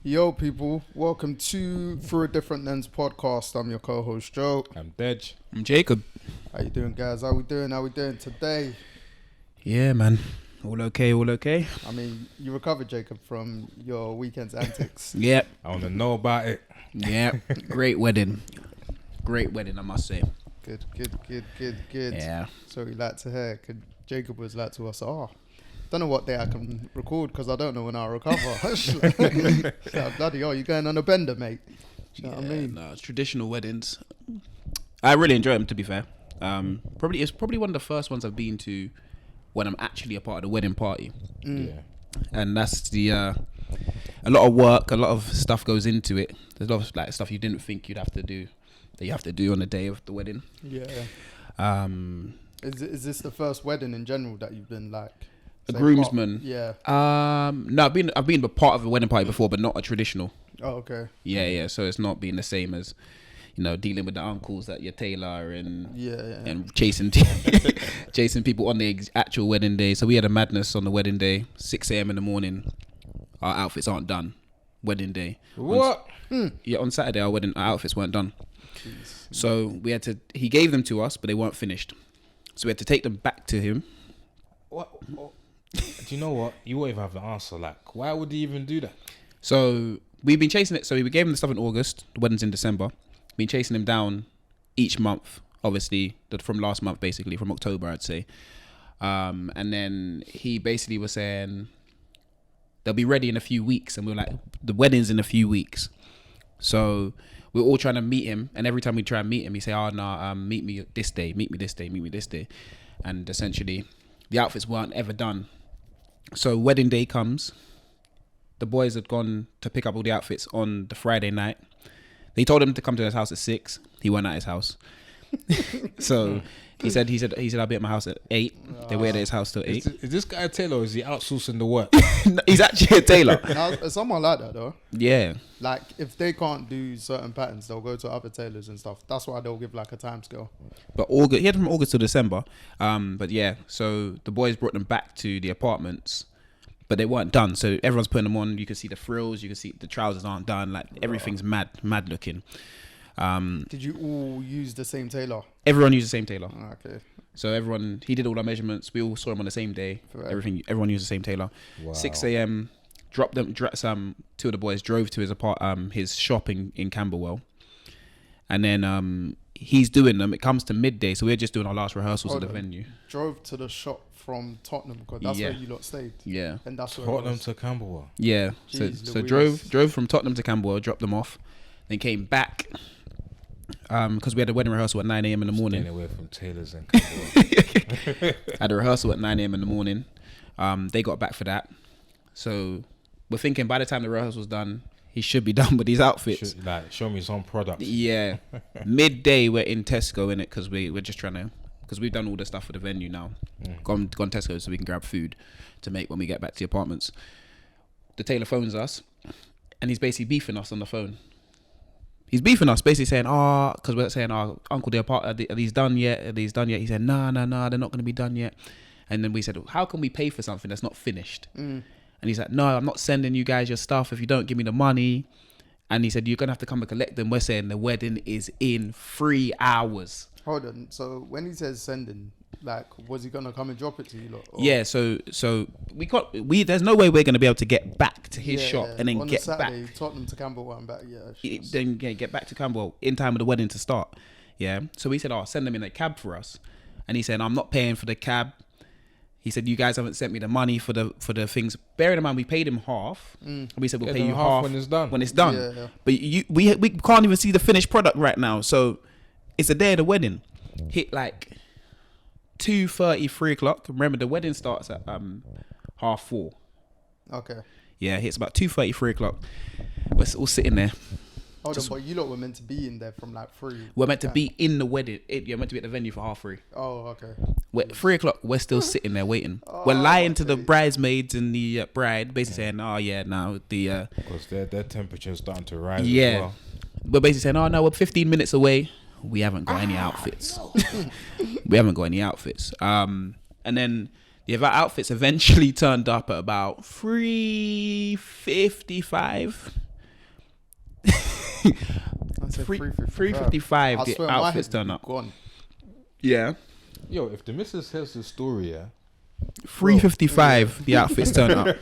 Yo, people, welcome to Through a Different Lens podcast. I'm your co-host, Joe. I'm Dej. I'm Jacob. How you doing, guys? How we doing today? Yeah, man. All okay. I mean, you recovered, Jacob, from your weekend's antics. Yep. I want to know about it. Yep. Great wedding, I must say. Good. Yeah. So we like to hear. Jacob was like to us, don't know what day I can record because I don't know when I'll recover. So, bloody hell, you going on a bender, mate? Do you know what I mean? No, traditional weddings. I really enjoy them, to be fair. It's probably one of the first ones I've been to when I'm actually a part of the wedding party. Yeah. And that's a lot of work, a lot of stuff goes into it. There's a lot of like stuff you didn't think you'd have to do that you have to do on the day of the wedding. Yeah. Is this the first wedding in general that you've been like a groomsman? Yeah. No, I've been a part of a wedding party before, but not a traditional. Oh, okay. Yeah. So it's not been the same as, dealing with the uncles at your tailor and and chasing people on the actual wedding day. So we had a madness on the wedding day, 6 a.m. in the morning. Our outfits aren't done. Wedding day. What? On Saturday our outfits weren't done. Jeez. So he gave them to us, but they weren't finished. So we had to take them back to him. What? Do you know what? You won't even have the answer. Like, why would he even do that? So we've been chasing it. So we gave him the stuff in August. The wedding's in December. Been chasing him down each month. Obviously, from last month, basically from October, I'd say. And then he basically was saying they'll be ready in a few weeks, and we were like, the wedding's in a few weeks. So we're all trying to meet him, and every time we try and meet him, he say, meet me this day, meet me this day. And essentially, the outfits weren't ever done. So wedding day comes. The boys had gone to pick up all the outfits on the Friday night. They told him to come to his house at 6. He went at his house. So he said I'll be at my house at 8. They waited at his house till 8. Is this guy a tailor or is he outsourcing the work? He's actually a tailor. Now, someone like that though. Yeah. Like if they can't do certain patterns, they'll go to other tailors and stuff. That's why they'll give like a time scale. But he had from August to December. But yeah, so the boys brought them back to the apartments, but they weren't done. So everyone's putting them on. You can see the frills. You can see the trousers aren't done. Like everything's mad looking. Did you all use the same tailor? Everyone used the same tailor. Okay. So he did all our measurements. We all saw him on the same day. Correct. Everyone used the same tailor. Wow. 6 a.m. Two of the boys drove to his shop in Camberwell, and then he's doing them. It comes to midday, so we're just doing our last rehearsals at the venue. Drove to the shop from Tottenham because that's where you lot stayed. Yeah. And that's where Tottenham to Camberwell. Yeah. Jeez So Louise. drove from Tottenham to Camberwell, dropped them off, then came back. Because we had a wedding rehearsal at 9 a.m. in the morning. Staying away from tailors and Camberwell. Had a rehearsal at 9 a.m. in the morning. They got back for that. So we're thinking by the time the rehearsal was done, he should be done with these outfits. Show me some products. Yeah. Midday, we're in Tesco, innit? Because we're just trying to... Because we've done all the stuff for the venue now. Gone Tesco so we can grab food to make when we get back to the apartments. The tailor phones us, and he's basically beefing us on the phone. He's beefing us, basically saying, because we're saying, uncle, are these done yet? Are these done yet? He said, nah, they're not going to be done yet. And then we said, how can we pay for something that's not finished? And he's like, no, I'm not sending you guys your stuff if you don't give me the money. And he said, you're going to have to come and collect them. We're saying the wedding is in 3 hours. Hold on. So when he says sending, like, was he gonna come and drop it to you lot? Or? Yeah. So there's no way we're gonna be able to get back to his shop and then on get Saturday, back. Tottenham to Camberwell and back. Yeah. Then get back to Camberwell in time of the wedding to start. Yeah. So we said, send them in a cab for us, and he said, I'm not paying for the cab. He said, you guys haven't sent me the money for the things. Bearing in mind, we paid him half. And we said, we'll pay you half when it's done. Yeah. But we can't even see the finished product right now. So it's the day of the wedding. Hit like 2:30, 3 o'clock. Remember, the wedding starts at 4:30. Okay. Yeah, it's about 2:30, 3 o'clock. We're all sitting there. Hold on, but you lot were meant to be in there from like 3. We're meant to be in the wedding. You're meant to be at the venue for 3:30. Oh, okay. We're 3 o'clock. We're still sitting there waiting. We're lying to the bridesmaids and the bride, basically saying, Because their temperature's starting to rise. Yeah. As well. We're basically saying, no, we're 15 minutes away. We haven't got any outfits. We haven't got any outfits. And then the outfits eventually turned up at about 3:55. I said 3:55. I The swear my outfits head turn would up. be gone. Yeah. Yo, if the missus tells the story, yeah, 3:55. The outfits turn up.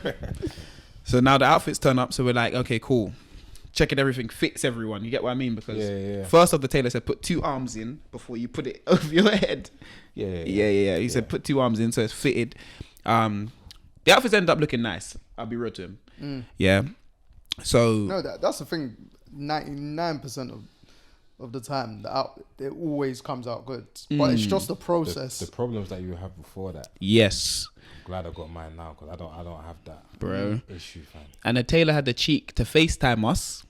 So now the outfits turn up. So we're like, okay, cool. Checking everything fits everyone. You get what I mean? Because yeah. first off, the tailor said put 2 arms in before you put it over your head. Yeah. He said put 2 arms in so it's fitted. The outfits ended up looking nice. I'll be real to him. Yeah. So No, that's the thing. 99% of the time, it always comes out good. But it's just the process. The problems that you have before that. yes, Glad I got mine now because I don't have that bro. issue, fam. And the tailor had the cheek to FaceTime us.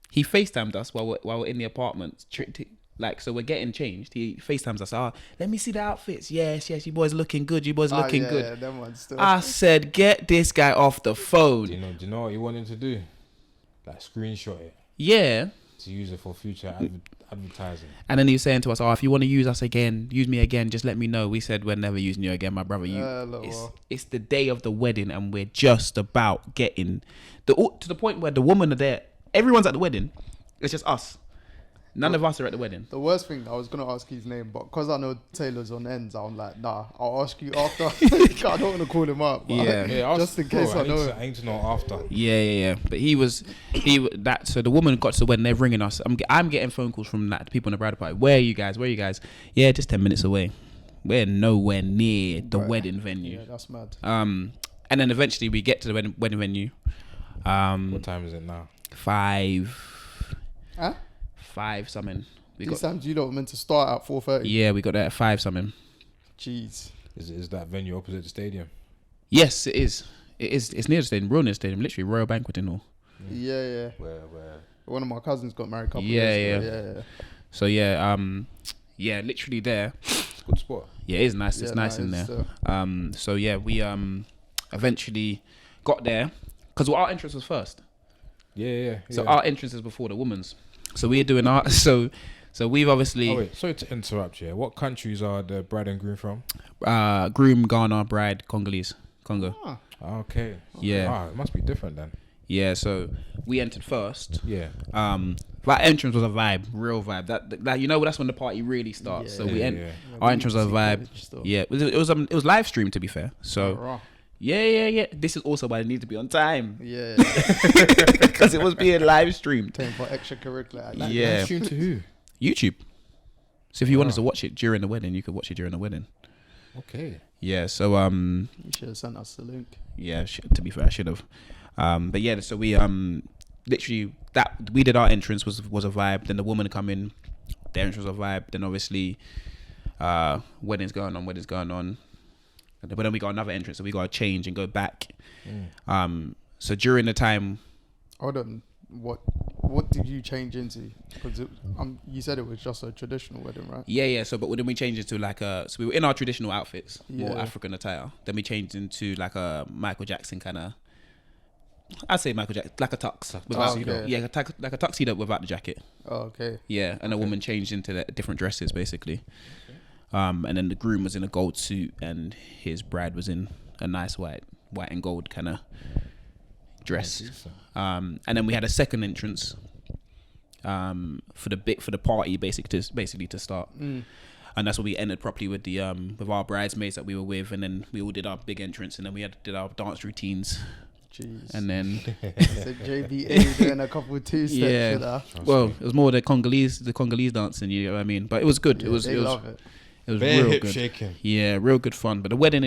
He FaceTimed us while we're in the apartment. Like, so we're getting changed. He FaceTimes us. Let me see the outfits. Yes, you boys looking good. You boys looking good. Yeah, them ones still. I said, get this guy off the phone. Do you know what you want him to do? Like screenshot it Yeah. to use it for future advertising. And then he was saying to us, if you want to use us again, use me again, just let me know. We said, we're never using you again, my brother. It's the day of the wedding and we're just about getting to the point where the woman are there. Everyone's at the wedding. It's just us. None of us are at the wedding. The worst thing, I was going to ask his name, but because I know Taylor's on ends, I'm like, nah, I'll ask you after. I don't want to call him up. But Yeah. just in case I know. I need to know after. Yeah. But so the woman got to the wedding, they're ringing us. I'm getting phone calls from the people in the bridal party. Where are you guys? Yeah, just 10 minutes away. We're nowhere near the wedding venue. Yeah, that's mad. And then eventually we get to the wedding venue. What time is it now? 5. Huh? 5 something. These times you don't meant to start at 4:30. Yeah, we got there at 5 something. Jeez. Is that venue opposite the stadium? Yes, it is. It's near the stadium, real near the stadium, literally Royal Banqueting Hall. Yeah. Where? One of my cousins got married a couple Yeah, years ago. Yeah. So literally there. Good spot. Yeah, it is nice. It's nice in there. So yeah, we eventually got there because our entrance was first. Yeah. So our entrance is before the woman's. So we're doing our so we've obviously. Oh wait, sorry to interrupt you. What countries are the bride and groom from? Groom, Ghana, bride, Congo. Ah, Okay. Yeah. It must be different then. Yeah, so we entered first. Yeah. That entrance was a vibe, real vibe. That that's when the party really starts. So Yeah. our entrance was a vibe. Yeah, it was live streamed to be fair. So yeah. This is also why I need to be on time. Yeah. Because it was being live streamed. Paying for extracurricular. Yeah. Tune to who? YouTube. So if you wanted to watch it during the wedding, you could watch it during the wedding. Okay. Yeah. So You should have sent us the link. yeah. To be fair, I should have. But yeah. So we literally that we did our entrance was a vibe. Then the woman come in, their entrance was a vibe. Then obviously, wedding's going on. But then we got another entrance, so we got to change and go back. So during the time, Hold on. What did you change into? Because you said it was just a traditional wedding, right? yeah. So but then we changed into like so we were in our traditional outfits, more Yeah. African attire. Then we changed into like a Michael Jackson kind of. I'd say Michael Jackson, like a tux. okay. Yeah, like a tuxedo without the jacket. Oh, okay. Yeah, and a woman changed into the different dresses basically. And then the groom was in a gold suit, and his bride was in a nice white and gold kind of dress. And then we had a second entrance for the party basically to start. And that's when we entered properly with the with our bridesmaids that we were with, and then we all did our big entrance, and then we did our dance routines. Jeez. And then So JBA doing a couple of 2 steps. Yeah. with her. well, it was more the Congolese dancing, you know what I mean? But it was good. Yeah, It they was love it. it was Bare real hip good. shaking. Yeah, real good fun. But the wedding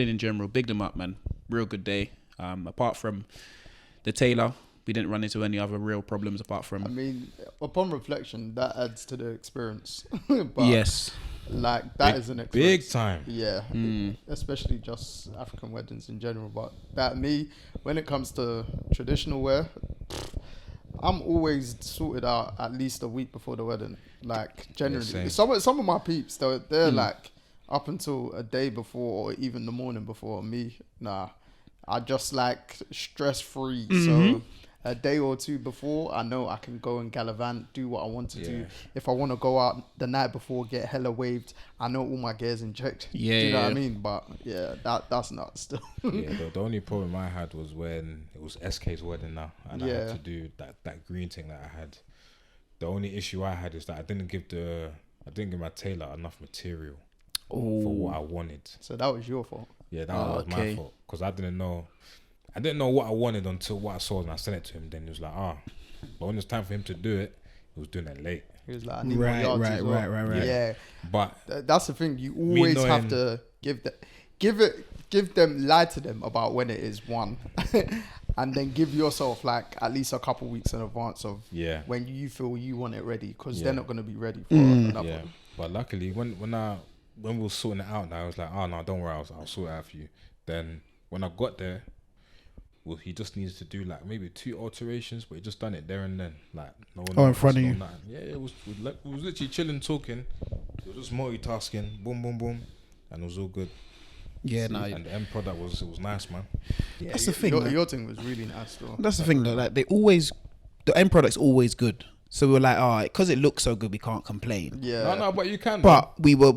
in general, big them up, man. Real good day. Apart from the tailor, we didn't run into any other real problems apart from I mean, upon reflection, that adds to the experience. But yes. like that is an Big experience. time. Yeah, especially just African weddings in general. But when it comes to traditional wear, I'm always sorted out at least a week before the wedding. Like generally, same. some of my peeps, they're like up until a day before or even the morning before. Me, nah, I just like stress free. So a day or two before, I know I can go and gallivant, do what I want to do. Yeah. If I want to go out the night before, get hella waved, I know all my gears in check. Yeah, do you know what I yeah. mean? But yeah, that's nuts still. Yeah, the only problem I had was when it was SK's wedding now, and I had Yeah. to do that green thing that I had. The only issue I had is that I didn't give my tailor enough material for what I wanted. So that was your fault. Yeah, that was my fault because I didn't know what I wanted until what I saw and I sent it to him. Then he was like, but when it's time for him to do it, he was doing it late. He was like, I need more yards as well. Right. Yeah, But that's the thing. You always have to give them, lie to them about when it is one, and then give yourself like at least a couple weeks in advance of when you feel you want it ready, because they're not going to be ready for another. Yeah, but luckily when we were sorting it out, now I was like, no, don't worry, I'll sort it out for you. Then when I got there, well, he just needs to do like maybe 2 alterations, but he just done it there and then, like no one. In front of you. Nothing. Yeah, it was literally chilling, talking. It was just multitasking, boom, boom, boom, and it was all good. Yeah, And the end product was nice, man. Yeah, That's the thing. Your thing was really nice, though. That's the thing, though. Like the end product's always good. So we were like, because it looks so good, we can't complain. Yeah. No, but you can. But we were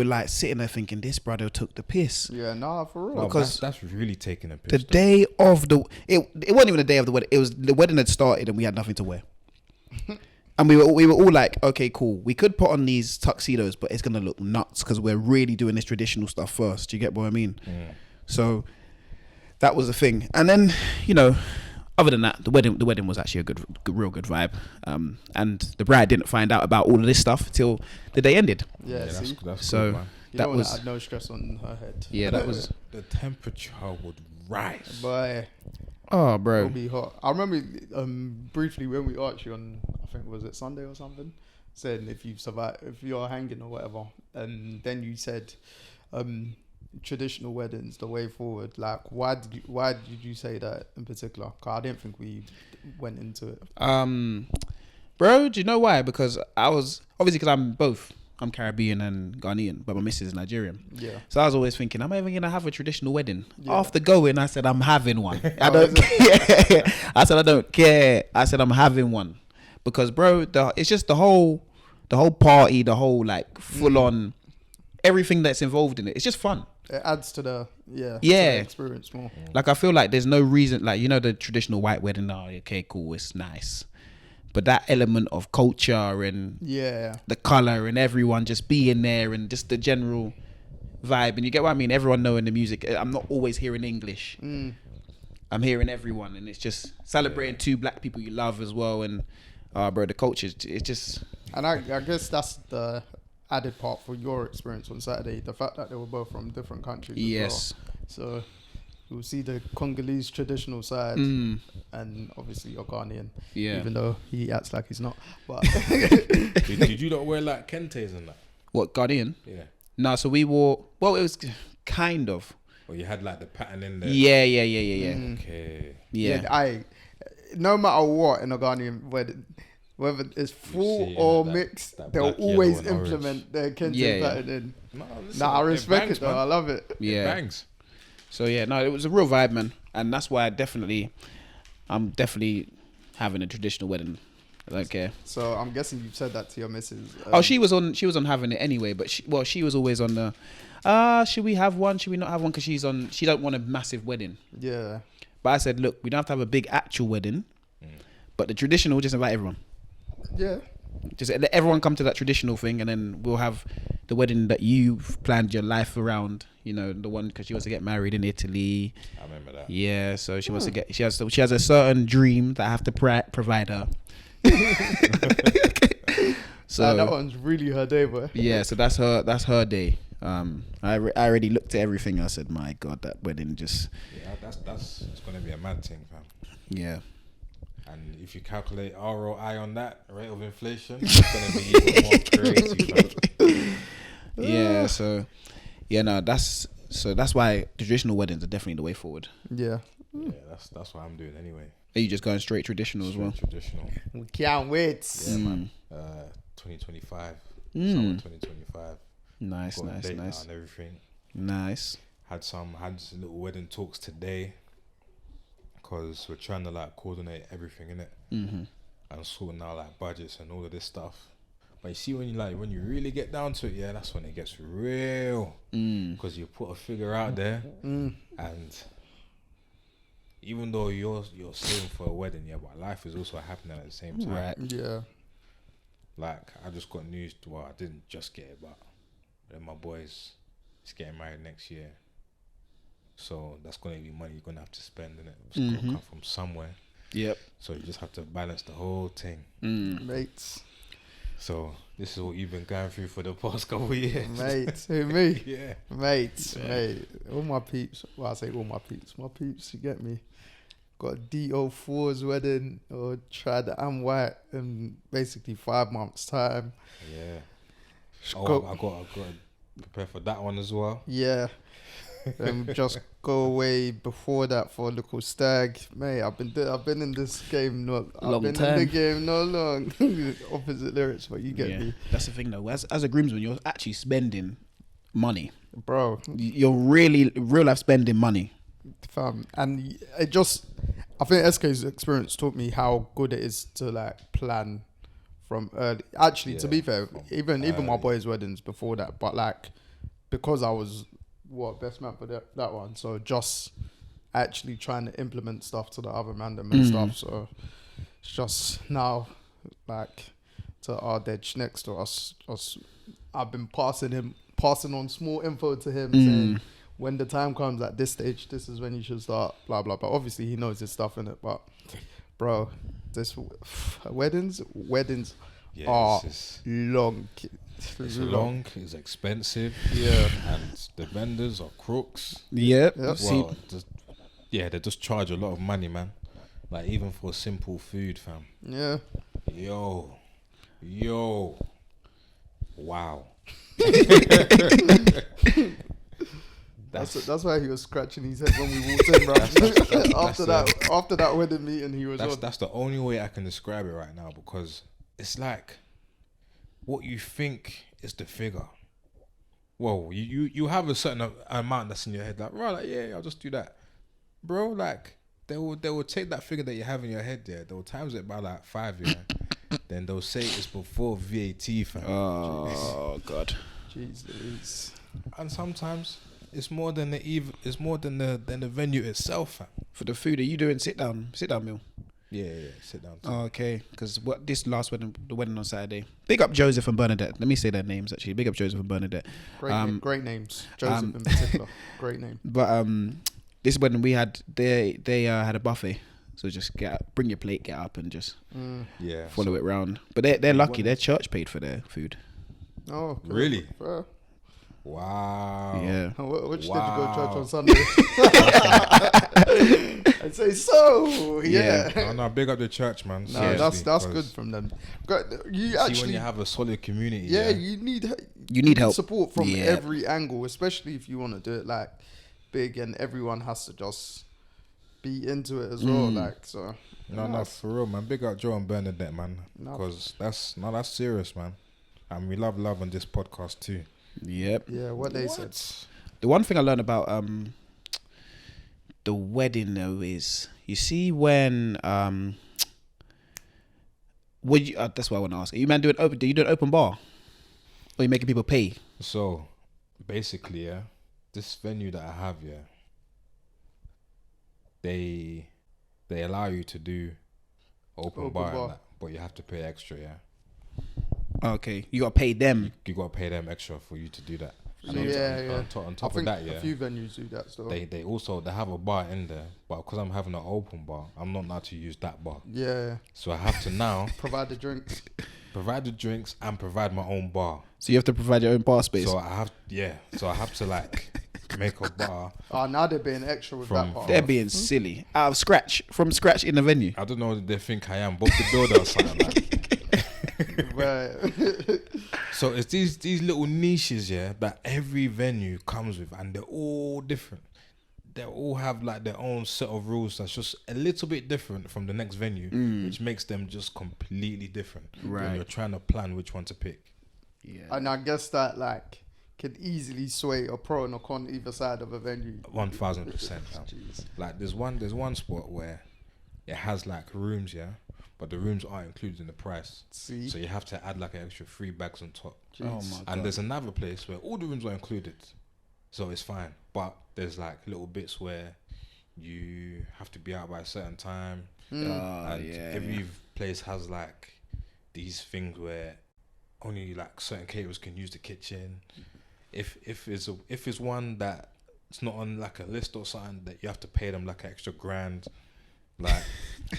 like sitting there thinking, this brother took the piss. Yeah, nah, for real. No, because that's really taking a piss. The day of it wasn't even the day of the wedding. It was the wedding had started and we had nothing to wear. And we were all like, okay, cool. We could put on these tuxedos, but it's gonna look nuts because we're really doing this traditional stuff first. Do you get what I mean? So that was the thing. And then, other than that, the wedding was actually a real good vibe. And the bride didn't find out about all of this stuff till the day ended. Yeah, see? That's So good, man. That was had no stress on her head. Yeah, that was. The temperature would rise. But Oh, it'll bro. be hot. I remember briefly when we asked you on, I think was it Sunday or something, saying if you survive, if you're hanging or whatever, and then you said traditional weddings the way forward. Like, why did you say that in particular? 'Cause I didn't think we went into it. Bro, do you know why? Because I was obviously because I'm both. I'm Caribbean and Ghanaian, but my missus is Nigerian. Yeah. So I was always thinking, am I even gonna have a traditional wedding? Yeah. After going, I said I'm having one. I don't care. I said I don't care. I said I'm having one because, bro, it's just the whole party, the whole like full on everything that's involved in it. It's just fun. It adds to the to the Yeah. experience more. Like I feel like there's no reason, like the traditional white wedding. Oh, okay, cool, it's nice, but that element of culture and Yeah. the color and everyone just being there and just the general vibe, and you get what I mean. Everyone knowing the music. I'm not always hearing English. I'm hearing everyone, and it's just celebrating 2 black people you love as well. And bro, the culture, it's just. And I guess that's the added part for your experience on Saturday, the fact that they were both from different countries. Yes. As well. So you'll see the Congolese traditional side, and obviously you're Ghanaian. Yeah. Even though he acts like he's not. But Did you not wear like kentes and that? What, Guardian? Yeah. No, so we wore. Well, it was kind of. Or you had like the pattern in there. Yeah. Okay. Yeah. No matter what in a Ghanaian wedding, whether it's full see, or that- mixed, that they'll black, yellow always and orange. implement their kente Yeah. pattern in. No, listen, Nah, I respect bangs, it though. man. I love it. Yeah. It bangs. So yeah, no, it was a real vibe, man, and that's why I'm definitely having a traditional wedding. I don't care. So I'm guessing you've said that to your missus. She was on having it anyway, but she was always on the. Should we have one? Should we not have one? Because she don't want a massive wedding. Yeah. But I said, look, we don't have to have a big actual wedding, but the traditional, just invite everyone. Yeah. Just let everyone come to that traditional thing, and then we'll have the wedding that you've planned your life around. The one because she wants to get married in Italy. I remember that. Yeah, so she wants to get. She has a certain dream that I have to provide her. So that one's really her day, boy. yeah, so that's her day. I already looked at everything. I said, my God, that wedding just. Yeah, that's it's gonna be a mad thing, fam. Yeah. And if you calculate ROI on that rate of inflation, it's gonna be even more crazy, fam. Yeah. So yeah, no, that's why traditional weddings are definitely the way forward. Yeah. Yeah, that's what I'm doing anyway. Are you just going straight traditional as well? Traditional. We can't wait. Yeah, man. 2025. Summer 2025. Nice, Got a nice, date now nice, and everything. nice. Had some little wedding talks today. because we're trying to like coordinate everything in it and sorting out like budgets and all of this stuff. But you see, when you really get down to it, yeah, that's when it gets real. Because you put a figure out there, and even though you're saving for a wedding, yeah, but life is also happening at the same time. Right. Yeah. Like, I just got news. Well, I didn't just get it, but then my boy's is getting married next year. So that's going to be money you're going to have to spend, innit? It's going to come from somewhere. Yep. So you just have to balance the whole thing. Mates. So this is what you've been going through for the past couple of years. Mate. Who, me? Yeah. Mate. All my peeps. Well, I say all my peeps. My peeps, you get me? Got a DO4's wedding, or tried the I'm white in basically 5 months' time. Yeah. Oh, I got to prepare for that one as well. Yeah. Just go away before that for a little stag. Mate, I've been in this game not Long in time. the game not long. Opposite lyrics, but you get me. That's the thing though. As a groomsman, you're actually spending money. Bro, You're really real life spending money. fam. And it just, I think SK's experience taught me how good it is to like plan from early. Actually, to Yeah, be fair, from even my early. boys' weddings before that, but like, because I was best man for that one, so just actually trying to implement stuff to the other man and stuff. So it's just now like to Ardej next to us. I've been passing on small info to him, saying when the time comes at this stage, this is when you should start. Blah blah. But obviously he knows his stuff in it. But bro, this weddings Yeah, are it's long. It's long, it's expensive, Yeah. and the vendors are crooks. Yep. Well, they just charge a lot of money, man. Like even for simple food, fam. Yeah. Yo, wow. That's why he was scratching his head when we walked in, bro. After that wedding meeting, he was on. That's the only way I can describe it right now, because it's like what you think is the figure. Whoa, you have a certain amount that's in your head, like, right, like, yeah, I'll just do that, bro. Like they will take that figure that you have in your head there, they'll times it by like 5, yeah. Then they'll say it's before VAT, fam. Oh God. Jeez Louise. And sometimes it's more than the venue itself, fam. For the food, are you doing sit down meal? Yeah, sit down. Oh, okay, because this last wedding, the wedding on Saturday. Big up Joseph and Bernadette. Let me say their names actually. Big up Joseph and Bernadette. Great names. Joseph in particular. Great name. But this wedding we had, they had a buffet. So just bring your plate, get up, and just follow it round. But they're lucky. Their church paid for their food. Oh, good. Really? Fair. Wow. Yeah. Which did you go to church on Sunday? I'd say so. Yeah. No, big up the church, man. No, Seriously, that's 'cause good from them. You see, actually, when you have a solid community, yeah, you need help. support from Yeah. every angle, especially if you want to do it like big, and everyone has to just be into it as well. Like so. No, for real, man. Big up Joe and Bernadette, man. No. Because that's serious, man. And we love on this podcast too. Yep. Yeah, what they said. The one thing I learned about the wedding though is, you see when that's what I want to ask. Are you man doing open bar? Or are you making people pay? So basically, yeah, this venue that I have, yeah, they allow you to do open bar, and that, but you have to pay extra, yeah. Okay, you got to pay them. You got to pay them extra for you to do that. So, And yeah. On I top of think that, yeah, a few venues do that still. they also have a bar in there, but because I'm having an open bar, I'm not allowed to use that bar. Yeah. So I have to now Provide the drinks. provide the drinks and provide my own bar. So you have to provide your own bar space. So I have to like make a bar. Oh, now they're being extra with that part. They're being silly. Out of from scratch in the venue. I don't know what they think I am, Bob the Builder or something like. Right. So it's these little niches, yeah, that every venue comes with, and they're all different. They all have like their own set of rules that's just a little bit different from the next venue, which makes them just completely different. Right. When you're trying to plan which one to pick. Yeah. And I guess that like can easily sway a pro and a con either side of a venue. 1000%. Jeez. Like there's one spot where it has like rooms, yeah, but the rooms aren't included in the price. See, So you have to add like an extra 3 bags on top. Oh my god. And there's another place where all the rooms are included, so it's fine. But there's like little bits where you have to be out by a certain time. And every place has like these things where only like certain caterers can use the kitchen. If it's one that it's not on like a list or something, that you have to pay them like an extra grand. Like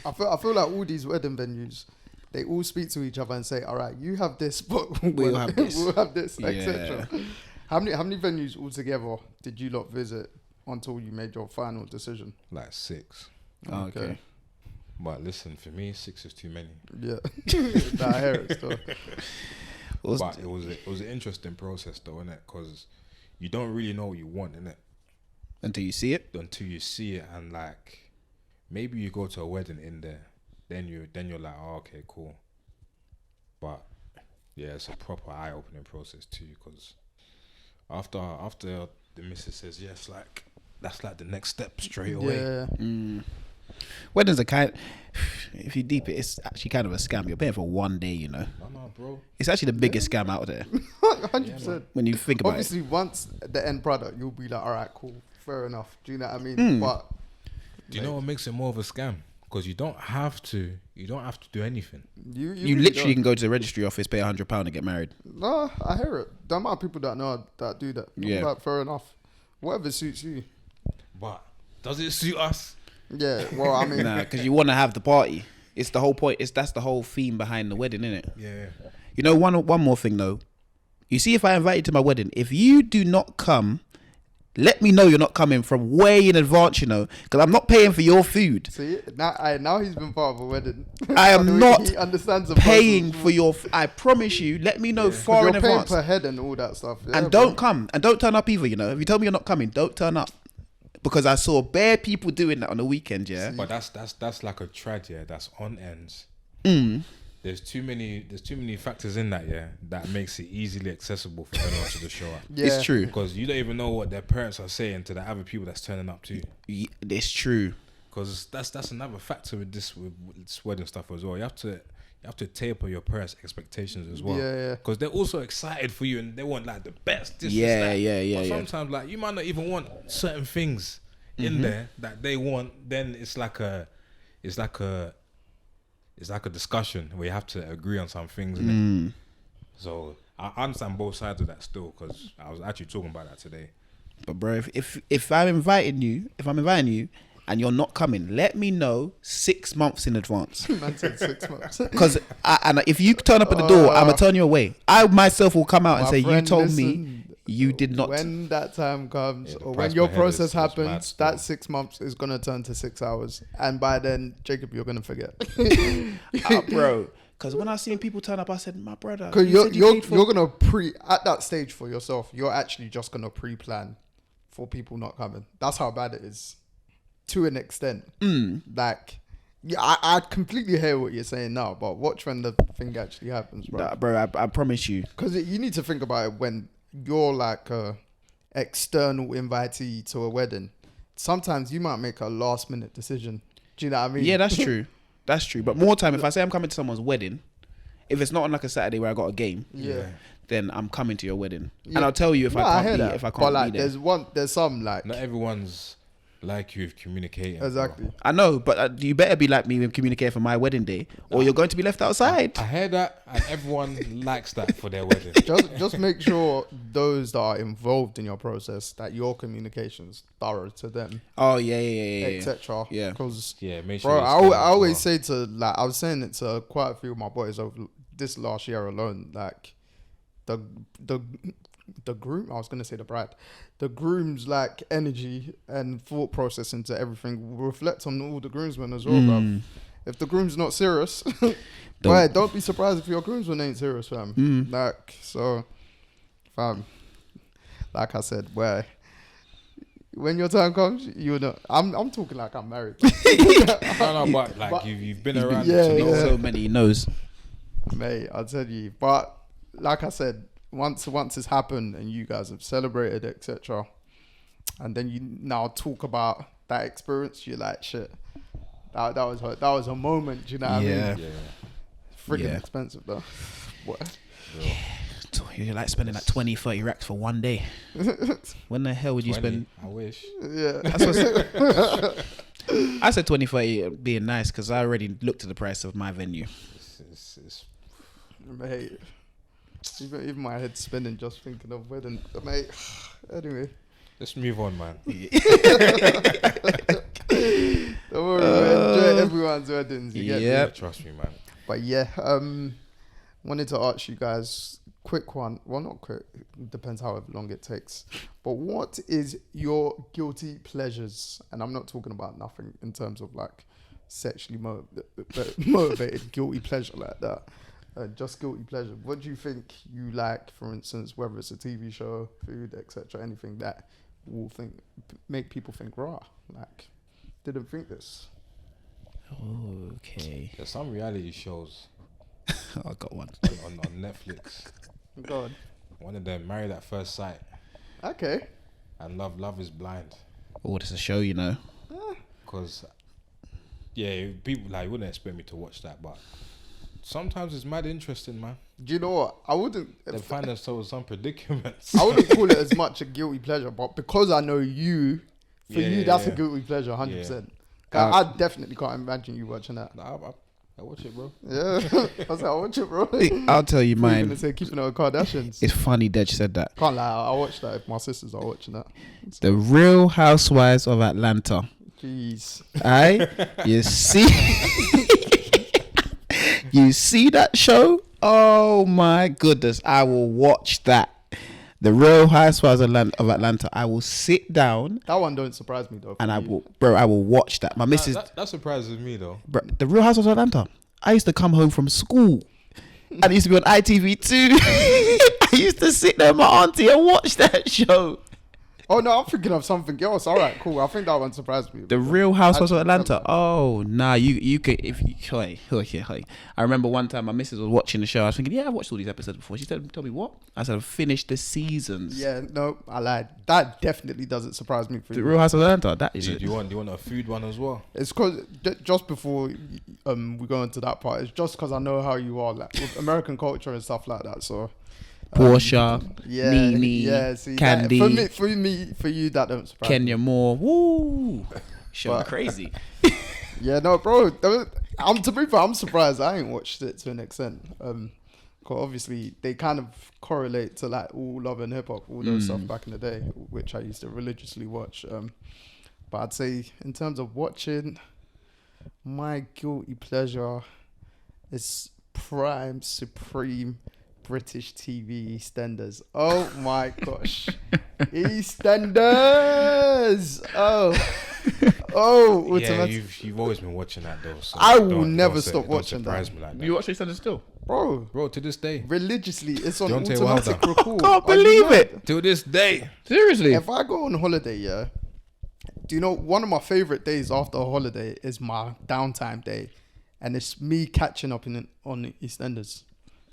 I feel like all these wedding venues, they all speak to each other and say, "All right, you have this, but We'll have this." we'll have this, Yeah. etc." How many venues altogether did you lot visit until you made your final decision? like 6. Okay. But listen, for me 6 is too many. Yeah, nah, I hear it still. But it was an interesting process though, innit? Because you don't really know what you want, innit? Until you see it. Until you see it, and like maybe you go to a wedding in there, then you're like, oh, okay, cool. But yeah, it's a proper eye-opening process too, because after the missus says yes, like that's like the next step straight away. Yeah, Weddings are kind. If you deep it, it's actually kind of a scam. You're paying for one day, you know. No, bro. It's actually the biggest scam out there 100%. when you think about Obviously, once the end product, you'll be like, "All right, cool, fair enough." Do you know what I mean? But Do you know what makes it more of a scam? Because you don't have to do anything. you it. You really literally don't. can go to the registry office, pay £100 and get married. No, I hear it. The amount of people that know that do that. Yeah. But fair enough. Whatever suits you. But does it suit us? Yeah. Well, I mean, Nah, because you want to have the party. It's the whole point. That's the whole theme behind the wedding, isn't it? Yeah. You know, one more thing though. You see, if I invite you to my wedding, if you do not come, let me know you're not coming from way in advance, you know, because I'm not paying for your food. see, now he's been part of a wedding. I am not He understands the paying process. for your. I promise you. Let me know 'Cause far you're in paying advance, per head and all that stuff. Yeah, and bro. don't come and don't turn up either. You know, if you tell me you're not coming, don't turn up, because I saw bare people doing that on the weekend. Yeah, But that's like a trad, yeah. That's on ends. There's too many factors in that, yeah, that makes it easily accessible for anyone to just show up. Yeah. it's true. Because you don't even know what their parents are saying to the other people that's turning up too. It's true. Because that's another factor with this wedding stuff as well. You have to taper your parents' expectations as well. Yeah. Because they're also excited for you and they want like the best. This, Yeah, this, that. yeah. But sometimes like you might not even want certain things in there that they want. Then it's like a discussion where you have to agree on some things. innit? So I understand both sides of that still, because I was actually talking about that today. But bro, if I'm inviting you, and you're not coming, let me know 6 months in advance. Man said 6 months. Because if you turn up at the door, I'm gonna turn you away. I myself will come out and My say, "You friend, told me listen, you did not." When that time comes, Yeah, the or price when your per head process is mad happens, still. that 6 months is gonna turn to 6 hours, and by then, Jacob, you're gonna forget. Bro. Because when I seen people turn up, I said, "My brother." Because you said you paid for-" you're gonna at that stage for yourself. You're actually just gonna pre-plan for people not coming. That's how bad it is, to an extent. Like, yeah, I completely hear what you're saying now, but watch when the thing actually happens, bro. Nah, bro, I promise you. Because you need to think about it when you're like a external invitee to a wedding. Sometimes you might make a last minute decision. Do you know what I mean? Yeah, that's true. That's true. But more time, if I say I'm coming to someone's wedding, if it's not on like a Saturday where I got a game, Yeah. then I'm coming to your wedding, Yeah. and I'll tell you if No, I hear can't be that. if I But can't like, be there. there's some like Not everyone's like you with communicating. bro. exactly. I know, but you better be like me with communicating for my wedding day, or you're going to be left outside. I heard that, and everyone likes that for their wedding. Just make sure those that are involved in your process that your communication's thorough to them, Oh yeah. etc. Yeah. Because Yeah, make sure. bro, you I stand as always well. say to like I was saying it to quite a few of my boys over this last year alone. Like the groom, I was gonna say the bride, the groom's like energy and thought process into everything will reflect on all the groomsmen as well, bruv. If the groom's not serious, boy, don't be surprised if your groomsman ain't serious, fam. Like so, fam. Like I said, where when your time comes, you know, I'm talking like I'm married. No, but like But- you've been He's been around. yeah, to know yeah. So many, he knows. Mate, I'll tell you. But like I said, once it's happened and you guys have celebrated, etc., and then you now talk about that experience, you're like, shit, that was a moment. Do you know what I mean? Yeah. Yeah. Freaking Yeah. expensive though. What? Real. You're like spending like 20, 30 racks for one day. When the hell would you 20, spend? I wish. Yeah. That's what I said 20, 30 being nice because I already looked at the price of my venue. It's Mate, even my head's spinning just thinking of wedding. Mate, anyway. let's move on, man. Don't worry, man. Enjoy everyone's weddings. You get me? Yep. Trust me, man. But yeah, wanted to ask you guys, quick one. Well, not quick. Depends however long it takes. But what is your guilty pleasures? And I'm not talking about nothing in terms of like sexually motivated guilty pleasure like that. Just guilty pleasure. What do you think you like, for instance, whether it's a TV show, food, etc., anything that will make people think, raw, like, didn't think this. Okay. There's some reality shows I got one. on Netflix. God. One of them, Married at First Sight, Okay. and Love is Blind. Oh, it's a show, you know. Because, yeah, people like wouldn't expect me to watch that, but sometimes it's mad interesting, man. Do you know what? I wouldn't. They find themselves in some predicaments. I wouldn't call it as much a guilty pleasure, but because I know you, for you, that's a guilty pleasure, 100%. I definitely can't imagine you watching that. Nah, I watch it, bro. Yeah, I was like, I watch it, bro. I'll tell you You're gonna mine. say keeping it with Kardashians. It's funny Dej said that. Can't lie, I watch that if my sisters are watching that. The Real Housewives of Atlanta. Jeez. You see, you see that show? Oh my goodness, I will watch that. The Real Housewives of Atlanta. I will sit down That one don't surprise me though. and for I you. will watch that. My missus, That surprises me, though. bro, the Real Housewives of Atlanta. I used to come home from school and it used to be on ITV2. I used to sit there with my auntie and watch that show. Oh no, I'm thinking of something else. All right, cool. I think that one surprised me. The Real Housewives of Actually, Atlanta. tell me. Oh, nah, you could if you hey. I remember one time my missus was watching the show. I was thinking, yeah, I've watched all these episodes before. She said, tell me what? I said, I've finished the seasons. Yeah, no, I lied. That definitely doesn't surprise me for The you. Real Housewives of Atlanta. That is Do it. you want a food one as well? It's because just before we go into that part, it's just because I know how you are, like with American culture and stuff like that. So Portia, yeah, Nene, yeah, see, Candy, for you, that don't surprise me. Kenya Moore. Woo, show But- crazy. Yeah, no, bro. To be fair, I'm surprised I ain't watched it to an extent. 'Cause obviously they kind of correlate to like all Love and Hip Hop, all those stuff back in the day, which I used to religiously watch. But I'd say in terms of watching, my guilty pleasure is prime supreme British TV EastEnders. Oh my gosh, EastEnders! Oh, Yeah, automatic. you've always been watching that though. So I will don't Oh, never say- stop don't watching surprise that. me like that. You watch EastEnders still? Bro, Bro, to this day. religiously, it's on Deontay automatic Wilder. record. Can't Are you believe mad? it. To this day. Seriously? If I go on holiday, yeah, do you know one of my favorite days after a holiday is my downtime day, and it's me catching up on the EastEnders.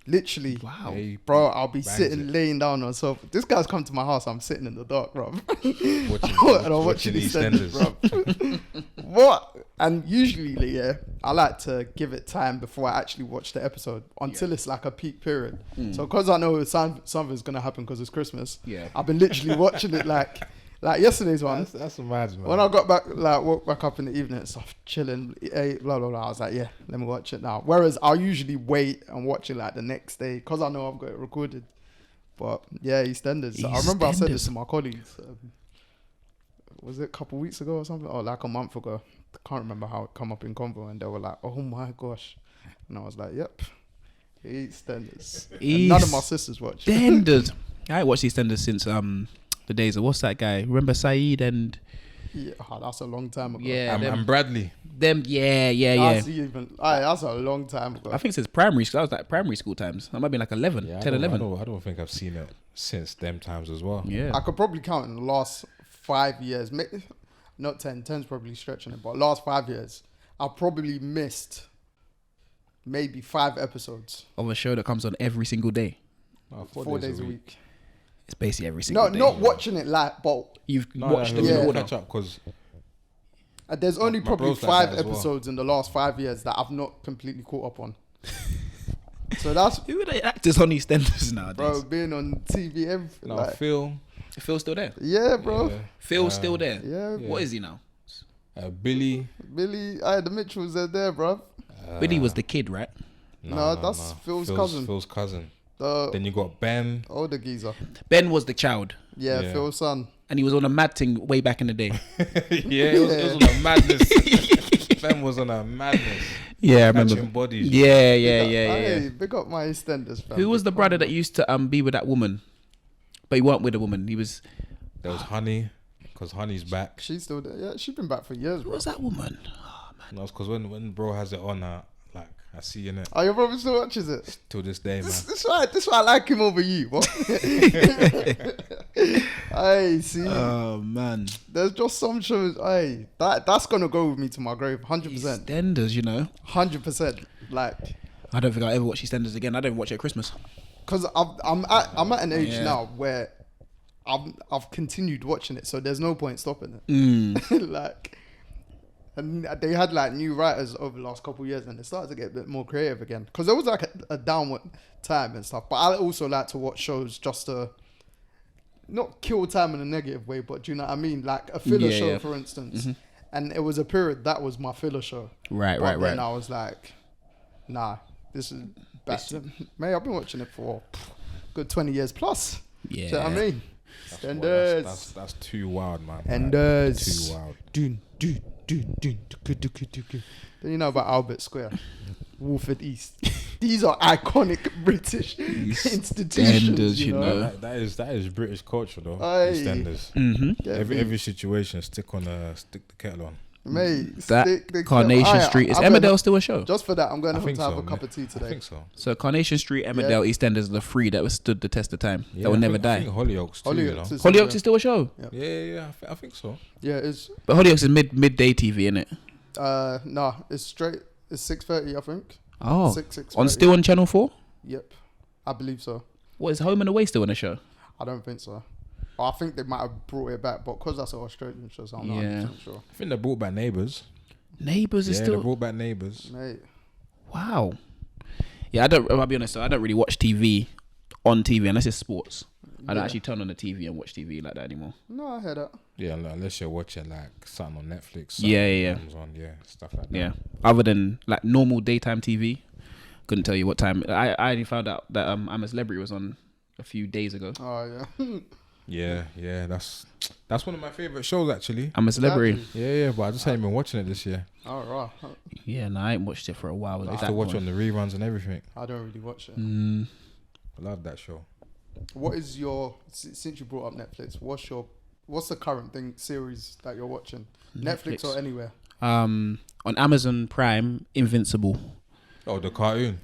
Literally, Wow. Yeah, you bro, I'll be bangs sitting it. laying down on a sofa. This guy's come to my house. I'm sitting in the dark, bro. Watching, And I'm watching EastEnders, EastEnders. bro. What? And usually, yeah, I like to give it time before I actually watch the episode until it's like a peak period. So because I know something's gonna happen because it's Christmas, Yeah. I've been literally watching it like yesterday's one. That's mad, man. When I got back, like woke back up in the evening, it's off chilling, blah blah blah. I was like, yeah, let me watch it now. Whereas I usually wait and watch it like the next day because I know I've got it recorded. But yeah, EastEnders. I remember I said this to my colleagues. Was it a couple weeks ago or something? Or like a month ago? I can't remember how it come up in convo, and they were like, "Oh my gosh," and I was like, "Yep, EastEnders." And none of my sisters watch. it. EastEnders. I ain't watched EastEnders since the days of what's that guy? Remember Saeed and Yeah, that's a long time ago. yeah, I'm Bradley. them yeah. That's that's a long time ago. I think since primary school. That was like primary school times. That might be like 11, Yeah, 10, 11. I don't think I've seen it since them times as well. Yeah. I could probably count in the last 5 years, not 10, 10's probably stretching it, but last 5 years, I probably missed maybe 5 episodes. Of a show that comes on every single day. No, 4 days a week. It's basically every single No, day. not watching it live, but You've No, watched them we in yeah. don't order. catch up because there's only My probably bro's like 5 that as well. episodes in the last 5 years that I've not completely caught up on. So that's, Who are the actors on EastEnders nowadays? bro, being on TV, everything. no, like, Phil, Phil's still there. yeah, bro. yeah, Phil's still there. Yeah, What is he now? Billy. Billy, the Mitchells are there, bro. Billy was the kid, right? No, that's Phil's cousin. Phil's cousin. The Then you got Ben. older geezer. Ben was the child, Yeah, Yeah. Phil's son. and he was on a mad thing way back in the day. Yeah, it was on a madness. Ben was on a madness. Yeah, I Catching remember. bodies. Yeah. Hey, big up my EastEnders, fam. Who was the brother that used to be with that woman, but he weren't with a woman? He was. There was Honey, because Honey's back. She's still there. Yeah, she's been back for years, Who bro. was that woman? No, it's because when bro has it on, like I see in it Oh, your brother still watches it? till this day, man. This why I like him over you, what? Hey, see, Oh man, there's just some shows. Hey, that's gonna go with me to my grave, 100%, EastEnders. You know, 100%. Like, I don't think I'll ever watch EastEnders again. I don't watch it at Christmas. cause I'm at an age Yeah. now where I've continued watching it, so there's no point stopping it. Mm. Like, and they had like new writers over the last couple of years, and they started to get a bit more creative again. Because there was like a downward time and stuff. But I also like to watch shows just to not kill time in a negative way, but do you know what I mean? Like a filler Yeah, show, yeah. for instance. And it was a period that was my filler show. Right, But then I was like, nah, this is back. Mate, I've been watching it for good 20 years plus. Do you know what I mean? That's too wild, man. Enders. Too wild. Dun. Then you know about Albert Square, Wolford East. These are iconic British institutions. EastEnders, You you know. know. That is British culture though. Aye. EastEnders. Mm-hmm. Yeah, Every situation, stick the kettle on. mate, That stick the Coronation kettle. Street is I'm gonna- Emmerdale still a show? Just for that, I'm going I to have think to have so, a cup man. of tea I today. think so. So Coronation Street, Emmerdale, EastEnders are the three that was stood the test of time. that will I never think- I die. think Hollyoaks too, you know. Hollyoaks is- Hollyoaks is still a show, Yeah. I think so. Yeah, it's but Hollyoaks is midday TV, isn't it? nah, it's straight. It's 6:30, I think. Oh, 6:30. on still on Channel 4. Yep, I believe so. What is Home and Away still in the show? I don't think so. I think they might have brought it back, but because that's an Australian show, so I'm not Yeah. 100% sure. I think they brought back Neighbours. Neighbours is Yeah, still. they brought back Neighbours. Mate, Wow. Yeah, I'll be honest. So I don't really watch TV on TV unless it's sports. I don't Yeah. actually turn on the TV and watch TV like that anymore. no, I heard that. Yeah, unless you're watching like something on Netflix. Yeah. Amazon, stuff like that. Yeah. Other than like normal daytime TV, couldn't tell you what time. I only found out that I'm a Celebrity was on a few days ago. Oh yeah. Yeah. That's one of my favorite shows actually. I'm a Celebrity. Yeah, but I just haven't been watching it this year. All right. Yeah, no, I ain't watched it for a while. I At used that to watch point. on the reruns and everything. I don't really watch it. I love that show. What is your since you brought up Netflix? What's the current series that you're watching? Netflix or anywhere? On Amazon Prime, Invincible. Oh, the cartoon.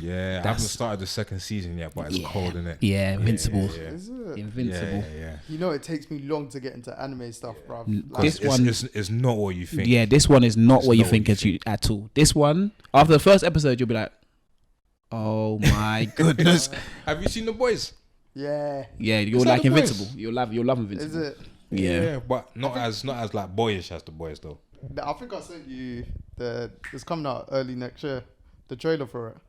Yeah. I haven't started the second season yet, but it's cold, isn't it? Yeah, Invincible. Yeah. Is it? Invincible. Yeah. You know, it takes me long to get into anime stuff, bruv. This one- is not what you think. Yeah, this one is not It's what you not think what you at all. This one, after the first episode, you'll be like, "Oh my goodness!" Have you seen The Boys? Yeah. Yeah, you'll Is that like The Boys? Invincible. You'll love Invincible. Is it? Yeah. But not as like boyish as The Boys though. I think I sent you it's coming out early next year. The trailer for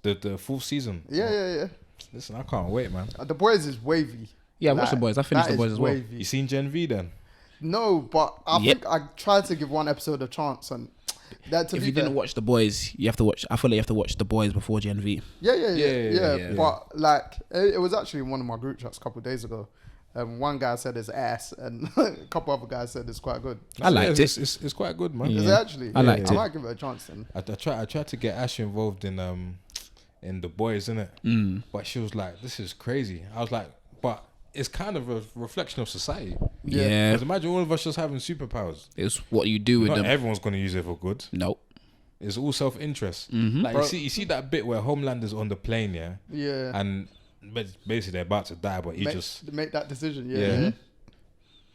it. The full season. Yeah. Listen, I can't wait, man. The Boys is wavy. Yeah, I watched The Like, Boys. I finished that The Boys is as well. wavy. You seen Gen V then? No, but I Yep. think I tried to give one episode a chance, and that to If be you fair, didn't watch The Boys, you have to watch. I feel like you have to watch The Boys before Gen V. Yeah. But like, it was actually in one of my group chats a couple of days ago. One guy said it's ass, and a couple other guys said it's quite good. I liked it. It's quite good, man. Yeah. Is it actually? I liked I it. might give it a chance then. I tried to get Ash involved in The Boys, innit? But she was like, "This is crazy." I was like, "But it's kind of a reflection of society." Yeah, Because imagine all of us just having superpowers. it's what you do with Not them. everyone's gonna use it for good. Nope. It's all self-interest. Mm-hmm. Like you see that bit where Homelander's on the plane, yeah, Yeah. and basically they're about to die, but he make, just make that decision. Yeah. Yeah.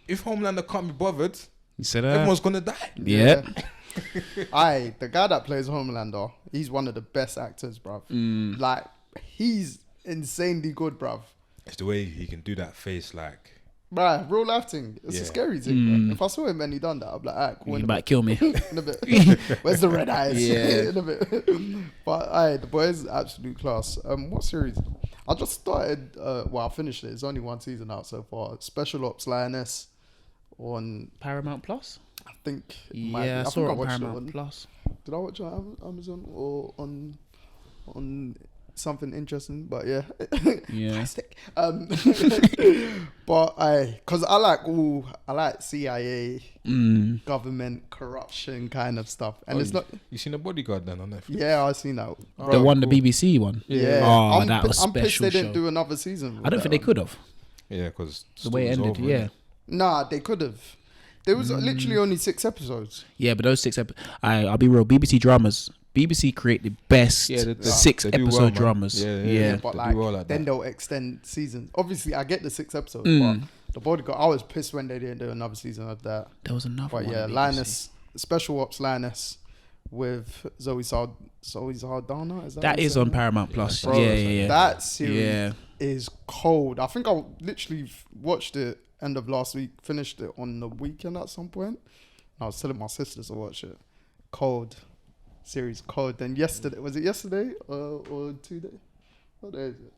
if Homelander can't be bothered, You said everyone's gonna die. Yeah. The guy that plays Homelander, he's one of the best actors, bruv. Like, he's insanely good, bruv. It's the way he can do that face, like Bruh, real life thing. It's Yeah. a scary thing. Bruh. If I saw him and he done that, I'd be like, alright, cool. You In a might bit. kill me. In a bit. Where's the red eyes? Yeah. In a bit. But aye, the boys absolute class. What series? I just started. Well, I finished it. It's only one season out so far. Special Ops Lioness on. Paramount Plus. I think. It might be. Yeah, I think saw it I on watched Paramount on. Plus. Did I watch it on Amazon or on something interesting? But yeah. Yeah. Plastic. But cause I like CIA, government corruption kind of stuff, and it's not. You seen the Bodyguard then on Netflix? Yeah, I seen that. Oh, The one, cool. the BBC one. Yeah, Oh, that was I'm pissed special they didn't show. do another season. with I don't that think they one. could have. Yeah, because The way it ended, yeah. Nah, they could have. There was literally only 6 episodes. Yeah, but those 6 episodes, I'll be real. BBC dramas. BBC create the best Yeah, they 6 do well, episode man. dramas. Yeah. But They like, do well like then that. they'll extend seasons. Obviously, I get the 6 episodes, Mm. but the Bodyguard. I was pissed when they didn't do another season of that. There was another But one. yeah, BBC. Linus, Special Ops Linus with Zoe Saldana. Is That her is name? on Paramount Plus. Bro, Yeah. That series Yeah. is cold. I think I literally watched it end of last week, finished it on the weekend at some point. I was telling my sisters to watch it. Cold. Series cold. Then yesterday, was it yesterday or 2 days? What day is it?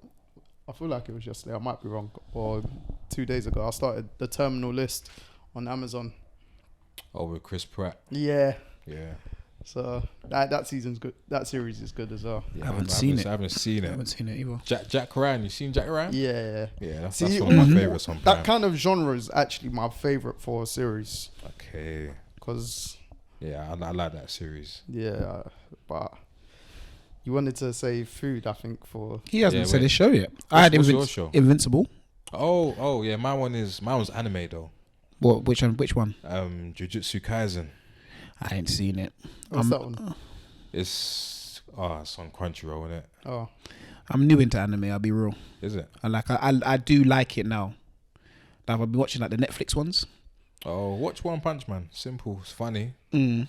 I feel like it was yesterday. I might be wrong. Or 2 days ago. I started The Terminal List on Amazon. Oh, with Chris Pratt. Yeah. Yeah. So that season's good. That series is good as well. Yeah, I haven't I seen it. I haven't seen I it. haven't seen it either. Jack Ryan. You seen Jack Ryan? Yeah. Yeah, that's See, one of my favorites on Prime. That kind of genre is actually my favorite for a series. Okay. Because, Yeah, I like that series. yeah, but you wanted to say food, I think, for... He hasn't Yeah, said wait. his show yet. I had what's your show? Invincible. Oh, yeah. Mine was anime though. What? Which one? Which one? Jujutsu Kaisen. I ain't seen it. What's that one? It's on Crunchyroll, isn't it? Oh, I'm new into anime. I'll be real. Is it? I do like it now. Like I've been watching like the Netflix ones. Oh, watch One Punch Man. Simple, it's funny, Mm.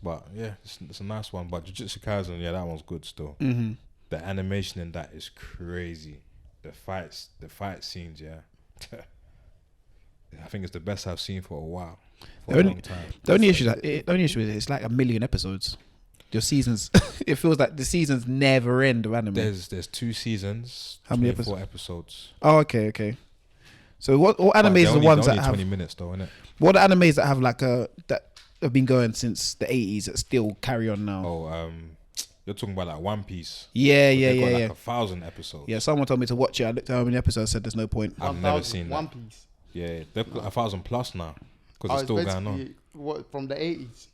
but yeah, it's a nice one. But Jujutsu Kaisen, yeah, that one's good still. Mm-hmm. The animation in that is crazy. The fight scenes, yeah. I think it's the best I've seen for a while, for The a only- long time. The only issue is it's like 1 million episodes. Your seasons, it feels like the seasons never end of anime. There's 2 seasons, How many 24 episodes. Oh, okay. So what But animes they're are the only- ones they're that only have 20 minutes though, innit? what are animes that have like that have been going since the 80s that still carry on now? Oh, you're talking about like One Piece. Yeah, But they've got yeah. like 1,000 episodes. Yeah, someone told me to watch it. I looked at how many episodes, said there's no point. I've 1,000, never seen that. One Piece. Yeah, they've got 1,000 plus now because Oh, it's still going on. basically what, from the 80s?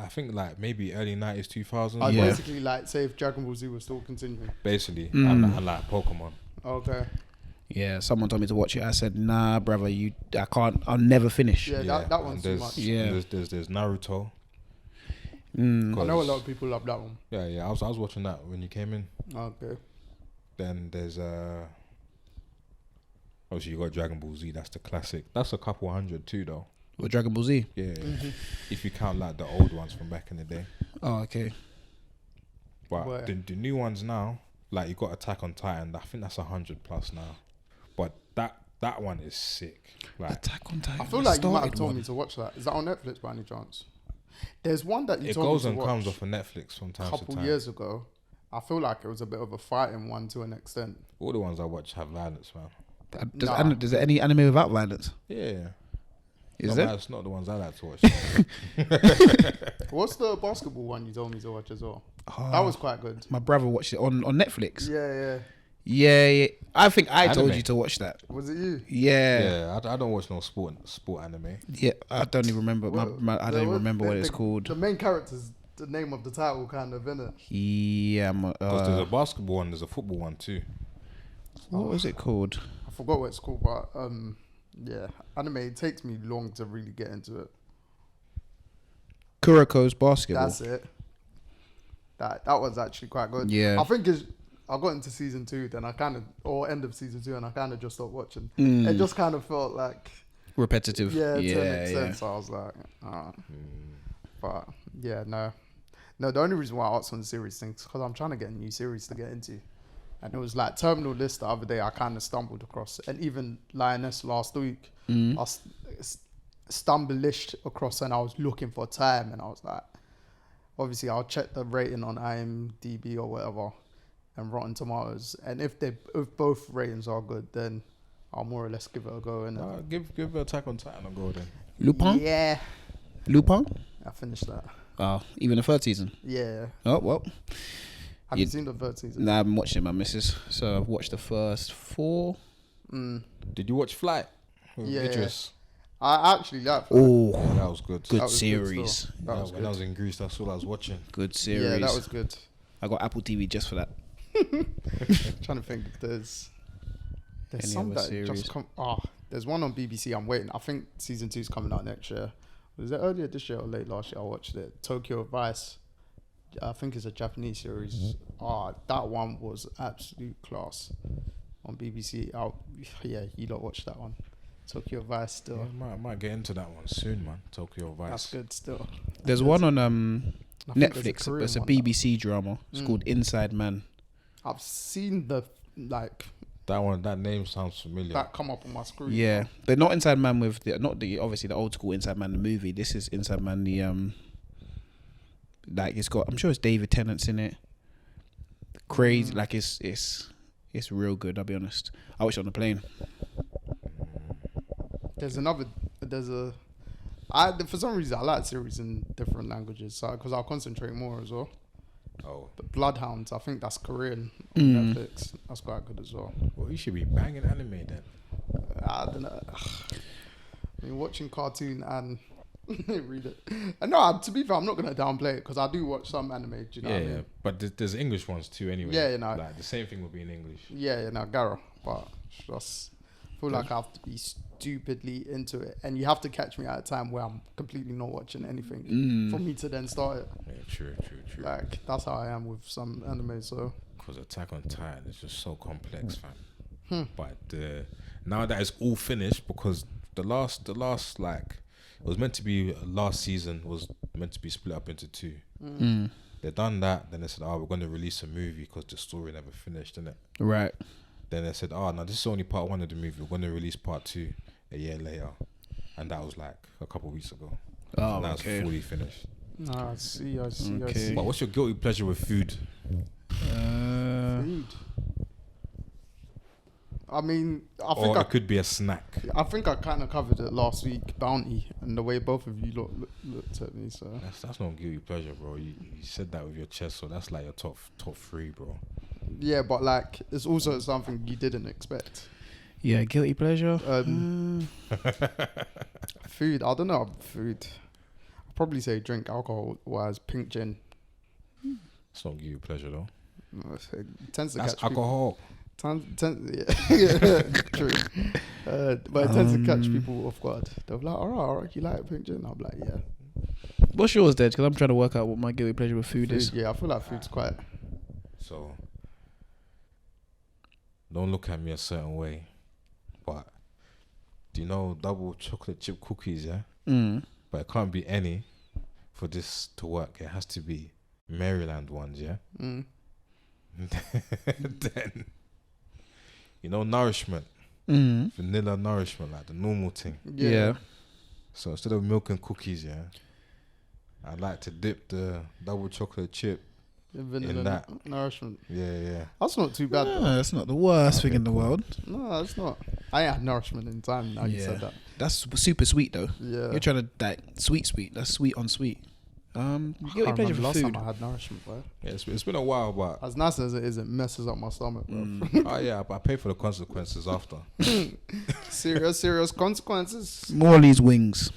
I think like maybe early 90s, 2000s. Oh, Yeah. basically like, say if Dragon Ball Z was still continuing. Basically, Mm. and like Pokemon. Okay. Yeah, someone told me to watch it. I said, nah, brother, I can't. I'll never finish. Yeah, that one's and too much. Yeah. and there's Naruto. Mm. I know a lot of people love that one. Yeah. I was watching that when you came in. Okay. Then there's obviously you got Dragon Ball Z. That's the classic. That's a couple hundred too, though. Or Dragon Ball Z. Yeah, if you count like the old ones from back in the day. Oh, okay. But Where? the new ones now, like you got Attack on Titan. I think that's 100 plus now. But that one is sick. Like Attack on Titan. I feel like you might have started told one. me to watch that. Is that on Netflix by any chance? There's one that you it told goes me and to watch comes off of Netflix from a time to couple time. years ago. I feel like it was a bit of a fighting one to an extent. All the ones I watch have violence, man. Does there any anime without violence? Yeah. Is No, there? That's not the ones I like to watch. What's the basketball one you told me to watch as well? Oh, That was quite good. my brother watched it on Netflix. Yeah. Yeah. I think I told Anime? you to watch that. Was it you? Yeah. I don't watch no sport anime. Yeah, I don't even remember. I don't even remember what it's called. The main character's the name of the title, kind of, innit? Yeah, Because there's a basketball one, there's a football one too. what was it called? I forgot what it's called, but yeah, anime. It takes me long to really get into it. Kuroko's basketball. That's it. That was actually quite good. Yeah. I think I got into season 2, then I kind of, or end of season 2, and I kind of just stopped watching. Mm. It just kind of felt like, Repetitive. yeah, to an yeah. extent. So I was like, but yeah, no. The only reason why I asked on the series thing is because I'm trying to get a new series to get into. And it was like Terminal List the other day. I kind of stumbled across, and even Lioness last week, I stumbled across, and I was looking for time, and I was like, obviously I'll check the rating on IMDb or whatever, and Rotten Tomatoes, and if both ratings are good, then I'll more or less give it a go. And Give Attack on Titan a go then. Lupin? yeah, Lupin? I finished that. Even the third season? Yeah. Oh, well. Have you seen the third season? Nah, I haven't watched it, my missus. So I've watched the first 4. Did you watch Flight? With Yeah. Idris? I actually like. Oh, Yeah, that was good. good That was good series. still. That was When good. I was in Greece, that's all I was watching. Good series. Yeah, that was good. I got Apple TV just for that. Trying to think if there's Any some other that series? just come. There's one on BBC. I'm waiting. I think season 2 is coming out next year. Was it earlier this year or late last year? I watched it. Tokyo Vice. I think it's a Japanese series. That one was absolute class on BBC. Yeah, you lot watch that one. Tokyo Vice still. Yeah, I might get into that one soon, man. Tokyo Vice. That's good still. There's one on I think there's a Netflix. Korean It's a one BBC drama. It's called Inside Man. I've seen the That name sounds familiar. that come up on my screen. Yeah, but not Inside Man with obviously the old school Inside Man the movie. This is Inside Man the like it's got. I'm sure it's David Tennant's in it. Crazy, like it's real good. I'll be honest. I watched it on the plane. For some reason I like series in different languages, so because I'll concentrate more as well. Oh, But Bloodhounds, I think that's Korean on Netflix. That's quite good as well. well, you should be banging anime then. I don't know. I mean, watching cartoon and read it. And no, to be fair, I'm not gonna downplay it because I do watch some anime. Do you know what I mean? But there's English ones too, anyway. Yeah, you know. Like the same thing will be in English. Yeah, Gara, but just feel like I have to be stupidly into it, and you have to catch me at a time where I'm completely not watching anything for me to then start it. Yeah, true. Like that's how I am with some anime. So Because Attack on Titan is just so complex, fam. But now that it's all finished, because the last like it was meant to be last season was meant to be split up into 2. They done that, then they said, we're going to release a movie because the story never finished, innit? Right. Then they said, now this is only part 1 of the movie. We're going to release part 2 a year later, and that was like a couple of weeks ago. Oh, and now okay. it's fully finished. I see. Okay. But what's your guilty pleasure with food? Food. I mean, I Or think it could be a snack. I kind of covered it last week, Bounty, and the way both of you looked at me. So That's not guilty pleasure, bro. You said that with your chest, so that's like your top 3, bro. yeah, but like it's also something you didn't expect. Yeah, guilty pleasure. Food. I don't know. Food. I'd probably say drink alcohol wise, pink gin. It's not guilty pleasure though. It tends to That's catch people. alcohol. Yeah, true. But it tends to catch people off guard. They'll be like, all right, you like pink gin? I'll be like, yeah. What's yours, Dad? Because I'm trying to work out what my guilty pleasure with food is. Yeah, I feel like food's quite. So don't look at me a certain way, but do you know double chocolate chip cookies? Yeah, but it can't be any for this to work. It has to be Maryland ones. Yeah. Then you know Nourishment, vanilla Nourishment, like the normal thing. Yeah. So instead of milk and cookies, yeah, I like to dip the double chocolate chip Vanilla in that. Nourishment. Yeah. That's not too bad. No, Though. that's not the worst thing in the world. No, it's not. I ain't had Nourishment in time. Now you said that. That's super sweet though. Yeah. You're trying to like sweet. That's sweet on sweet. Guilty I pleasure remember for last food. time I had Nourishment, bro. Yeah, it's been a while, but As nice as it is, it messes up my stomach, bro. oh yeah, but I pay for the consequences after. serious consequences. Morley's wings.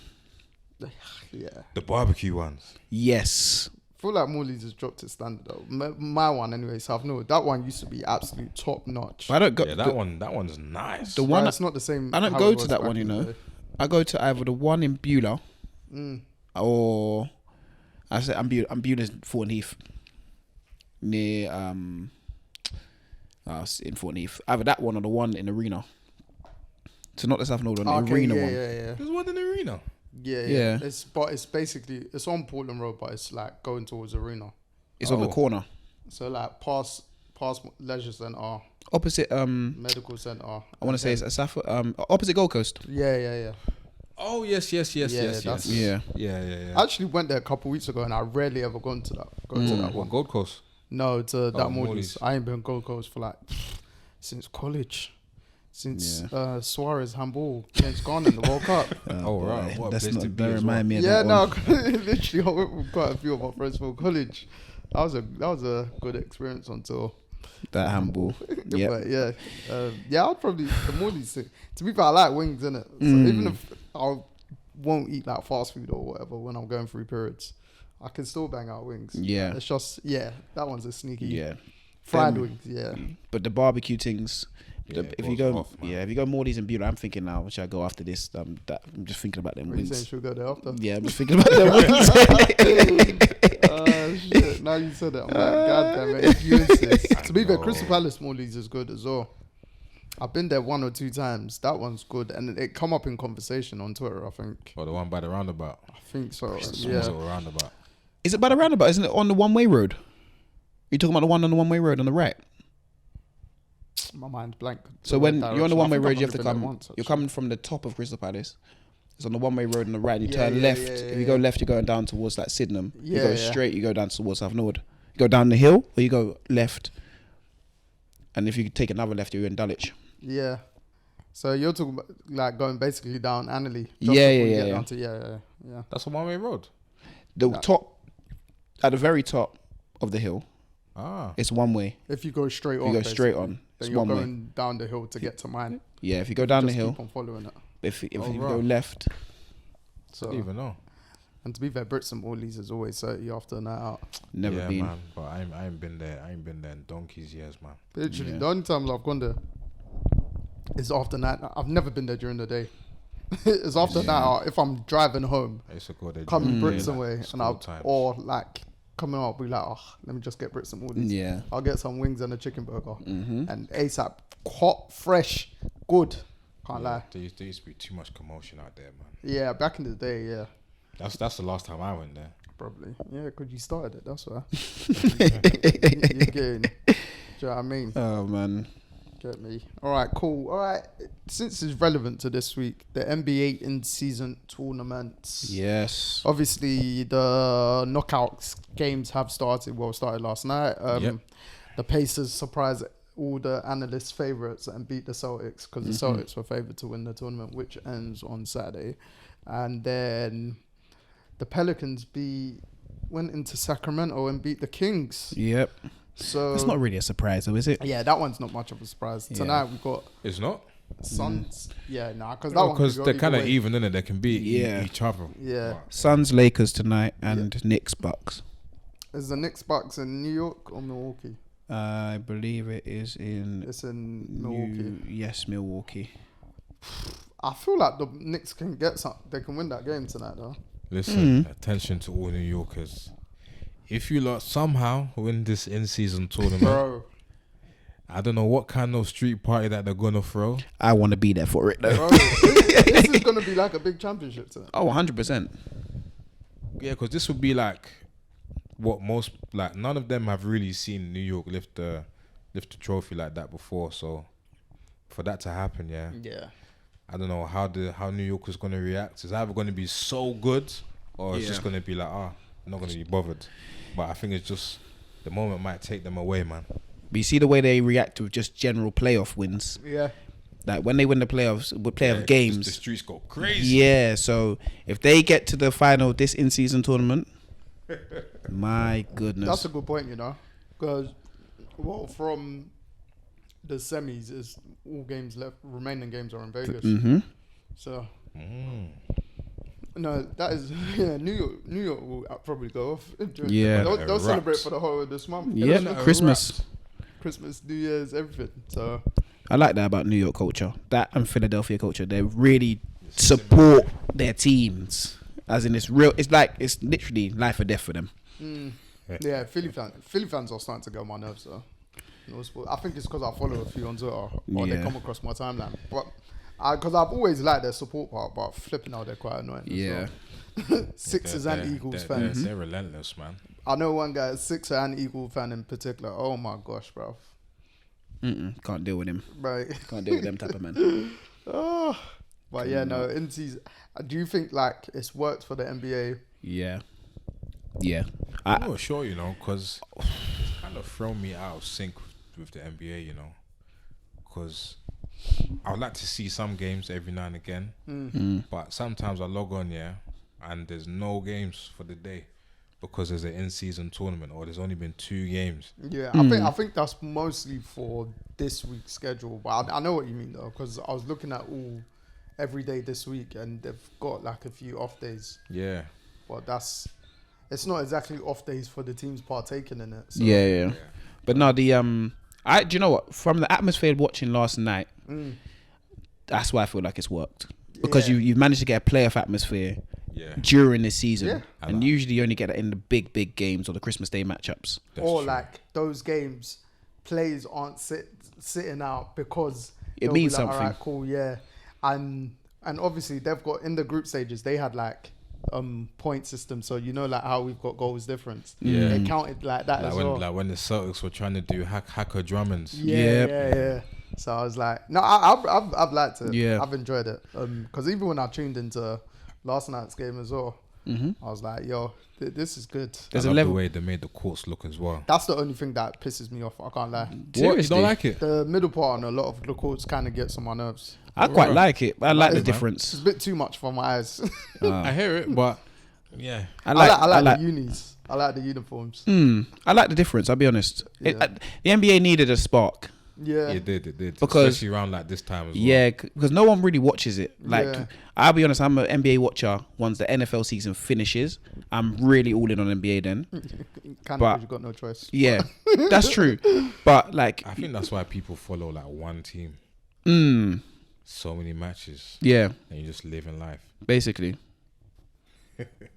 Yeah. The barbecue ones. Yes. I feel like Morley's has dropped its standard though. My one anyway, South Norwood. That one used to be absolute top notch. I don't go. Yeah, that one's nice. The Right, one it's not the same. I don't how go it to was that back one, you in the know. day. I go to either the one in Beulah or I said I'm Beulah's Thornton Heath near in Thornton Heath. Either that one or the one in Arena. So not the South Norwood one, the Arena one. Yeah. There's one in the arena. Yeah. It's basically it's on Portland Road, but it's like going towards Arena. It's on the corner. So like past past leisure centre, Opposite medical centre. I want to say it's Asafo, opposite Gold Coast. Yeah. Oh yes. Yeah, Yeah. Yeah. I actually went there a couple weeks ago, and I rarely ever gone to that. To that What, one. Gold Coast? No, to that Morley's. Morley's. I ain't been Gold Coast for like since college. Since Suarez handball against Ghana in the World Cup. Oh, right. What a That's place to not. be Don't as remind me of Yeah, that no, one. literally, I went with quite a few of my friends from college. That was a good experience until. That handball. Yeah. But yeah, I'd probably the Morley's. To be fair, I like wings, innit? So even if I won't eat like fast food or whatever when I'm going through periods, I can still bang out wings. Yeah. It's just that one's a sneaky. Yeah. Fried Them- wings, yeah. But the barbecue things. Yeah, If it you goes go, off, man. if you go Morley's and Beulah, I'm thinking now, should I go after this? I'm just thinking about them What are you saying? wings. Should we go there after? Yeah, I'm just thinking about them wings. Shit. Now you said it. I'm like, God damn it. If you insist. To be fair, Crystal Palace Morley's is good as well. I've been there 1 or 2 times. That one's good. And it come up in conversation on Twitter, I think. Or the one by the roundabout. I think so. Some Yeah. sort of roundabout. Is it by the roundabout? Isn't it on the one-way road? You talking about the one on the one-way road on the right? My mind's blank. So when you're on the one-way road, you have to come. come. You're coming from the top of Crystal Palace. It's on the one-way road on the right. And you Yeah, turn yeah, left. yeah, If you yeah. go left, you're going down towards like Sydenham. You Yeah, go yeah. straight, you go down towards South Nord. You go down the hill, or you go left. And if you take another left, you're in Dulwich. Yeah. So you're talking about like going basically down Annerley. Yeah, before yeah, you yeah, get yeah. down to, yeah. That's a one-way road. The No. top, at the very top of the hill, Ah. it's one way. If you go straight If on. you go straight basically, on, then it's you're one way. going down the hill to get to mine. Yeah, if you go down the Just hill, keep on following it. if you Oh, go right. left, So, I don't even know. and to be fair, Brits and Morley's is always 30 after a night out. never yeah, been. man. But I ain't been there. I ain't been there in donkey's years, man. Literally, Yeah. the only times I've gone there is after night. I've never been there during the day. It's after night out. If I'm driving home, I used to go there. coming during Brits the day, away, like, and I'll school times. or like coming out, be like, oh, let me just get Brits and Morley's. Yeah. I'll get some wings and a chicken burger, Mm-hmm. and ASAP, hot, fresh, good. Can't Yeah, lie. there used to be too much commotion out there, man. Yeah, back in the day, yeah, That's the last time I went there. probably. Yeah, because you started it. That's why. You're getting. Do you know what I mean? Oh man. Get me. All right, cool. All right. Since it's relevant to this week, the NBA in-season tournaments. Yes. Obviously, the knockouts games have started. Well, started last night. Yep. The Pacers surprised all the analysts' favourites and beat the Celtics because the Celtics were favoured to win the tournament, which ends on Saturday. And then the Pelicans went into Sacramento and beat the Kings. Yep. So It's not really a surprise, though, is it? yeah, that one's not much of a surprise. Yeah. Tonight we've got It's not Suns. Yeah, nah, because that one because could go they're either kind of way. even in it. They can beat Yeah. each other. Yeah. Right. Suns, Lakers tonight, and Knicks, Bucks. Is the Knicks Bucks in New York or Milwaukee? I believe it is in It's in Milwaukee. Yes, Milwaukee. I feel like the Knicks can get some. They can win that game tonight, though. Listen, attention to all New Yorkers. If you lot somehow win this in-season tournament, Bro, I don't know what kind of street party that they're gonna throw. I want to be there for it, though. bro, this is gonna be like a big championship tonight. Oh, 100%. Yeah, because this would be like what most like. None of them have really seen New York lift the trophy like that before. So for that to happen, yeah, Yeah. I don't know how New York is gonna react. It's either gonna be so good or it's Yeah. just gonna be like, I'm not gonna be bothered. But I think it's just the moment might take them away, man. But you see the way they react with just general playoff wins. Yeah. Like when they win the playoffs, with playoff The games. streets go crazy. Yeah, so if they get to the final this in-season tournament, my goodness. That's a good point, you know, because from the semis is all games left. Remaining games are in Vegas. Mm-hmm. So Mm. no, that is New York. New York will probably go off. Yeah. they'll celebrate Erupt. for the whole of this month. Yeah, They're Christmas. Christmas, New Year's, everything. So I like that about New York culture. That and Philadelphia culture. They really support their teams. As in, it's real. It's like it's literally life or death for them. yeah, Philly fans are starting to get on my nerves. So I think it's because I follow a few on Twitter or they Yeah. come across my timeline. But because I've always liked their support part, but flipping out they're quite annoying. as Yeah. well. Sixers and Eagles fans. They're relentless, man. I know one guy, Sixer and Eagle fan in particular. Oh my gosh, bro. Can't deal with him. Right. Can't deal with them type of man. Oh, but yeah, no. In season, do you think like it's worked for the NBA? Yeah. I'm not sure, because it's kind of thrown me out of sync with the NBA, because I would like to see some games every now and again, but sometimes I log on, and there's no games for the day because there's an in-season tournament or there's only been 2 games. Yeah, I think that's mostly for this week's schedule. But I know what you mean though, because I was looking at all every day this week, and they've got like a few off days. Yeah, but it's not exactly off days for the teams partaking in it. So. Yeah. But no, do you know what? From the atmosphere watching last night, that's why I feel like it's worked. Because you've managed to get a playoff atmosphere during this season. Yeah. And usually you only get it in the big games or the Christmas Day matchups. Or like those games, players aren't sitting out because it means something. All right, cool, yeah. And obviously they've got, in the group stages, they had like point system, so like how we've got goals difference. Yeah, they counted like that as well. Like when the Celtics were trying to do hacker Drummonds. Yeah. So I was like, no, I've liked it. Yeah, I've enjoyed it. Because even when I tuned into last night's game as well, I was like, yo, this is good. There's a level the way they made the courts look as well. That's the only thing that pisses me off. I can't lie. What? You don't like it? The middle part on a lot of the courts kind of gets on my nerves. I quite like it. I like the difference. It's a bit too much for my eyes. I hear it, but yeah, I like the unis. I like the uniforms. I like the difference. I'll be honest. The NBA needed a spark. Yeah, it did. Because, especially around like this time as well. Yeah, because no one really watches it. Like, I'll be honest, I'm an NBA watcher. Once the NFL season finishes, I'm really all in on NBA then. Kind of, you've got no choice. Yeah, that's true. But like, I think that's why people follow like one team. So many matches. Yeah, and you just live in life. Basically.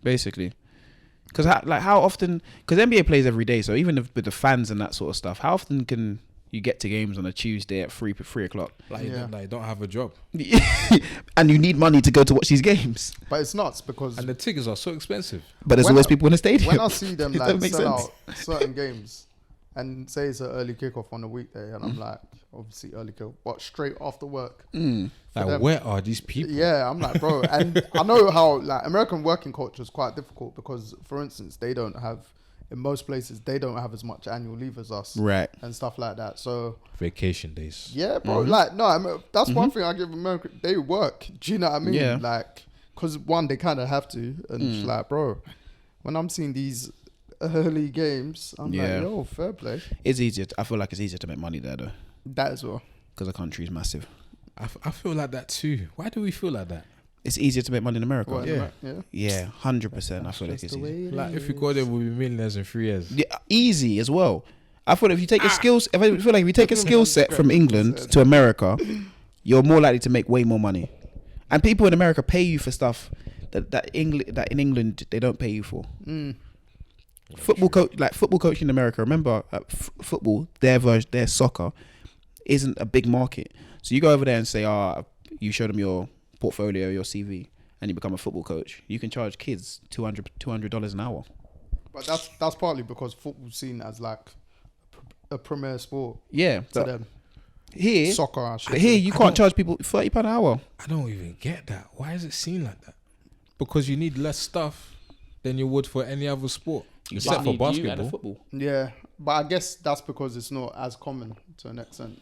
Because how often? Because NBA plays every day, so even with the fans and that sort of stuff, how often can you get to games on a Tuesday at 3 o'clock? You don't have a job. And you need money to go to watch these games. But it's nuts because... And the tickets are so expensive. But there's always people in the stadium. When I see them like sell out certain games and say it's an early kickoff on a weekday, and I'm like, obviously early kickoff, but straight after work. Like, where are these people? Yeah, I'm like, bro. And I know how like American working culture is quite difficult because, for instance, they don't have... In most places, they don't have as much annual leave as us, right, and stuff like that. So vacation days, yeah, bro. Like, no, I mean, that's one thing I give America. They work. Do you know what I mean? Yeah. Like, because one, they kind of have to, and it's like, bro, when I'm seeing these early games, I'm like, yo, fair play. It's easier. I feel like it's easier to make money there, though. That as well, because the country is massive. I feel like that too. Why do we feel like that? It's easier to make money in America. What, yeah, 100%. I feel like it's easier. Like if we go there, we'll be millionaires in 3 years. Yeah, easy as well. I thought if you take a skills, if I feel like if you take a skill set from England to America, you're more likely to make way more money. And people in America pay you for stuff that in England they don't pay you for. Football coach in America. Remember, football, their soccer isn't a big market. So you go over there and say, you show them your portfolio, your CV, and you become a football coach. You can charge kids $200 an hour. But that's partly because football's seen as like a premier sport. Yeah, to them. Here, soccer. But here you can't charge people £30 an hour. I don't even get that. Why is it seen like that? Because you need less stuff than you would for any other sport, except for basketball. Football. Yeah, but I guess that's because it's not as common to an extent.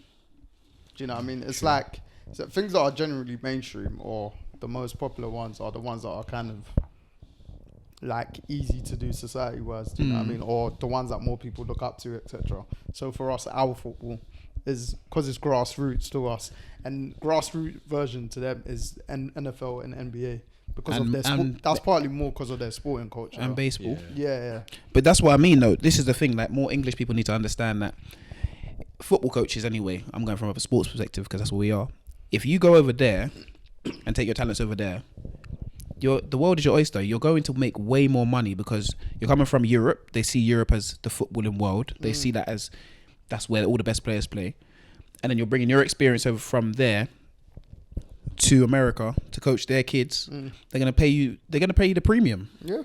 Do you know what I mean? It's like. So things that are generally mainstream or the most popular ones are the ones that are kind of like easy to do society-wise, do you know what I mean? Or the ones that more people look up to, etc. So for us, our football is, because it's grassroots to us, and grassroots version to them is NFL and NBA. Because of their sport, that's partly more because of their sporting culture. And baseball. Yeah. But that's what I mean though. This is the thing, like more English people need to understand that football coaches anyway, I'm going from a sports perspective because that's what we are. If you go over there and take your talents over there, the world is your oyster. You're going to make way more money because you're coming from Europe. They see Europe as the footballing world. They see that as that's where all the best players play. And then you're bringing your experience over from there to America to coach their kids. They're going to pay you. They're going to pay you the premium. Yeah.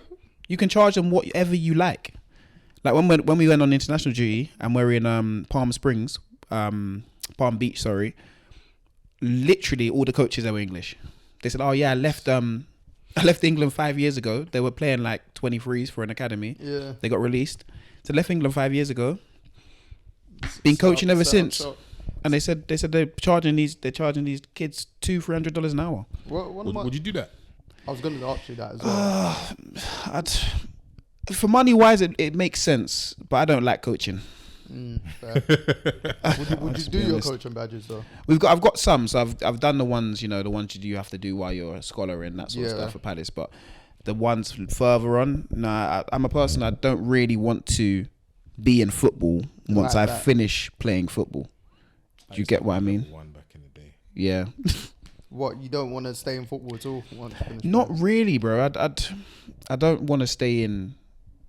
You can charge them whatever you like. Like when we went on international duty and we're in Palm Springs, Palm Beach, sorry. Literally all the coaches there were English. They said, "Oh yeah, I left England 5 years ago. They were playing like 23s for an academy. Yeah. They got released. So left England 5 years ago. Been coaching ever since. And they said they're charging these kids $200-$300 an hour. Would you do that? I was going to ask you that as well. For money wise, it makes sense, but I don't like coaching. Fair. Would you do your coaching badges though? I've got some, so I've done the ones the ones you have to do while you're a scholar and that sort of stuff for Palace. But the ones further on, I'm a person, I don't really want to be in football once I finish playing football. Do you get what I mean? One back in the day. Yeah. What, you don't want to stay in football at all? Not really, bro. I don't want to stay in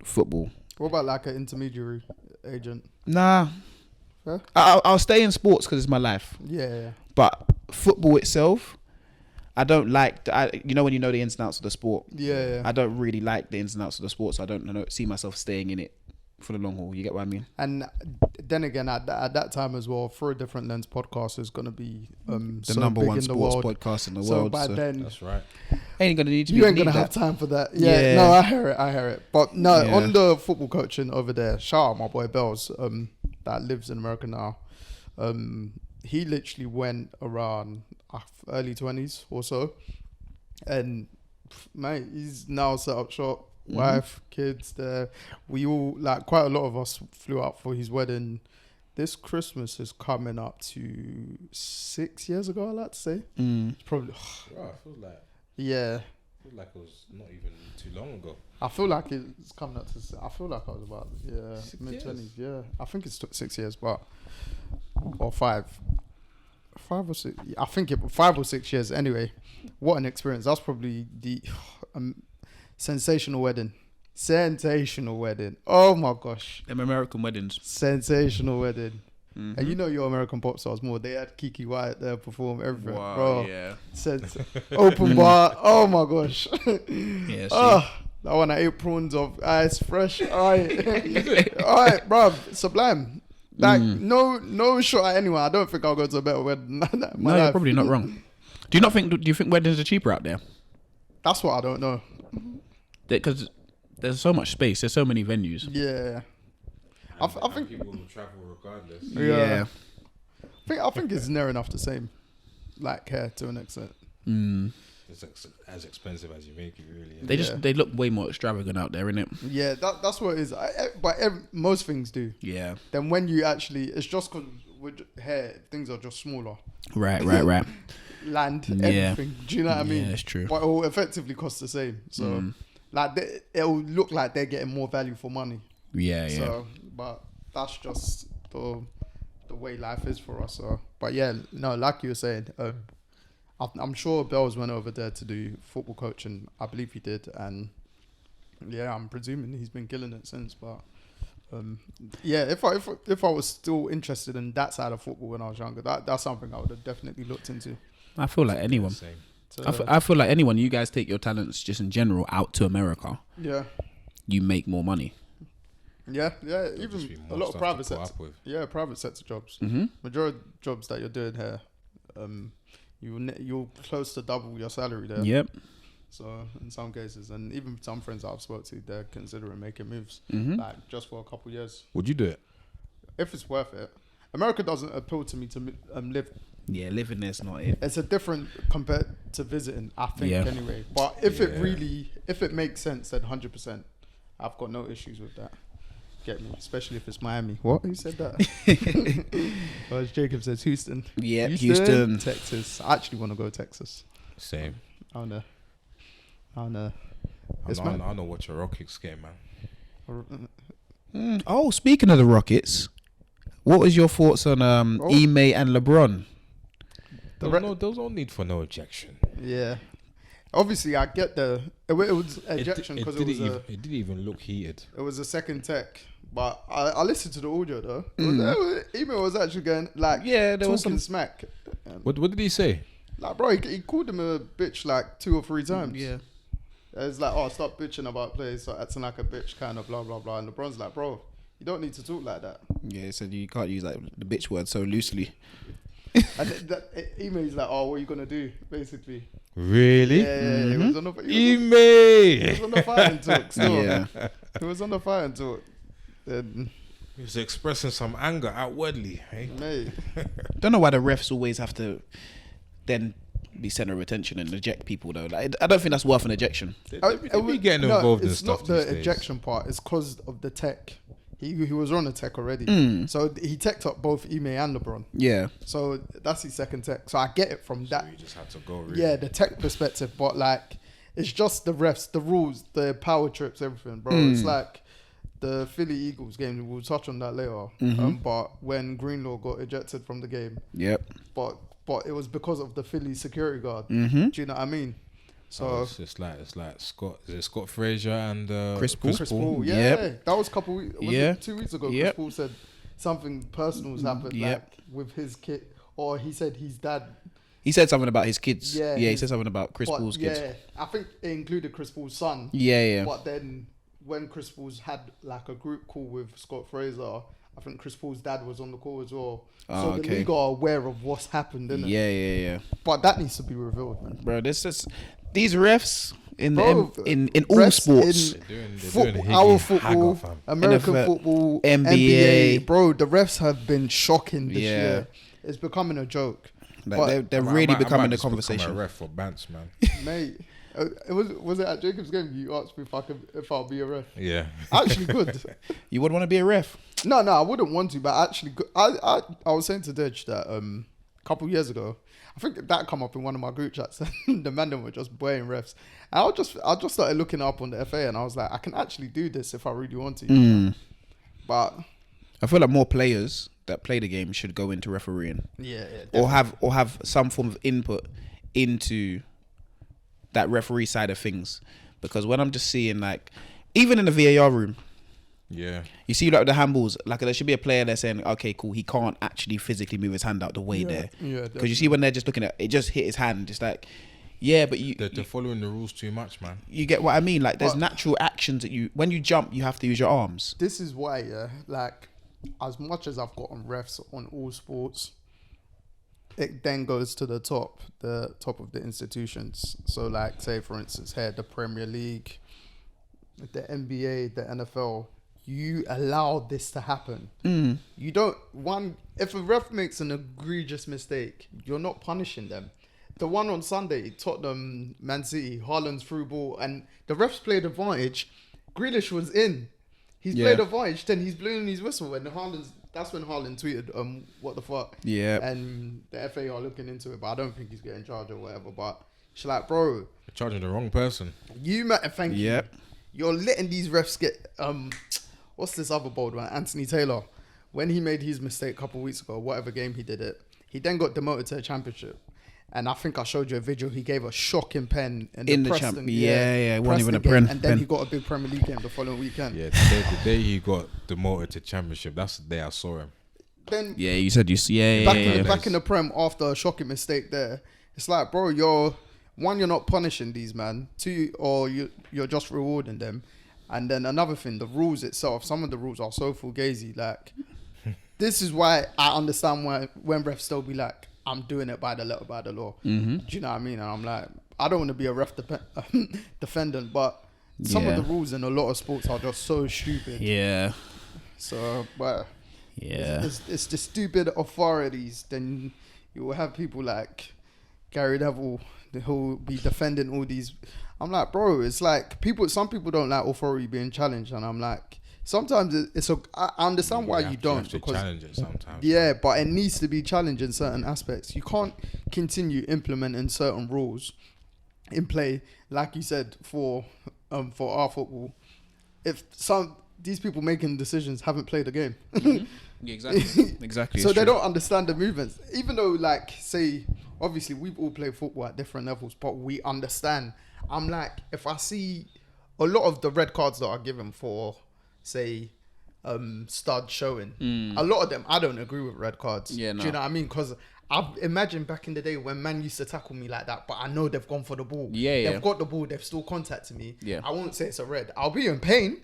football. What about like an intermediary agent? Nah. Huh? I'll stay in sports because it's my life. Yeah. But football itself, I don't like. When you know the ins and outs of the sport. Yeah. I don't really like the ins and outs of the sport, so I don't see myself staying in it for the long haul. You get what I mean? And then again, at that time as well, Through a Different Lens podcast is going to be the so number big one in the sports world. podcast in the So world. by So then, That's right. ain't gonna need to. you ain't gonna have time for that. Yeah. No, I hear it. But no, on the football coaching over there, shout out my boy Bells, that lives in America now. He literally went around early 20s or so, and mate, he's now set up shop. Wife, kids there. We all, like, quite a lot of us flew out for his wedding. This Christmas is coming up to 6 years ago, I like to say. It's probably... Bro, I feel like it was not even too long ago. I feel like it's coming up to... I feel like I was about mid-20s. Yeah, I think it's 6 years, but... Or 5. 5 or 6... I think 5 or 6 years anyway. What an experience. That's probably the... sensational wedding. Oh my gosh. Them American weddings. Sensational wedding. And you know your American pop stars more. They had Kiki Wyatt there perform everything. Wow, bro. yeah. Open bar. Oh my gosh. Yeah. That one I ate prawns of ice fresh. Alright, bro. Sublime. Like no shot at anyone. I don't think I'll go to a better wedding than that. No, you're probably not wrong. Do you think weddings are cheaper out there? That's what I don't know. Because there's so much space. There's so many venues. Yeah. I think people will travel regardless. Yeah. I think it's near enough the same, like here to an extent. It's as expensive as you make it, really. They look way more extravagant out there, innit? Yeah, that's what it is. But most things do. Yeah. Then when you actually, it's just because here things are just smaller. Right. Land, everything. Do you know what I mean? Yeah, that's true. But it will effectively cost the same. So, it'll look like they're getting more value for money. Yeah. So, but that's just the way life is for us. So, but yeah, no, like you were saying, I'm sure Bells went over there to do football coaching. I believe he did, and yeah, I'm presuming he's been killing it since. But yeah, if I was still interested in that side of football when I was younger, that's something I would have definitely looked into. I feel like anyone. I feel like anyone. You guys take your talents just in general out to America. Yeah. You make more money. Yeah. Even a lot of private sector. Yeah, private sector jobs. Majority of jobs that you're doing here, you'll close to double your salary there. Yep. So in some cases, and even some friends that I've spoke to, they're considering making moves, like just for a couple of years. Would you do it? If it's worth it. America doesn't appeal to me to live. Yeah, living there's not it. It's a different compared to visiting, I think, anyway. But if it makes sense, then 100%, I've got no issues with that. Get me, especially if it's Miami. What? Who said that? Well, as Jacob says, Houston. Yeah, Houston. Texas. I actually want to go to Texas. Same. I don't know. I know what your Rockets game, man. Oh, speaking of the Rockets, what was your thoughts on Ime and LeBron? There was no need for no ejection. Yeah. Obviously, I get it was ejection because it didn't even look heated. It was a second tech, but I listened to the audio though. Ime was actually going there was some smack. What did he say? Like, bro, he called him a bitch like 2 or 3 times. Yeah. It's like, oh, stop bitching about plays, so acting like a bitch, kind of blah blah blah. And LeBron's like, bro, you don't need to talk like that. Yeah, so you can't use like the bitch word so loosely. And Ime's like, oh, what are you gonna do, basically? Really? Yeah, he was on the Ime! he was on the fighting talk. Still. Yeah. He was on the fighting talk. Then, He was expressing some anger outwardly. Hey? mate, Don't know why the refs always have to then be center of attention and eject people though. Like, I don't think that's worth an ejection. They be getting no, involved in it's stuff not the these days. ejection part. It's because of the tech. He was on the tech already, so he teched up both Ime and LeBron. Yeah. So that's his second tech. So I get it from that. So you just had to go. Really. Yeah, the tech perspective, but like, it's just the refs, the rules, the power trips, everything, bro. It's like the Philly Eagles game. We'll touch on that later. But when Greenlaw got ejected from the game, Yep. but it was because of the Philly security guard. Do you know what I mean? So it's like Scott. Is it Scott Frazier and Chris Paul? Chris Paul, yeah, Yep. that was a couple weeks. Yeah. 2 weeks ago. Yep. Chris Paul said something personal's happened, Yep. like with his kid, or he said his dad. He said something about his kids. Yeah, Yeah, he his- said something about Chris but Paul's kids. yeah, I think it included Chris Paul's son. Yeah. But then when Chris Paul's had like a group call with Scott Fraser, I think Chris Paul's dad was on the call as well. Oh, So the okay. league are aware of what's happened, innit? Yeah. But that needs to be revealed, man. Bro, this is these refs in Bro, in all refs sports. in They're doing our Higgy football, Hagger, fam. American NFL, football, NBA. NBA, bro, the refs have been shocking this Yeah. year. It's becoming a joke, Like but they're I might- really I might becoming the just become conversation. a ref for Bants, man. mate. It was it at Jacob's game? You asked me if I'll be a ref. Yeah. Actually, good. You would want to be a ref. No, I wouldn't want to, but actually, I was saying to Dej that a couple years ago, I think that come up in one of my group chats. The man them were just boying refs, and I just started looking up on the FA, and I was like, I can actually do this if I really want to. But I feel like more players that play the game should go into refereeing yeah, or have some form of input into that referee side of things. Because when I'm just seeing like, even in the VAR room, Yeah. you see like the handballs, like there should be a player there saying, okay, cool, he can't actually physically move his hand out the way there. yeah, Because you see when they're just looking at it, just hit his hand, just like, yeah, but They're following the rules too much, man. you get what I mean. Like there's But- natural actions that when you jump, you have to use your arms. this is why, yeah, like as much as I've got on refs on all sports, it then goes to the top of the institutions. So like, say for instance here, the Premier League, the NBA, the NFL, you allow this to happen. You don't, if a ref makes an egregious mistake, you're not punishing them. The one on Sunday, Tottenham, Man City, Haaland's through ball, and the refs played advantage. Grealish was in. He's Yeah. played advantage, then he's blowing his whistle, and that's when Haaland tweeted, what the fuck? Yeah. And the FA are looking into it, but I don't think he's getting charged or whatever. But she's like, bro, You're charging the wrong person. thank you. Yep. You're letting these refs get what's this other bold one? Anthony Taylor. When he made his mistake a couple of weeks ago, whatever game he did it, he then got demoted to the championship. And I think I showed you a video. He gave a shocking pen in the Preston, Yeah, it wasn't Preston even a game, pen. and then he got a big Premier League game the following weekend. Yeah, the day he got demoted to championship, that's the day I saw him. Then Yeah, you said yeah. back in the Prem after a shocking mistake there, it's like, bro, you're not punishing these man. Two, or you're just rewarding them. And then another thing, the rules itself, some of the rules are so fugazi. Like, this is why I understand why when refs still be like, I'm doing it by the letter, by the law. Do you know what I mean? And I'm like, I don't want to be a ref defendant, but some Yeah. of the rules in a lot of sports are just so stupid. Yeah. So, but Yeah. it's the stupid authorities. Then you will have people like Gary Neville who'll be defending all these. I'm like, bro, it's like some people don't like authority being challenged, and I'm like, sometimes I understand why you don't, have to because challenge it sometimes. yeah, but it needs to be challenged in certain aspects. You can't continue implementing certain rules in play, like you said, for our football. If these people making decisions haven't played the game, Exactly. so they don't understand the movements. Even though, like, say, obviously we've all played football at different levels, but we understand. I'm like, if I see a lot of the red cards that are given for, say, stud showing, a lot of them I don't agree with red cards. Yeah, Do no. you know what I mean? Because I've imagined back in the day when man used to tackle me like that, but I know they've gone for the ball. Yeah. They've got the ball. They've still contacted me. Yeah. I won't say it's a red. I'll be in pain,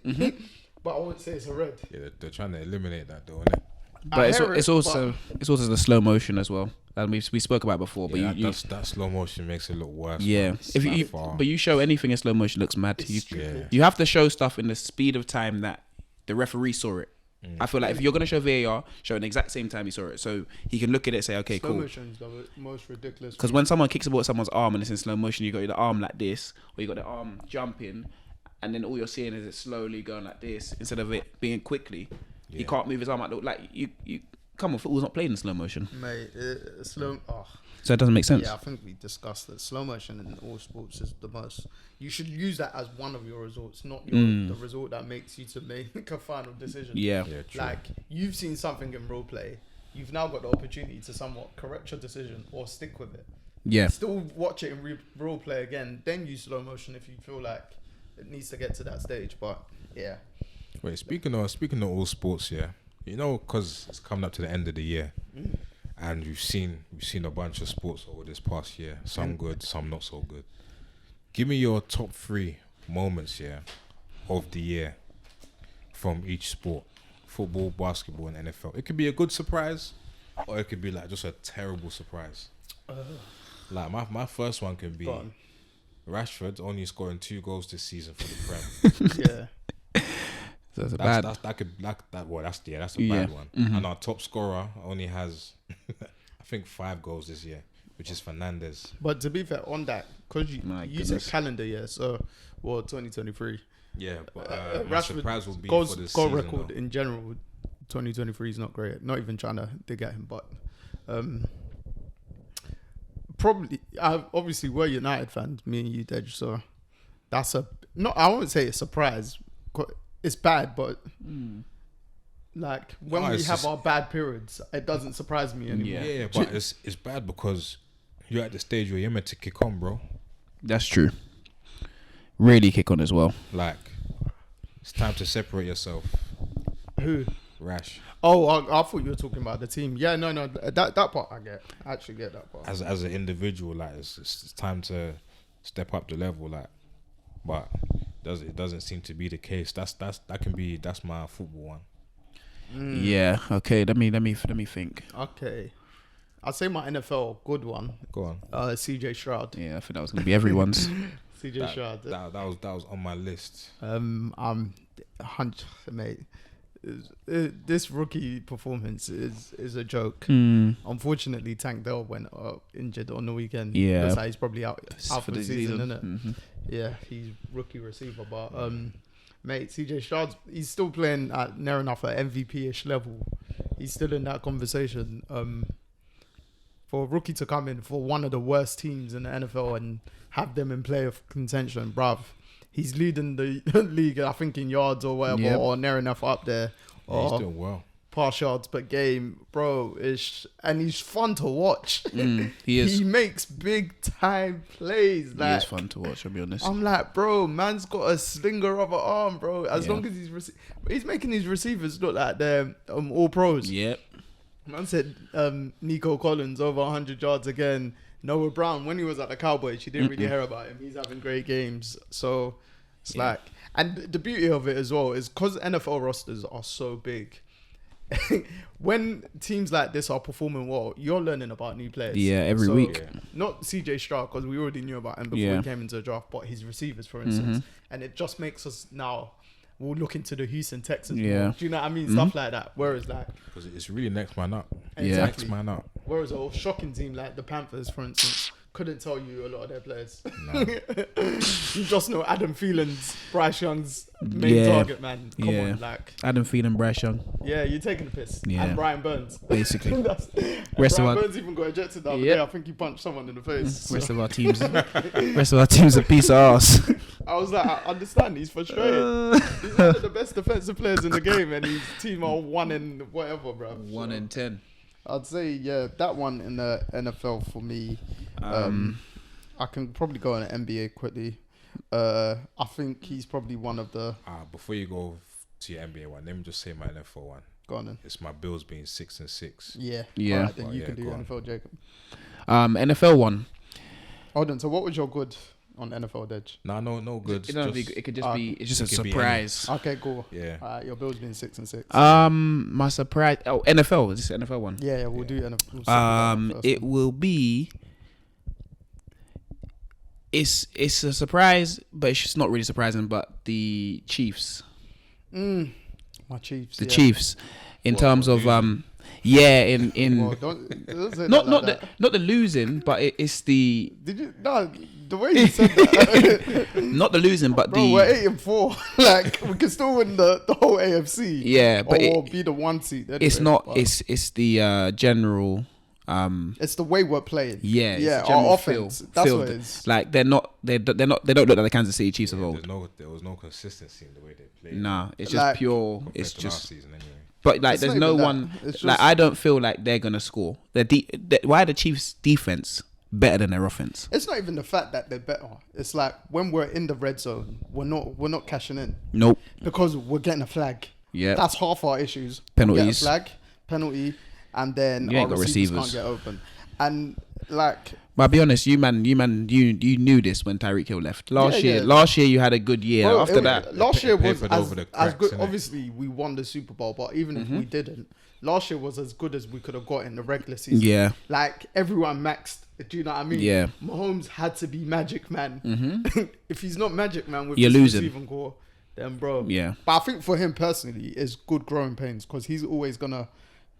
but I won't say it's a red. Yeah, they're trying to eliminate that though, innit? But it's also the slow motion as well. And we spoke about it before, but Yeah, you that slow motion makes it look worse. yeah. man. If you By far. but you show anything in slow motion, it looks mad. Yeah. You have to show stuff in the speed of time that the referee saw it. I feel like if you're gonna show VAR, show it the exact same time he saw it, so he can look at it and say, okay, Slow cool. motion's the most ridiculous. Because when someone kicks a ball at someone's arm and it's in slow motion, you got the arm like this, or you got the arm jumping, and then all you're seeing is it slowly going like this instead of it being quickly. He can't move his arm out. Like you come on, football's not played in slow motion, Mate, slow. Oh. so it doesn't make sense. Yeah, I think we discussed that slow motion in all sports is the most. You should use that as one of your resorts, not the resort that makes you to make a final decision. Yeah. Yeah, true. Like you've seen something in role play, you've now got the opportunity to somewhat correct your decision or stick with it. Yeah. Still watch it in role play again, then use slow motion if you feel like it needs to get to that stage. But yeah, Wait, speaking of all sports, yeah, you know, because it's coming up to the end of the year, and we've seen a bunch of sports over this past year. Some good, some not so good. Give me your top 3 moments, yeah, of the year from each sport: football, basketball, and NFL. It could be a good surprise, or it could be like just a terrible surprise. Like my first one can be go on. Rashford only scoring 2 goals this season for the Prem. Yeah. So it's a That's bad. that's a bad one. And our top scorer only has I think 5 goals this year, which is Fernandes. But to be fair, on that, because My you said goodness. calendar year, so 2023. Yeah, but my Rashford surprise will be goals for this goal season, record though. in general. 2023 is not great. Not even trying to dig at him, but probably. Obviously, we're United fans, me and you, Dej. So that's I won't say a surprise. It's bad, but like when No, we it's have just- our bad periods, it doesn't surprise me anymore. Yeah, but it's bad because you're at the stage where you're meant to kick on, bro. That's true. Really kick on as well. Like it's time to separate yourself. Who? Rash, Oh, I thought you were talking about the team. Yeah, no, that part I get. I actually get that part. as an individual, like it's time to step up the level, like. But it doesn't seem to be the case. That's my football one. Yeah. Okay. Let me think. Okay, I'd say my NFL good one. Go on. CJ Stroud. Yeah, I think that was gonna be everyone's. CJ Stroud. That was on my list. I'm 100, mate. This rookie performance is a joke. Unfortunately, Tank Dell went injured on the weekend. Yeah. That's how he's probably out for the season, isn't it? Mhm. Yeah, he's rookie receiver, but mate, CJ Stroud, he's still playing at near enough an MVP-ish level. He's still in that conversation. For a rookie to come in for one of the worst teams in the NFL and have them in playoff contention, bruv, he's leading the league, I think, in yards or whatever, Yep. or near enough up there. Yeah, he's Or doing well. pass yards per game, bro. And he's fun to watch. He is. He makes big time plays. He Like, is fun to watch. I'll be honest. I'm like, bro, man's got a slinger of an arm, bro. As Yeah. long as he's making his receivers look like they're all pros. Yep. Man said Nico Collins over 100 yards again. Noah Brown, when he was at the Cowboys, you didn't really hear about him. He's having great games. So it's like, and the beauty of it as well is because NFL rosters are so big. When teams like this are performing well, you're learning about new players. Yeah, every week. Yeah. Not CJ Stroud, because we already knew about him before Yeah. he came into the draft, but his receivers, for instance. And it just makes us now, we'll look into the Houston Texans. Yeah. More. Do you know what I mean? Stuff like that. Whereas like, Because it's really next man up. Exactly. Next man up. whereas a shocking team like the Panthers, for instance, couldn't tell you a lot of their players. No. You just know Adam Thielen's, Bryce Young's main Yeah. target, man. Come Yeah. on, like, Adam Thielen, Bryce Young, yeah, you're taking the piss. Yeah. And Brian Burns. basically. And Rest of Brian our- Burns even got ejected the other Yep. day. I think he punched someone in the face. Rest of our teams. Rest of our teams a piece of ass. I was like, I understand. He's frustrated. He's one of the best defensive players in the game, and his team are 1 in whatever, bro. 1 in 10. I'd say, yeah, that one in the NFL for me. I can probably go on an NBA quickly. I think he's probably one of the. Before you go to your NBA one, let me just say my NFL one. Go on then. It's my Bills being 6-6. Yeah. Yeah. Alright, then Oh, you yeah, can do go on. NFL, Jacob. NFL one. Hold on. So what was your good on NFL, Dej? Nah, no good. It, don't be, it could just be. It's just a it could be surprise. Okay, cool. Yeah. Alright, your Bills being 6-6. My surprise. Oh, NFL. Is this NFL one? Yeah, we'll do NFL. We'll stick with that first It one. will be. It's a surprise, but it's just not really surprising. But the Chiefs, My Chiefs. the yeah. Chiefs, in What, terms of losing? yeah, in Well, don't say not that not like the that. not the losing, but it's the Did you? No, the way you said that. not the losing, but Bro, the we're 8-4. Like we can still win the whole AFC. yeah, but or be the one seed. Anyway, it's not. but It's the general. It's the way we're playing. Yeah, it's yeah. the general Our offense. That's feel what that- it is. Like they don't look like the Kansas City Chiefs of Yeah, old. there was no consistency in the way they played. Nah, it's just Like, pure. compared It's to last just. season anyway. But like, It's there's not no even that. one. It's Like, just- I don't feel like they're gonna score. Why are the Chiefs' defense better than their offense? It's not even the fact that they're better. It's like when we're in the red zone, we're not cashing in Nope. because we're getting a flag. Yeah. That's half our issues. Penalties. Get a flag, penalty, and then You ain't our got receivers receivers. can't get open. And like But I'll be honest, you knew this when Tyreek Hill left last Yeah, year. yeah. Last year you had a good year. bro, After it- that, last year was papered as, over the as cracks, good. innit? Obviously, we won the Super Bowl, but even Mm-hmm. if we didn't, last year was as good as we could have got in the regular season. yeah, Like everyone maxed. Do you know what I mean? Yeah. Mahomes had to be Magic Man. If he's not Magic Man with You're his losing. receiving core, then bro. Yeah. But I think for him personally, it's good growing pains because he's always gonna.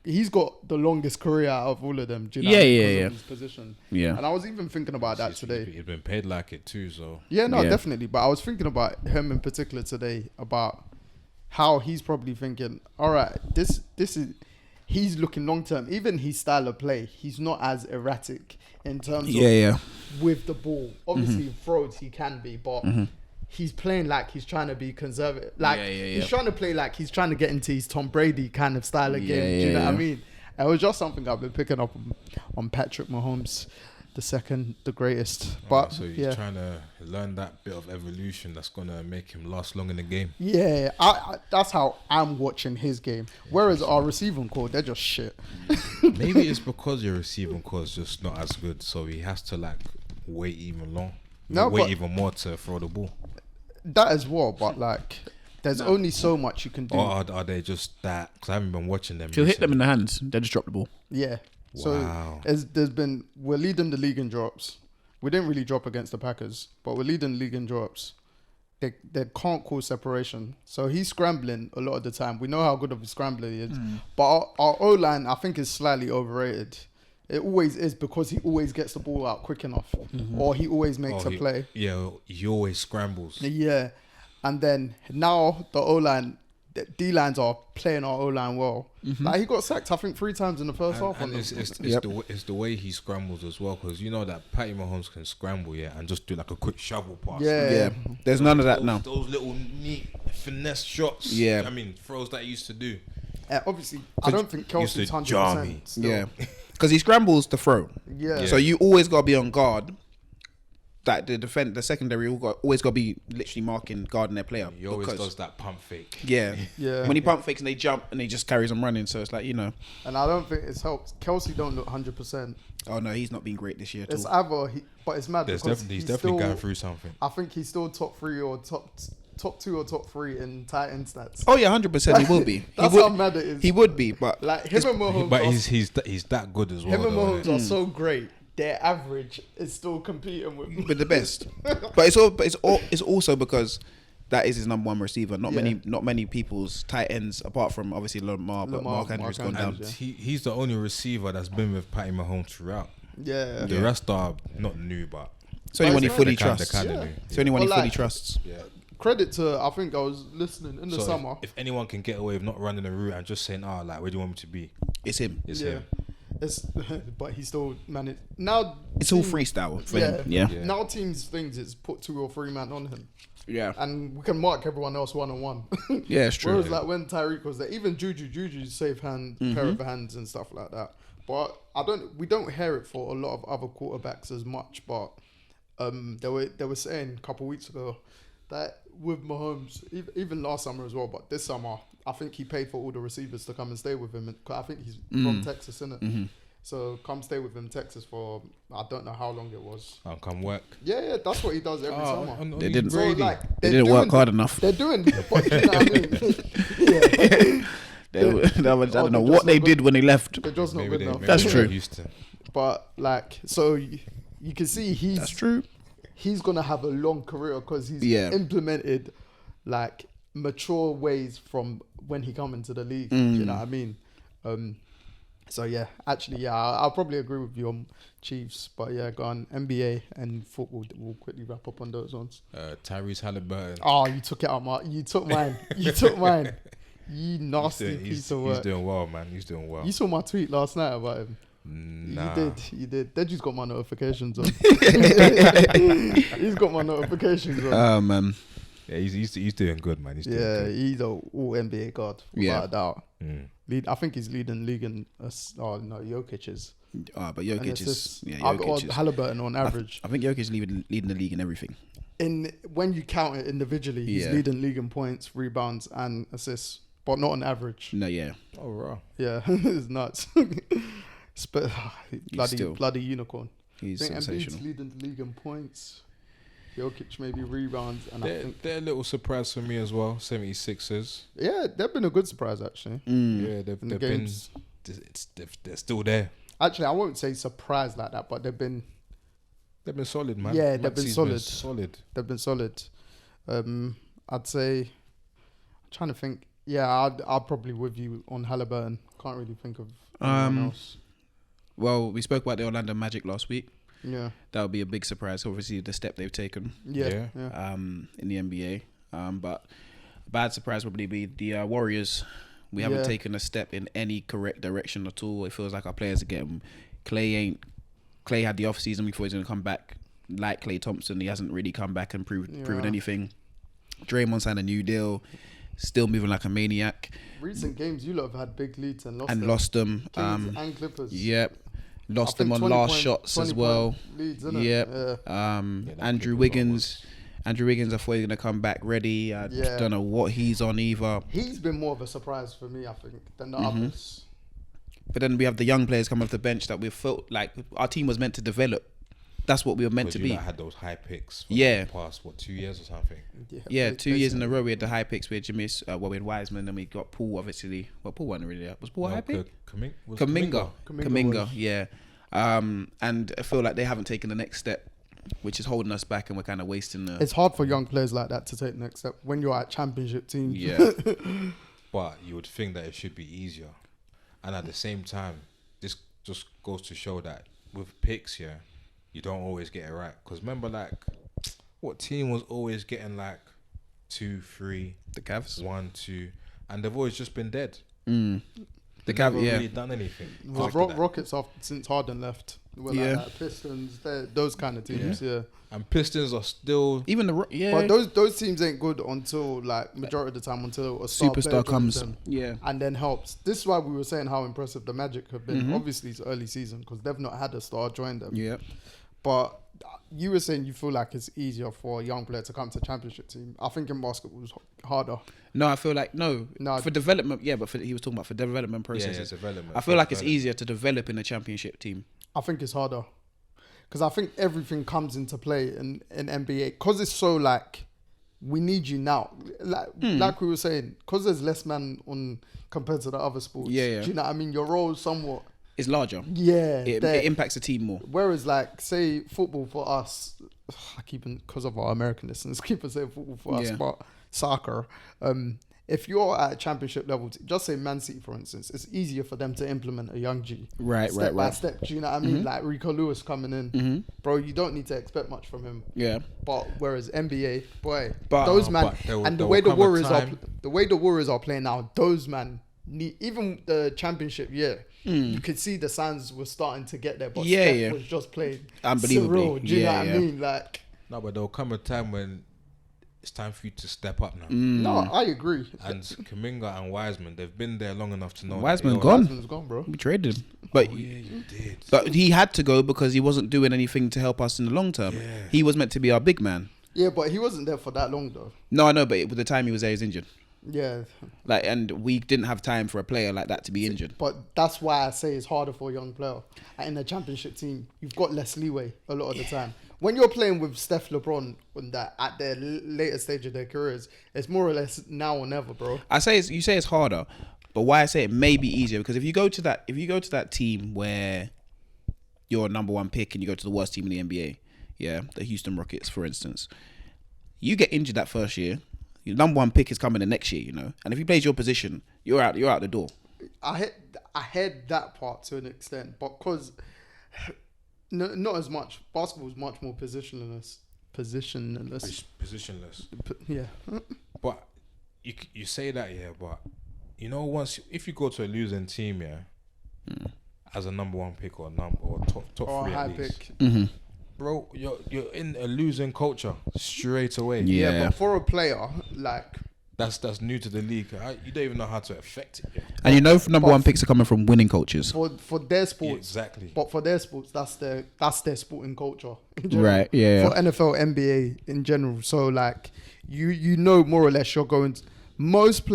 He's got the longest career out of all of them. Do you know? Yeah, what I mean? yeah, 'Cause of yeah. his position. Yeah. And I was even thinking about that He's today. been paid like it too, so Yeah, no, Yeah. definitely. But I was thinking about him in particular today about how he's probably thinking. All right, this is. He's looking long term. Even his style of play, he's not as erratic in terms yeah, of yeah. with the ball. Obviously, Mm-hmm. throws he can be, but he's playing like he's trying to be conservative. Like Yeah, yeah, he's yeah. trying to play like he's trying to get into his Tom Brady kind of style of Yeah, game. Do you know yeah, what I yeah. mean? It was just something I've been picking up on Patrick Mahomes, the second, the greatest. But so he's yeah, trying to learn that bit of evolution that's gonna make him last long in the game. yeah, I that's how I'm watching his game. Whereas our receiving core, they're just shit. Maybe it's because your receiving core is just not as good, so he has to like wait even long, No, wait but- even more to throw the ball. That as well, but like, there's only so much you can do. Or are they just that? Because I haven't been watching them. If you hit them recently. in the hands, they just drop the ball. Yeah. Wow. So we're leading the league in drops. We didn't really drop against the Packers, but we're leading the league in drops. They can't cause separation. So he's scrambling a lot of the time. We know how good of a scrambler he is. But our O-line, I think, is slightly overrated. It always is because he always gets the ball out quick enough. Or he always makes a play. Yeah, he always scrambles. Yeah. And then now the O-line, the D-lines are playing our O-line well. Like he got sacked, I think, 3 times in the first half. And on it's, them. it's the way he scrambles as well, because you know that Patty Mahomes can scramble, yeah, and just do like a quick shovel pass. Yeah. Yeah. There's none of that those, now. Those little neat finesse shots. Yeah. I mean, throws that he used to do. Obviously, I don't think Kelsey's used to jar 100%. me. Still. Yeah. Because he scrambles to throw. Yeah. So you always got to be on guard. That the secondary always got to be literally marking, guarding their player. He always because- does that pump fake. Yeah. Yeah. When he pump fakes and they jump and he just carries them running. So it's like, And I don't think it's helped. Kelsey don't look 100%. oh no, he's not been great this year at It's all. either but it's mad He's because definitely still, going through something. I think he's still top 3 or top 2 or top 3 in tight end stats. Oh yeah, 100% he will be. That's he would, how mad it is. He would be, but Like him and Mahomes, But are, he's that good as well. him and though, Mahomes innit? are so great. Their average is still competing with. with the best. but it's also because that is his number one receiver. Not many people's tight ends apart from obviously Lamar, but Mark Andrews gone down. Andrews, And he's the only receiver that's been with Patty Mahomes throughout. Yeah. The rest are not new, but It's only one he But fully it's they're trusts. kinda Yeah. new. It's only one he Well, fully like- trusts. Yeah. Credit to I think I was listening in the So summer. if anyone can get away with not running the route and just saying, like, where do you want me to be? It's him. It's yeah. him. It's but he still managed. Now It's all team- freestyle for Yeah. him. Yeah. Yeah. Now teams things is put 2 or 3 man on him. Yeah. And we can mark everyone else 1-on-1. Yeah, it's true. Whereas like when Tyreek was there, even Juju's safe hand, pair Mm-hmm. of hands and stuff like that. But we don't hear it for a lot of other quarterbacks as much. But they were saying a couple of weeks ago that with Mahomes, even last summer as well, but this summer, I think he paid for all the receivers to come and stay with him. I think he's Mm. from Texas, innit? Mm-hmm. So come stay with him in Texas for I don't know how long it was. I'll come work. Yeah, that's what he does every summer. They didn't- So like They they're didn't work doing- hard enough. They're doing, but you know what I mean? Yeah, I don't they're know just what they not did when they left. they're just not Maybe good they- enough. maybe That's they're true. Houston. But like, so you can see That's true. he's gonna have a long career because he's Yeah. implemented like mature ways from when he come into the league. Mm. You know what I mean? So yeah, actually, yeah, I'll probably agree with you on Chiefs, but yeah, go on NBA and football. We'll quickly wrap up on those ones. Tyrese Halliburton. Oh, you took it out, Mark. You took mine. You took mine. You nasty He's piece of he's work. doing well, man. He's doing well. You saw my tweet last night about him. Nah. You did. Deji's got my notifications on. He's got my notifications on. Man. Yeah, he's doing good, man. He's doing Yeah, good. he's a all NBA guard without Yeah. a doubt. Mm. I think he's leading league in. Oh no, Jokic is. But And Jokic it's is. just- Yeah, or Jokic is. Halliburton on average. I think Jokic is leading the league in everything. In when you count it individually, he's Yeah. leading league in points, rebounds, and assists, but not on average. No, yeah. Oh, raw. Yeah, it's nuts. still- bloody unicorn. He's I think Embiid's sensational. leading the league in points. Jokic maybe rebounds, and I think They're a little surprise for me as well. 76ers. yeah, they've been a good surprise actually Mm. Yeah, they've in the been. games. They're still there. Actually, I won't say surprise like that, but they've been They've been solid, man. Yeah, they've been Maxi's solid. solid. solid. I'd say. I'm trying to think. Yeah, I'd probably with you on Halliburton. Can't really think of anyone else. Well, we spoke about the Orlando Magic last week. Yeah, That would be a big surprise. Obviously, the step they've taken yeah. in the NBA. But a bad surprise would probably be the Warriors. We haven't Yeah. taken a step in any correct direction at all. It feels like our players are getting. Clay had the off season. We thought he was going to come back like Clay Thompson. He hasn't really come back and proven Yeah. anything. Draymond signed a new deal. Still moving like a maniac Recent games, you lot have had big leads and lost and them. lost them. Kings and Clippers. Yep. Lost I think them on 20 last point- shots 20 as well. point Leads, innit? Yep. Yeah. that Andrew Clippers Wiggins. Andrew Wiggins, I thought he was going to come back ready. I Yeah. don't know what he's on either. He's been more of a surprise for me, I think, than the Mm-hmm. others. But then we have the young players coming off the bench that we felt like our team was meant to develop. That's what we were meant to Because be. you had those high picks for Yeah. the past 2 years or something. Yeah, ba- 2 years in a basically. row we had the high picks. We had Jamis, we had Wiseman, and we got Paul. Obviously, well, Paul wasn't really there. Was Paul a high pick? Was Kaminga, Kuminga was. yeah. And I feel like they haven't taken the next step, which is holding us back, and we're kind of wasting the. It's hard for young players like that to take the next step when you're at championship teams. Yeah, But you would think that it should be easier. And at the same time, this just goes to show that with picks, yeah, you don't always get it right. Because remember, like, what team was always getting like 2, 3, the Cavs. 1, 2, and they've always just been dead. The They've Cavs, never yeah. really done anything. Well, after that. Rockets since Harden left. Well, Yeah. like that, Pistons, those kind of teams, yeah. And Pistons are still. Even yeah, But those teams ain't good until like majority of the time until a star player superstar joins comes. them Yeah, and then helps. This is why we were saying how impressive the Magic have been. Mhm. Obviously, it's early season because they've not had a star join them. yeah. But you were saying you feel like it's easier for a young player to come to championship team. I think in basketball it's harder. No, I feel like no No. for development. Yeah, but he was talking about for development Yeah, processes. development. I feel like it's easier to develop in a championship team. I think it's harder because I think everything comes into play in NBA because it's so like we need you now. Like we were saying, because there's less man on compared to the other sports. Yeah, yeah. Do you know what I mean? Your role is somewhat. It's larger. Yeah. It there. impacts the team more. Whereas, like, say football for us, I keep because of our American listeners, keep on saying football for us, Yeah. but soccer. If you're at championship level, just say Man City, for instance, it's easier for them to implement a young G. Right, Step right, by right. step. Do you know what I mean? Like Rico Lewis coming in, bro. You don't need to expect much from him. Yeah. But whereas NBA, boy, But- those man, but there will- and the there way will the come a Warriors are, time- the way the Warriors are playing now, those man need even the championship year. You could see the Suns were starting to get there, but Yeah, Steph yeah. was just playing Unbelievably. surreal. Do you know Yeah, what yeah. I mean? Like, No, but there'll come a time when it's time for you to step up now. no, I agree. And Kuminga and Wiseman, they've been there long enough to know. Wiseman that, gone. Wiseman's gone, bro. We traded him, but Oh, yeah, you did. but he had to go because he wasn't doing anything to help us in the long term. Yeah. He was meant to be our big man. Yeah, but he wasn't there for that long though. No, I know, but with the time he was there, he was injured. Yeah, Like, and we didn't have time for a player like that to be injured. but that's why I say it's harder for a young player. And in a championship team, you've got less leeway a lot of the time. When you're playing with Steph, LeBron, when that at their later stage of their careers, it's more or less now or never, bro. You say it's harder, but why I say it may be easier because if you go to that team where you're a number one pick and you go to the worst team in the NBA, yeah, the Houston Rockets, for instance, you get injured that first year, your number one pick is coming the next year, you know, and if he plays your position, you're out the door. I had that part to an extent, but because not as much. Basketball is much more positionless. Positionless. Yeah. But you say that, yeah, but you know, if you go to a losing team, yeah, as a number one pick or top Or a three high at least, pick. bro, you're in a losing culture straight away. Yeah. But for a player, like, That's new to the league. You don't even know how to affect it yet. And you know, number one picks are coming from winning cultures. for their Yeah, sports, exactly. but for their sports, that's their sporting culture in general. Right, yeah. For NFL, NBA in general, so like you know more or less you're going. Most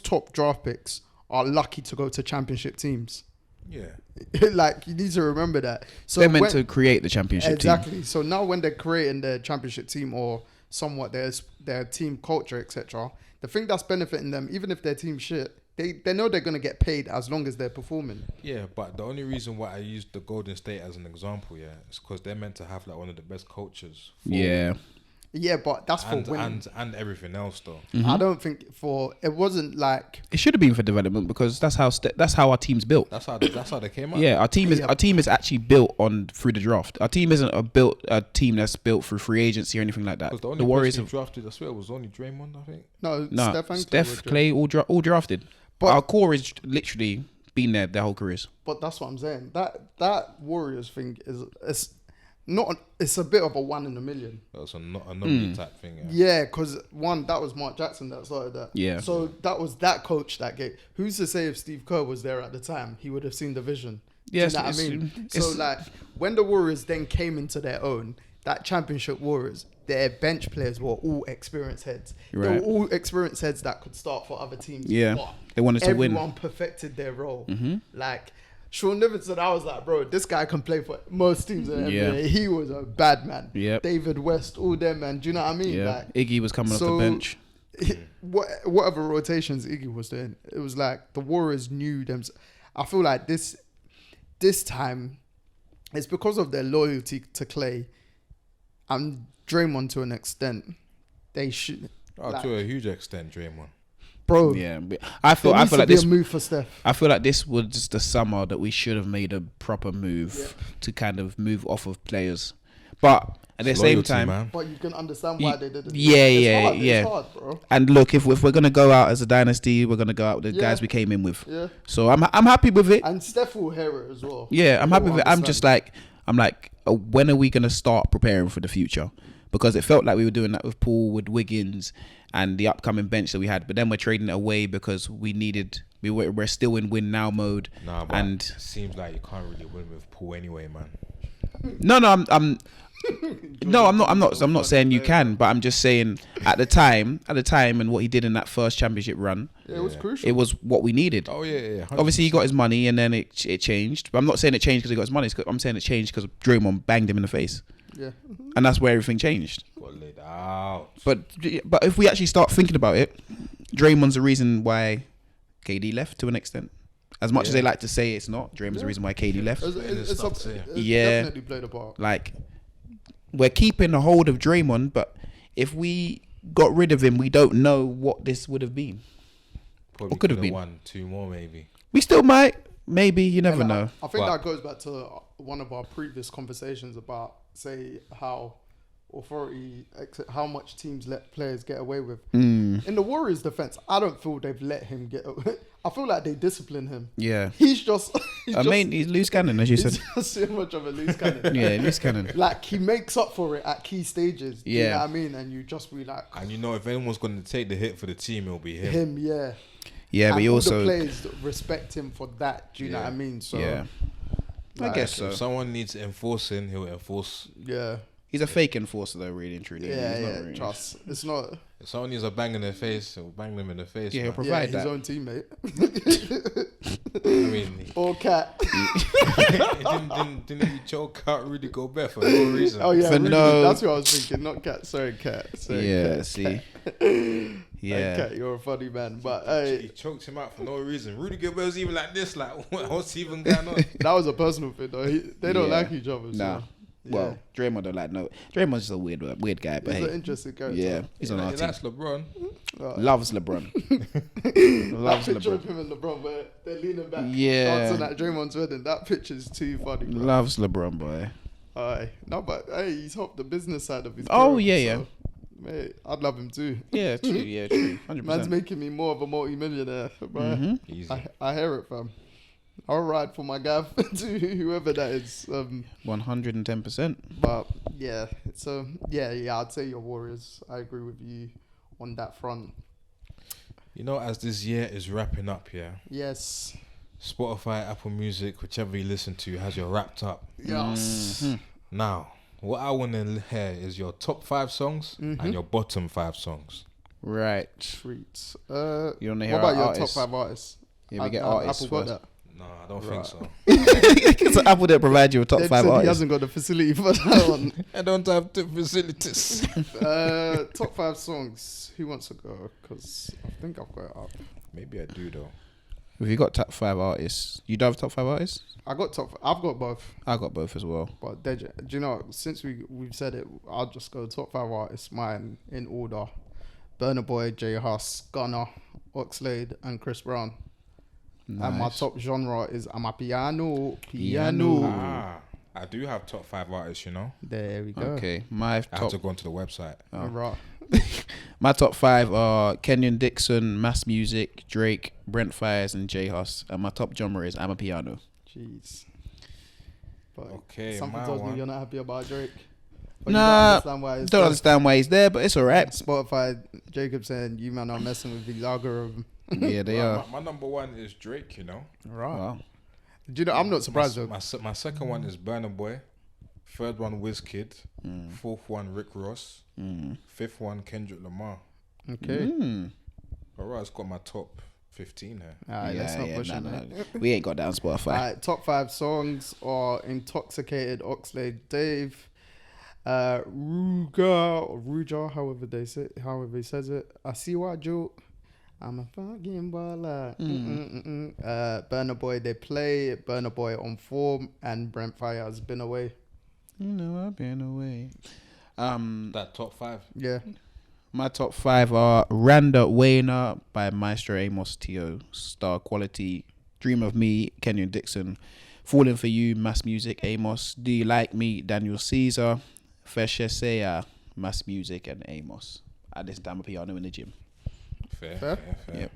top draft picks are lucky to go to championship teams. Yeah. Like, you need to remember that. So They're meant to create the championship team. exactly. So now when they're creating their championship team or somewhat their team culture, etc., the thing that's benefiting them, even if their team shit, they know they're gonna get paid as long as they're performing. Yeah, but the only reason why I used the Golden State as an example, yeah, is because they're meant to have like one of the best cultures. Yeah. Yeah, but that's for winning. And everything else though. I don't think it wasn't like It should have been for development because that's how our team's built. That's how they came out. Yeah, our team is actually built through the draft. Our team isn't a team that's built through free agency or anything like that. Because the only The Warriors person have who drafted, I swear, was only Draymond, I think. no Steph, Clay, all drafted. But- Our core is literally been there their whole careers. But that's what I'm saying. That Warriors thing it's not. It's a bit of a 1 in a million. That was a anomaly type thing. Yeah. Yeah, because that was Mark Jackson that started that. Yeah. So that was that coach that gave. Who's to say if Steve Kerr was there at the time, he would have seen the vision? Yes, Do you know what I mean? So like when the Warriors then came into their own, that championship Warriors, their bench players were all experienced heads. They Right. were all experienced heads that could start for other teams. Yeah. But They wanted to win. everyone perfected their role. Like Sean Livingston, I was like, bro, this guy can play for most teams in the Yeah. NBA. He was a bad man. Yep. David West, all them, man. Do you know what I mean? Yeah, Like, Iggy was coming off the so- bench. whatever rotations Iggy was doing, it was like the Warriors knew them. I feel like this time, it's because of their loyalty to Clay and Draymond to an extent. They should, To a huge extent, Draymond. bro. Yeah, but I feel There needs to like be this. a move for Steph. I feel like this was just the summer that we should have made a proper move to kind of move off of players, but at the It's same loyalty, time, man. But you can understand why they did it. Yeah, It's yeah, hard. yeah. It's hard, bro. and look, if we're gonna go out as a dynasty, we're gonna go out with the Yeah. guys we came in with. Yeah. So I'm happy with it. And Steph will hear it as well. Yeah, I'm He'll happy with it. I'm understand. just like, when are we gonna start preparing for the future? Because it felt like we were doing that with Paul, with Wiggins, and the upcoming bench that we had. But then we're trading it away because we're still in win now mode. Nah, but And it seems like you can't really win with Paul anyway, man. no, I'm not saying you can, but I'm just saying at the time, and what he did in that first championship run, Yeah, it was crucial. it was what we needed. Oh yeah. Obviously, he got his money, and then it changed. But I'm not saying it changed because he got his money. I'm saying it changed because Draymond banged him in the face, Yeah. and that's where everything changed. Got laid out. But if we actually start thinking about it, Draymond's the reason why KD left to an extent. As much as they like to say it's not, Draymond's the reason why KD left. It Yeah. definitely played a part. Like, we're keeping a hold of Draymond, but if we got rid of him, we don't know what this would have been. Probably could have coulda been. won 2 more maybe. We still might, maybe, you never And know. I think But- that goes back to one of our previous conversations about, say, how how much teams let players get away with. In the Warriors' defense, I don't feel they've let him get away. I feel like they discipline him. Yeah. He's just... He's loose cannon, as you he's said. just so much of a loose cannon. Yeah, loose cannon. Like, he makes up for it at key stages. Do you Yeah. know what I mean? And you just be like, And you know, if anyone's going to take the hit for the team, it'll be him. him, yeah. Yeah, but And he all also... the players respect him for that. Do you know Yeah. what I mean? So, Yeah. I like, guess so. If someone needs enforcing, he'll enforce. Yeah. He's a fake enforcer, though, really and truly. Yeah, He's not yeah. really- Trust. It's not... someone needs a bang in their face, he'll bang them in the face. Yeah, man. provide his that. own teammate. I mean, Or cat. didn't he choke out Rudy Gobert for no reason? Oh yeah, For Rudy, no- that's what I was thinking. Not cat. Sorry, cat. Sorry, Yeah, cat. see. Hey, Yeah. cat, you're a funny man. But He hey, choked him out for no reason. Rudy Gobert was even like this, like what's even going on? that was a personal thing though. They don't Yeah. like each other. So, Nah. yeah. Well, Draymond don't like no. Draymond's just a weird guy, but He's an hey, interesting character. yeah, he's on our He team. likes LeBron. Loves LeBron. Loves That picture of LeBron. him and LeBron where they're leaning back. Yeah. Dancing at Draymond's wedding. That picture's too funny. Bro. Loves LeBron, boy. Aye. No, but hey, he's helped the business side of his Oh, career, yeah, so, mate, I'd love him too. Yeah, true. Yeah, true. 100%. Man's making me more of a multi-millionaire, bro. Mhm. Easy. I hear it, fam. I'll ride for my gav to whoever that is. 110%. But yeah, so yeah, I'd say your Warriors. I agree with you on that front. You know, as this year is wrapping up, Yes, Spotify, Apple Music, whichever you listen to, has you wrapped up. yes. Mhm. Now, what I want to hear is your top 5 songs and your bottom 5 songs. Right. Treats. You want to What hear about our your artists? top 5 artists? Yeah, we get artists Apple got first. that. No, I don't Right. think so. So Apple didn't provide you with top They 5 said he artists. hasn't got the facility for that one. I don't have the facilities. Top 5 songs. Who wants to go? Because I think I've got it up. Maybe I do though. If you got top 5 artists, you don't have top 5 artists? I've got both. I got both as well. But do you know? Since we've said it, I'll just go top 5 artists. Mine in order: Burna Boy, J Hus, Gunna, Oxlade, and Chris Brown. And my Nice. top genre is Amapiano. Piano. Ah, I do have top 5 artists, you know. There we go. Okay, my I have top to go onto the website. Right. my top 5 are Kenyon Dixon, Mass Music, Drake, Brent Fires, and J Hus. And my top genre is I'm a Piano. Jeez. But Okay, something my tells me one. you're not happy about Drake. But Nah, you don't understand why it's Don't there. understand why he's there, but it's alright. Spotify, Jacob saying you man are messing with these algorithm. Yeah, they Well, are. my number 1 is Drake, you know. Right. Wow. Do you know? I'm not surprised though. My second one is Burna Boy. Third one, Wizkid. Fourth one, Rick Ross. Fifth one, Kendrick Lamar. Okay. Mm. Alright, it's got my top 15 here. Alright, let's not push nah, it. nah. We ain't got that on Spotify. Alright, top 5 songs are Intoxicated, Oxlade, Dave, Ruja, however he says it. I see what joke. I'm a fucking baller. Burna Boy, they play. Burna Boy on form, and Brent Fire has been away. You know I've been away. That top 5. Yeah. My top 5 are Randa Wayner by Maestro Amos Tio, Star Quality, Dream of Me, Kenyon Dixon, Falling for You, Mass Music, Amos, Do You Like Me, Daniel Caesar, Feshesea, Mass Music, and Amos. I listen to I'm a Piano in the gym. Fair. Yep.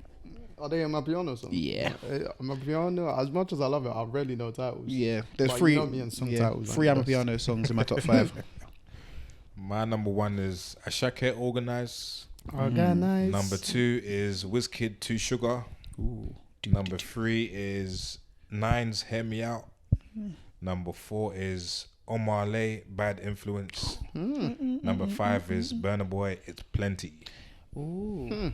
Are they in my piano song? Yeah. My piano, as much as I love it, I rarely know titles. Yeah, there's But you three. know me and song yeah, titles, 3 man, I'm a that's- Piano songs in my top 5. My number 1 is Ashake Organize. Organized. Number 2 is Wizkid, Too Sugar. Ooh. Number 3 is Nines, Hear Me Out. Number 4 is Omar Lay, Bad Influence. Number 5 is Burna Boy, It's Plenty. Ooh.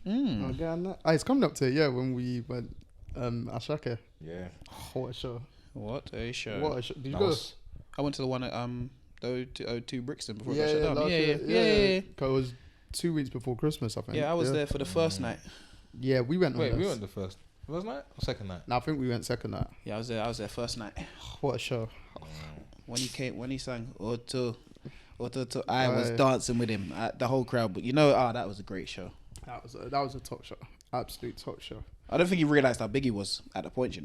Organized. It's coming up to when we went Ashake. Yeah. What a show. What a show. What a show. Did you That go? was- I went to the one at the O2 Brixton before it Yeah, got shut down. last Yeah, year. yeah. 'Cause it was 2 weeks before Christmas, I think. Yeah, I was there for the first night. Yeah, we went on Wait, this. we went the first night or second night? No, I think we went second night. Yeah, I was there first night. What a show. When he sang Auto, I was Aye. dancing with him. The whole crowd, but that was a great show. That was a top show. Absolute top show. I don't think he realized how big he was at that point.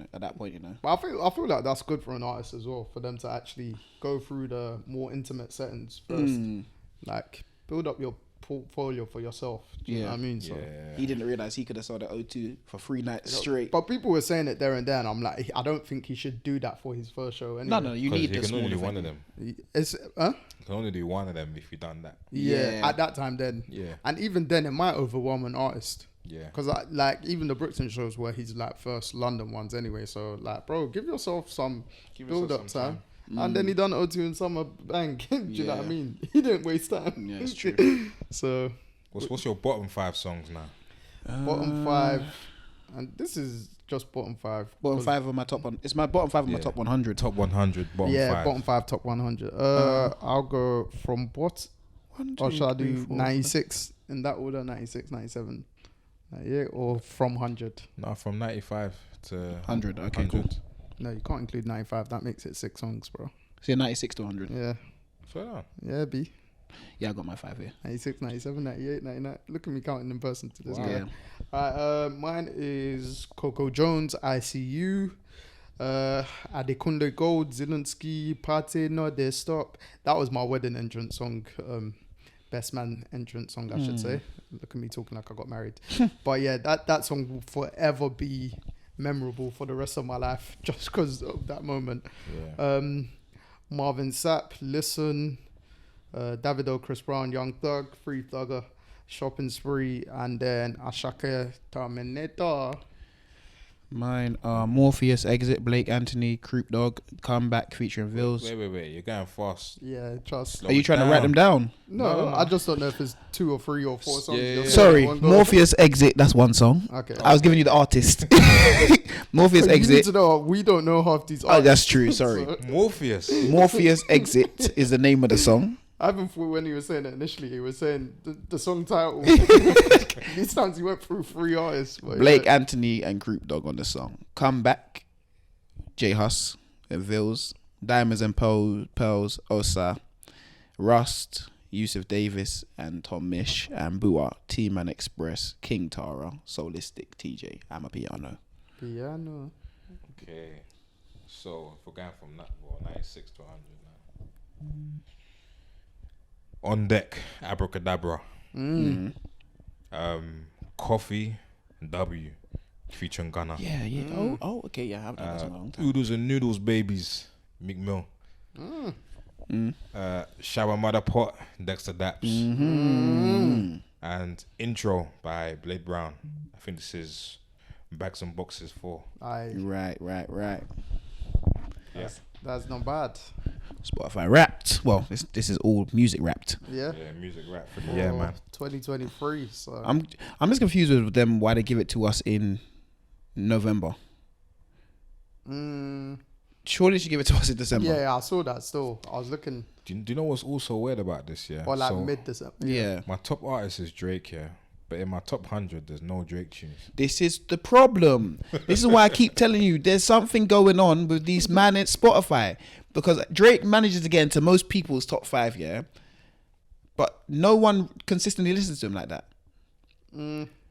But I feel like that's good for an artist as well, for them to actually go through the more intimate settings first. Like, build up your portfolio for yourself. Do you know what I mean? So, Yeah. He didn't realize he could have sold at O2 for 3 nights straight. but people were saying it there and then. I'm like, I don't think he should do that for his first show anyway. No, you 'Cause need you the can only small do one event. of them. It's huh? You can only do one of them if you done that. Yeah, Yeah. at that time then. Yeah. And even then, it might overwhelm an artist. Yeah. Because even the Brixton shows were his like first London ones anyway. So like, bro, give yourself some build up time. And then he done O2 in summer, bang. Do you know what I Yeah. mean? He didn't waste time. Yeah, it's true. So What's your bottom 5 songs now? Bottom 5, and this is just bottom 5. Bottom 5 of my top one. It's my bottom 5 of my top 100. Top 100, bottom 5. Bottom 5, top 100. I'll go from what? Or shall I do 96 in that order? 96, 97, 98, or from 100? No, from 95 to 100. Okay, cool. No, you can't include 95. That makes it 6 songs, bro. So 96 to 100. Yeah. Fair enough. Yeah, B. Yeah, I got my 5 here. 96, 97, 98, 99. Look at me counting in person to this Wow. guy. Yeah. Mine is Coco Jones, ICU, Adekunle Gold, Zelensky, Party, No They Stop. That was my wedding entrance song, best man entrance song, I should say. Look at me talking like I got married. But yeah, that song will forever be memorable for the rest of my life just because of that moment. Yeah. Marvin Sapp, Listen, Davido, Chris Brown, Young Thug, Free Thugger, Shopping Spree, and then Ashake Terminator. Mine are Morpheus, Exit, Blake Anthony, Croup Dog, Comeback featuring Vils. Wait. You're going fast. Yeah, trust. Slow Are you it trying to down. write them down? No, No. I just don't know if it's 2 or 3 or 4 songs. Yeah, you're yeah. saying Sorry, in one go. Morpheus, Exit. That's one song. Okay. I was giving you the artist. Morpheus, You need Exit. to know, we don't know half these Oh, artists. that's true. Sorry. So, Morpheus. Morpheus, Exit is the name of the song. I even thought when he was saying it initially, he was saying the song title. These times he went through 3 artists. But Blake yeah. Anthony and Croup Dog on the song. Comeback, J Hus and Vils, Diamonds and Pearls, Osa, Rust, Yusuf Davis and Tom Mish, and Bua, T-Man Express, King Tara, Solistic, TJ, Amapiano. Piano. Okay. So if we're going from 96 to 100 now. On deck, Abracadabra. Coffee, W, featuring Gunna. Yeah. Oh, okay, yeah, I haven't done that song in a long time. Oodles and Noodles Babies, Meek Mill. Shower Mother Pot, Dexter Daps. And Intro by Blade Brown. I think this is Bags and Boxes 4. Right. Yeah. That's not bad. Spotify Wrapped. Well, this is all music wrapped. Yeah. Yeah, music rap for the year, man. 2023. So I'm just confused with them why they give it to us in November. Surely they should give it to us in December. yeah, I saw that. Still, I was looking Do you know what's also weird about this, yeah? for like So, mid-December. Yeah. my top artist is Drake, yeah. But in my top 100, there's no Drake tunes. This is the problem. This is why I keep telling you there's something going on with these man at Spotify. Because Drake manages to get into most people's top 5, yeah. But no one consistently listens to him like that.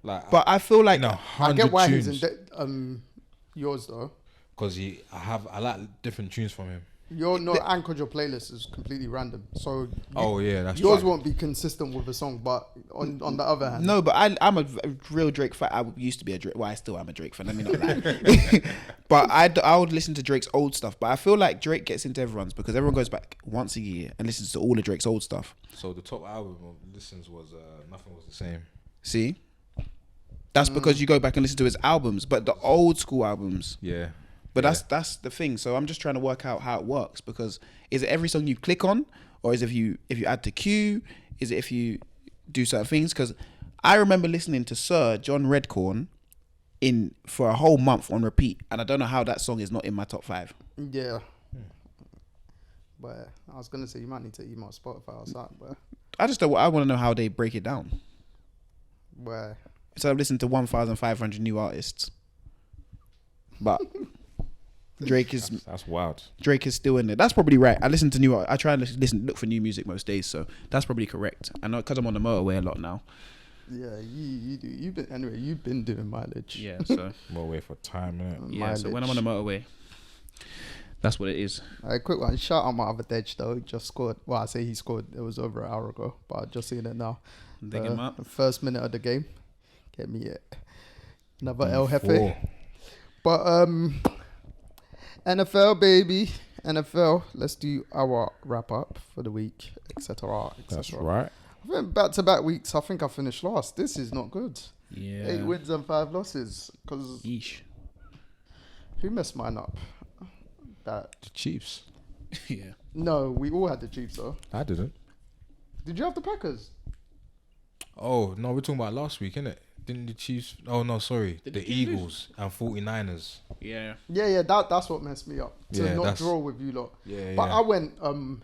Like, But I feel like in a I 100 get why tunes. he's in yours though. Because I like different tunes from him. Your no, and because your playlist is completely random. So That's yours true. won't be consistent with a song. But on the other hand, no, but I'm a real Drake fan. I used to be a Drake. Well, I still am a Drake fan. Let me not lie. But I would listen to Drake's old stuff. But I feel like Drake gets into everyone's because everyone goes back once a year and listens to all of Drake's old stuff. So the top album of listens was Nothing Was the Same. See, that's because you go back and listen to his albums, but the old school albums. Yeah. But that's the thing. So I'm just trying to work out how it works because is it every song you click on, or is it if you add to queue? Is it if you do certain things? Because I remember listening to Sir John Redcorn for a whole month on repeat, and I don't know how that song is not in my top 5. yeah. But I was gonna say you might need to email Spotify or something. But I want to know how they break it down. where So I've listened to 1,500 new artists, but Drake is That's wild. still in there. That's probably right. I listen to I try and look for new music most days, so that's probably correct. I know because I'm on the motorway a lot now. yeah, you do. You've been doing mileage. Yeah, so More way for time, innit? yeah. So when I'm on the motorway, that's what it is. A quick one. Shout out my other Dej though. He just scored. Well, I say he scored. It was over an hour ago, but I've just seen it now. Dig him up. First minute of the game. Get me another El Jefe. 4. But NFL baby, NFL. Let's do our wrap up for the week, etc. That's right. I think back-to-back weeks. I think I finished last. This is not good. Yeah. 8 wins and 5 losses. Because Yeesh. who messed mine up? That The Chiefs. Yeah. no, we all had the Chiefs though. I didn't. Did you have the Packers? Oh no, we're talking about last week, innit? Didn't the Chiefs? Oh no, sorry, Did the the Chiefs Eagles and 49ers. Yeah. Yeah, that's what messed me up. To Yeah, not that's- draw with you lot. Yeah, But yeah. I went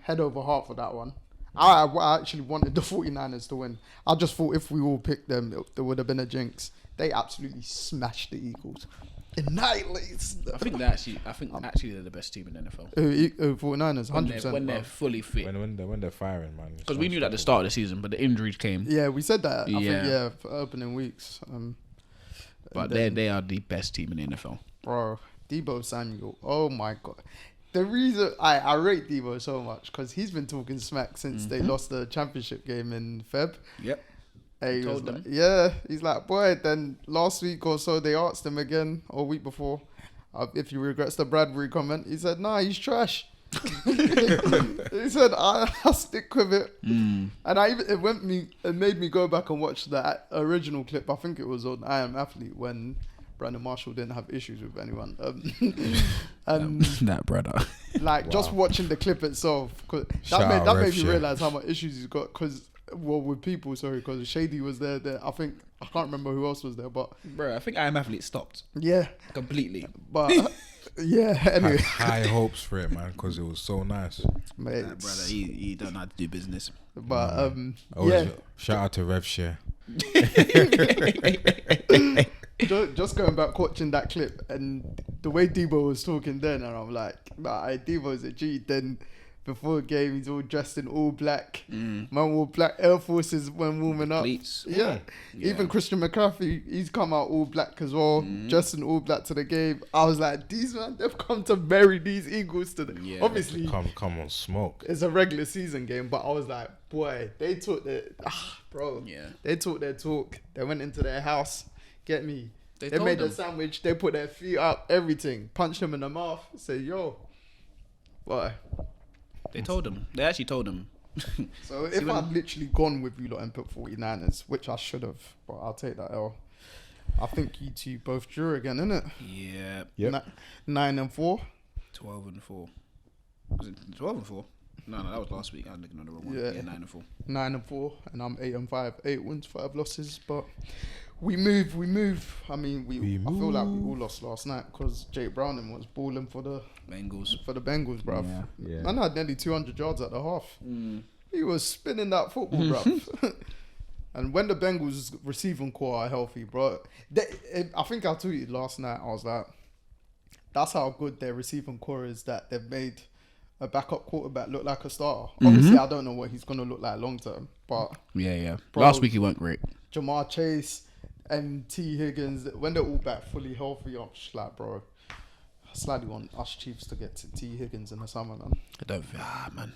head over heart for that one. I actually wanted the 49ers to win. I just thought if we all picked them, there would have been a jinx. They absolutely smashed the Eagles. Annihilates them. I think actually they're the best team in the NFL. 49ers, 100%. When they're bro. fully fit. when they're firing, man. Because we knew that at the start of the season, but the injuries came. Yeah, we said that. I think, Yeah. for opening weeks. But and then- they are the best team in the NFL. Bro, Debo Samuel. Oh my god. The reason I rate Debo so much because he's been talking smack since they lost the championship game in Feb. Yep. Hey, he Told was them. like, yeah, he's like, boy. Then last week or so, they asked him again, or week before, if he regrets the Bradbury comment. He said, "Nah, he's trash." He said, "I'll stick with it." And it made me go back and watch that original clip. I think it was on I Am Athlete when Brandon Marshall didn't have issues with anyone. And That brother. like just watching the clip itself, Shout that out made Rev me Share. realize how much issues he's got. With people, sorry, because Shady was there. I think I can't remember who else was there, but Bro, I think I Am Athlete stopped yeah, completely. but yeah. Had Anyway, high hopes for it, man, because it was so nice. mate, That brother, he don't know how to do business. but Always, yeah. Shout out to Rev Share. Just going back watching that clip and the way Debo was talking then, and I'm like, nah, Debo's a G. Then before the game, he's all dressed in all black. Man wore black Air Forces when warming up. Cleats. Yeah. Yeah. Even Christian McCaffrey, he's come out all black as well, dressed in all black to the game. I was like, these man, they've come to bury these Eagles today. Yeah. Obviously, Come on, smoke. it's a regular season game, but I was like, boy, they took bro. Yeah. They took their talk. They went into their house. Get me. They They told made them. a sandwich. They put their feet up, everything. Punched him in the mouth. Say, yo, boy. They told him. They actually told him. So if I'd literally gone with you lot and put 49ers, which I should have, but I'll take that L. I think you two both drew again, innit? Yeah. Yep. 9-4. 12-4. Was it 12-4? No, that was last week. I was looking at the wrong one. Yeah. Yeah, 9-4. 9-4, and I'm 8-5. 8 wins, 5 losses, but we move. I mean, I feel like we all lost last night because Jake Browning was balling for the Bengals. Bengals, bruv. Yeah. Man had nearly 200 yards at the half. He was spinning that football, bruv. And when the Bengals receiving core are healthy, bro, I think I tweeted last night. I was like, that's how good their receiving core is that they've made a backup quarterback look like a starter. Obviously, I don't know what he's gonna look like long term, but Yeah. Bro. Last week he weren't great. Jamar Chase and T Higgins, when they're all back fully healthy, I'm just like, bro, I slightly want us Chiefs to get to T Higgins in the summer, man. I don't feel, man.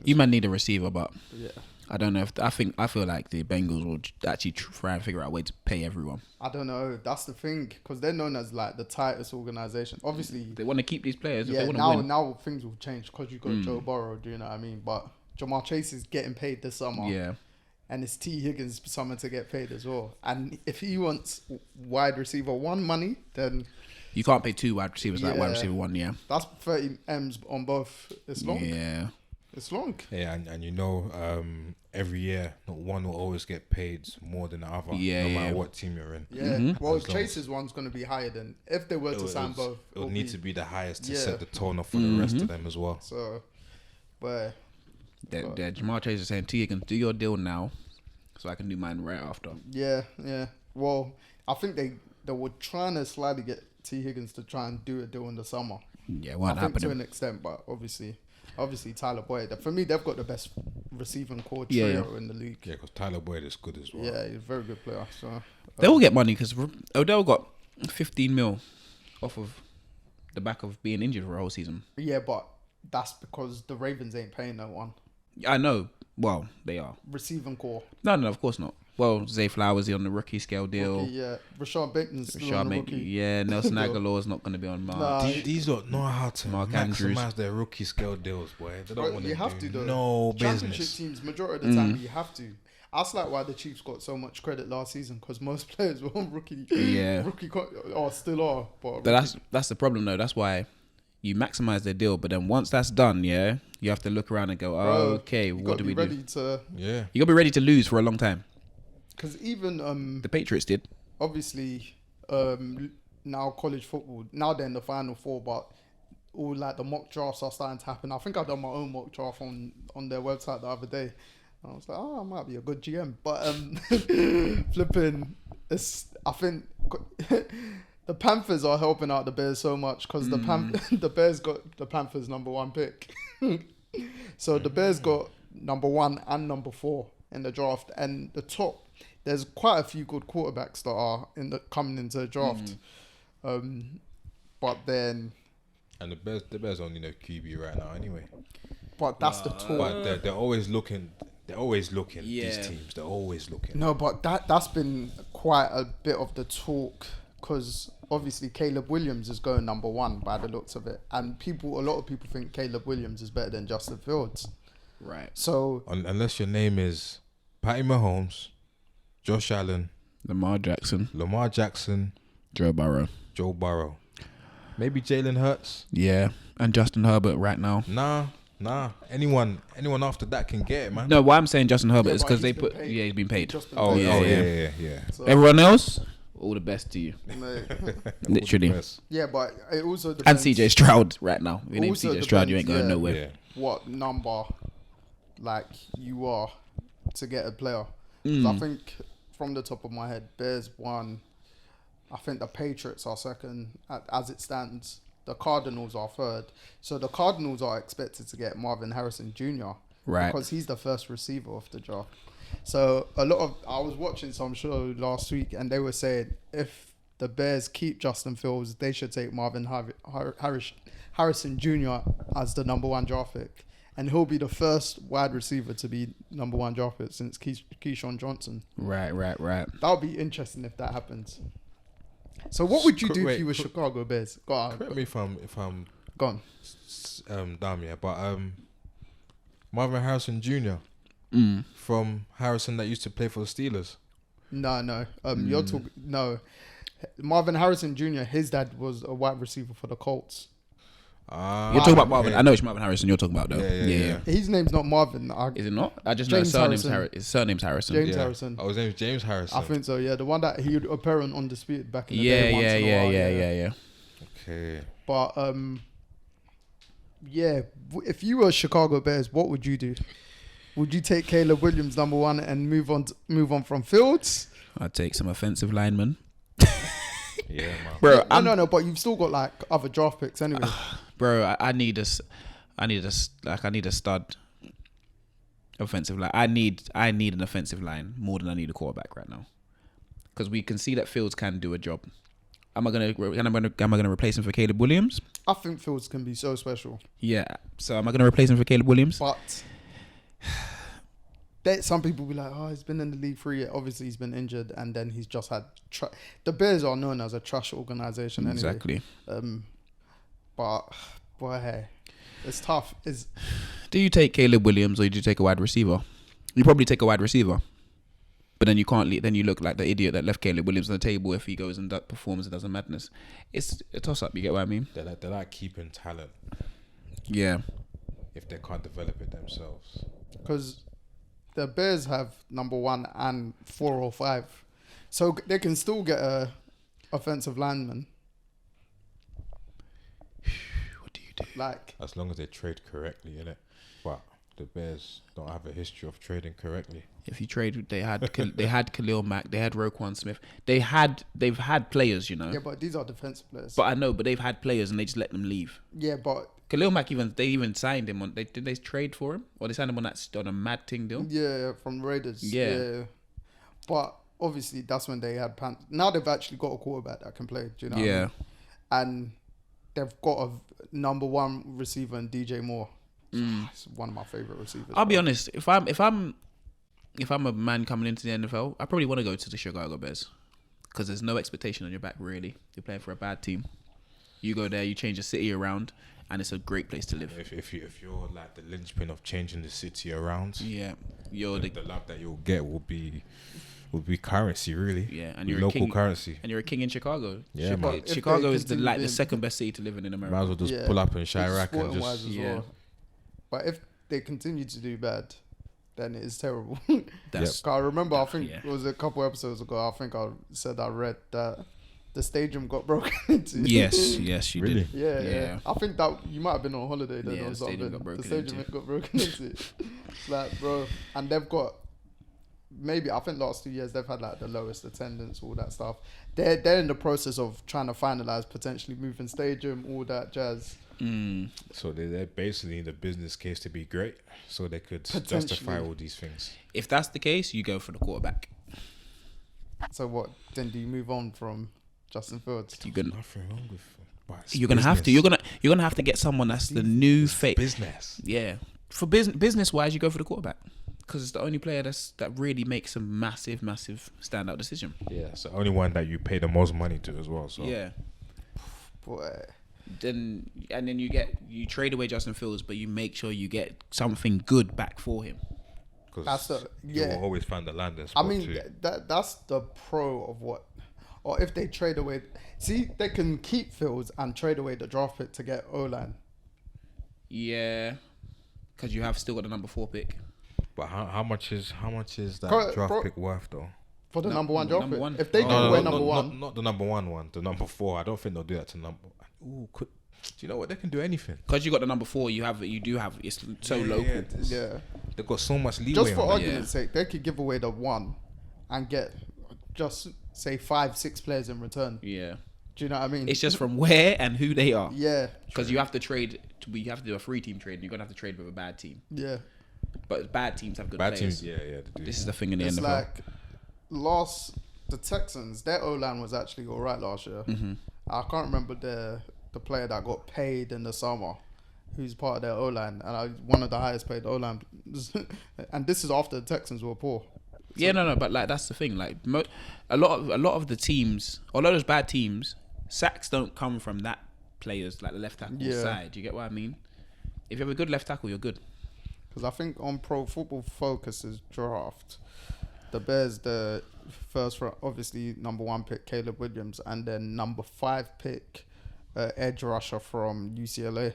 You might need a receiver, but Yeah. I don't know if I feel like the Bengals will actually try and figure out a way to pay everyone. I don't know. That's the thing, because they're known as like the tightest organization. Obviously, They want to keep these players. If yeah. they want to win. Now things will change because you got Joe Burrow. Do you know what I mean? But Jamar Chase is getting paid this summer. Yeah. And it's T Higgins summer to get paid as well. And if he wants wide receiver 1 money, then You can't pay 2 wide receivers like wide Yeah. receiver 1. Yeah. that's 30 M's on both. It's long. Yeah. It's long. Yeah, and you know, every year, not one will always get paid more than the other, Yeah, no yeah. matter what team you're in. Yeah. Well, As long Chase's one's going to be higher than if they were to sign both. It'll need to be the highest to Yeah. set the tone off for the rest of them as well. So, but Jamar Chase is saying, T, you can do your deal now, so I can do mine right after. yeah. Well, I think they were trying to slightly get T Higgins to try and do a deal in the summer. Yeah, it I won't think to happen. an extent, but obviously Tyler Boyd. For me, they've got the best receiving core Yeah, trio in the league. Yeah, because Tyler Boyd is good as well. Yeah, he's a very good player. So They will get money because Odell got 15 mil off of the back of being injured for a whole season. yeah, but that's because the Ravens ain't paying no one. I know. Well, they are. Receiving core. No, of course not. Well, Zay Flowers is on the rookie scale deal. Rookie, yeah. Rashad Bateman's still Rashad on the Bateman, rookie. yeah. Nelson Aguilar's not going to be on March. Nah. These lot know how to Mark maximize Andrews. their rookie scale deals, boy. They Bro, don't want you have to to do though. no Championship business. teams, majority of the time, you have to. That's like why the Chiefs got so much credit last season because most players were on rookie. Yeah. Or still are. But But that's the problem though. That's why you maximize their deal, but then once that's done, yeah, you have to look around and go, Bro, oh, okay, you what gotta do be we ready do? to. Yeah. You gotta be ready to lose for a long time. Because even The Patriots did. obviously now college football, now they're in the Final Four, but all like the mock drafts are starting to happen. I think I done my own mock draft on their website the other day. I was like, oh, I might be a good GM, but flipping, I think the Panthers are helping out the Bears so much because the Bears got the Panthers #1 pick, so the Bears got #1 and #4 in the draft, and the top. There's quite a few good quarterbacks that are coming into the draft, but then. And the Bears only know QB right now anyway. But that's the talk. But they're always looking. They're always looking. Yeah. These teams, they're always looking. No, but that's been quite a bit of the talk because obviously Caleb Williams is going #1 by the looks of it, and a lot of people think Caleb Williams is better than Justin Fields. Right. So Unless your name is Patty Mahomes, Josh Allen, Lamar Jackson, Joe Burrow, maybe Jalen Hurts. yeah, and Justin Herbert right now. Nah. Anyone after that can get it, man. No, why I'm saying Justin Herbert Yeah, is but because he's they been put. paid. Yeah, he's been paid. Just been Oh paid. Yeah. So, Everyone else, all the best to you. mate, Literally. yeah, but it also And depends CJ Stroud right now. If your name's Also CJ Stroud, you ain't depends, going yeah. nowhere. Yeah. what number like you are to get a player. 'Cause I think from the top of my head, Bears 1. I think the Patriots are 2nd as it stands. The Cardinals are 3rd. So the Cardinals are expected to get Marvin Harrison Jr. Right. Because he's the first receiver of the draft. So I was watching some show last week and they were saying if the Bears keep Justin Fields, they should take Marvin Harrison Jr. as the #1 draft pick. And he'll be the first wide receiver to be #1 draft pick since Keyshawn Johnson. Right. That would be interesting if that happens. So what would you do if you were Chicago Bears? Go on. Correct me if I'm Go on. dumb, yeah, but Marvin Harrison Jr. from Harrison that used to play for the Steelers. No. You're talking. No. Marvin Harrison Jr., his dad was a wide receiver for the Colts. You're talking about Marvin. I know it's Marvin Harrison you're talking about though. Yeah. His name's not Marvin. Is it not? I just know James his surname's Harrison. James Harrison. Oh, his name is James Harrison. I think so, yeah. The one that he would appear on Undisputed back in the day. once in a while, Yeah. Okay. But, if you were Chicago Bears, what would you do? Would you take Caleb Williams #1 and move on from Fields? I'd take some offensive linemen. Yeah, man. Bro, No, but you've still got like other draft picks anyway. Bro, I need a stud offensive line. I need an offensive line more than I need a quarterback right now, because we can see that Fields can do a job. Am I gonna replace him for Caleb Williams? I think Fields can be so special. Yeah. So am I gonna replace him for Caleb Williams? But some people be like, oh, he's been in the league for a year. Obviously, he's been injured, and then he's just had. The Bears are known as a trash organization anyway. Exactly. But boy, hey, it's tough. Do you take Caleb Williams or do you take a wide receiver? You probably take a wide receiver, but then you can't. Then you look like the idiot that left Caleb Williams on the table if he goes and performs and does a madness. It's a toss up. You get what I mean? They're like keeping talent Yeah. if they can't develop it themselves. Because the Bears have #1 and 4 or 5, so they can still get a offensive lineman. What do you do? Like, As long as they trade correctly, innit? But the Bears don't have a history of trading correctly. If you trade, they had Khalil Mack, they had Roquan Smith, they've had players, you know. yeah, but these are defensive players. But I know, but they've had players and they just let them leave. yeah, but Khalil Mack they signed him on. Did they trade for him or they signed him on a mad thing deal? yeah, from Raiders. Yeah. But obviously, that's when they had now they've actually got a quarterback that can play. Do you know? what I Yeah. mean? And they've got a #1 receiver in DJ Moore. It's one of my favorite receivers. I'll be honest. If I'm a man coming into the NFL, I probably want to go to the Chicago Bears because there's no expectation on your back really. You're playing for a bad team. You go there, you change the city around, and it's a great place to live. If you're like the linchpin of changing the city around, Yeah, you're the love that you'll get will be currency, really. Yeah, and Be you're a local king, currency. and you're a king in Chicago. Yeah, man. If they Chicago is the continue being- second best city to live in America. Might as well just pull up in Chirac and just as well. But if they continue to do bad, then it is terrible. That's 'Cause I remember, I think yeah. it was a couple episodes ago, I think I said I read that the stadium got broken into. yes, you Really? did. Yeah, yeah, Yeah. I think that you might have been on holiday then Yeah, or the something. stadium got broken the stadium into. got broken into. It's like, bro, and they've got maybe I think last 2 years they've had like the lowest attendance, all that stuff. They're in the process of trying to finalize potentially moving stadium, all that jazz. So they basically need the business case to be great, so they could Potentially. justify all these things. If that's the case, you go for the quarterback. So what? Then do you move on from Justin Fields? You're gonna Nothing wrong with. But it's you're gonna have to business. you're gonna have to get someone that's the new face. Business. Yeah, for business wise, you go for the quarterback because it's the only player that really makes a massive standout decision. Yeah, it's the only one that you pay the most money to as well. So Yeah. Boy. Then you trade away Justin Fields, but you make sure you get something good back for him. That's because the- you yeah. will always find the landing I spot mean, too. that's the pro of what, or if they trade away. See, they can keep Fields and trade away the draft pick to get O-line. Yeah, because you have still got the number 4 pick. But how much is that Bro- draft bro- pick worth though? For the No, number one draft number pick. one. If they give away number one, not the number one, the number 4. I don't think they'll do that to number. Ooh, do you know what? They can do anything. Because you got the number 4, you do have it's so local. yeah. They've got so much leeway. Just for on that. argument's sake, they could give away the one and get just say 5-6 players in return. Yeah, Do you know what I mean? it's just from where and who they are. yeah, Because you have to trade. We have to do a 3-team trade, and you're gonna have to trade with a bad team. yeah. But bad teams have good Bad players. teams, yeah, they do. This is the thing in the It's NFL. like the Texans, their O-line was actually all right last year. Mm-hmm. I can't remember the player that got paid in the summer, who's part of their O-line, and one of the highest paid O-line. And this is after the Texans were poor. Yeah, no, but like that's the thing. Like a lot of the teams, a lot of those bad teams, sacks don't come from that players like the left tackle Yeah. side. You get what I mean? If you have a good left tackle, you're good. Because I think on Pro Football Focus's draft, the Bears, the first round, obviously number 1 pick Caleb Williams, and then number 5 pick edge rusher from UCLA.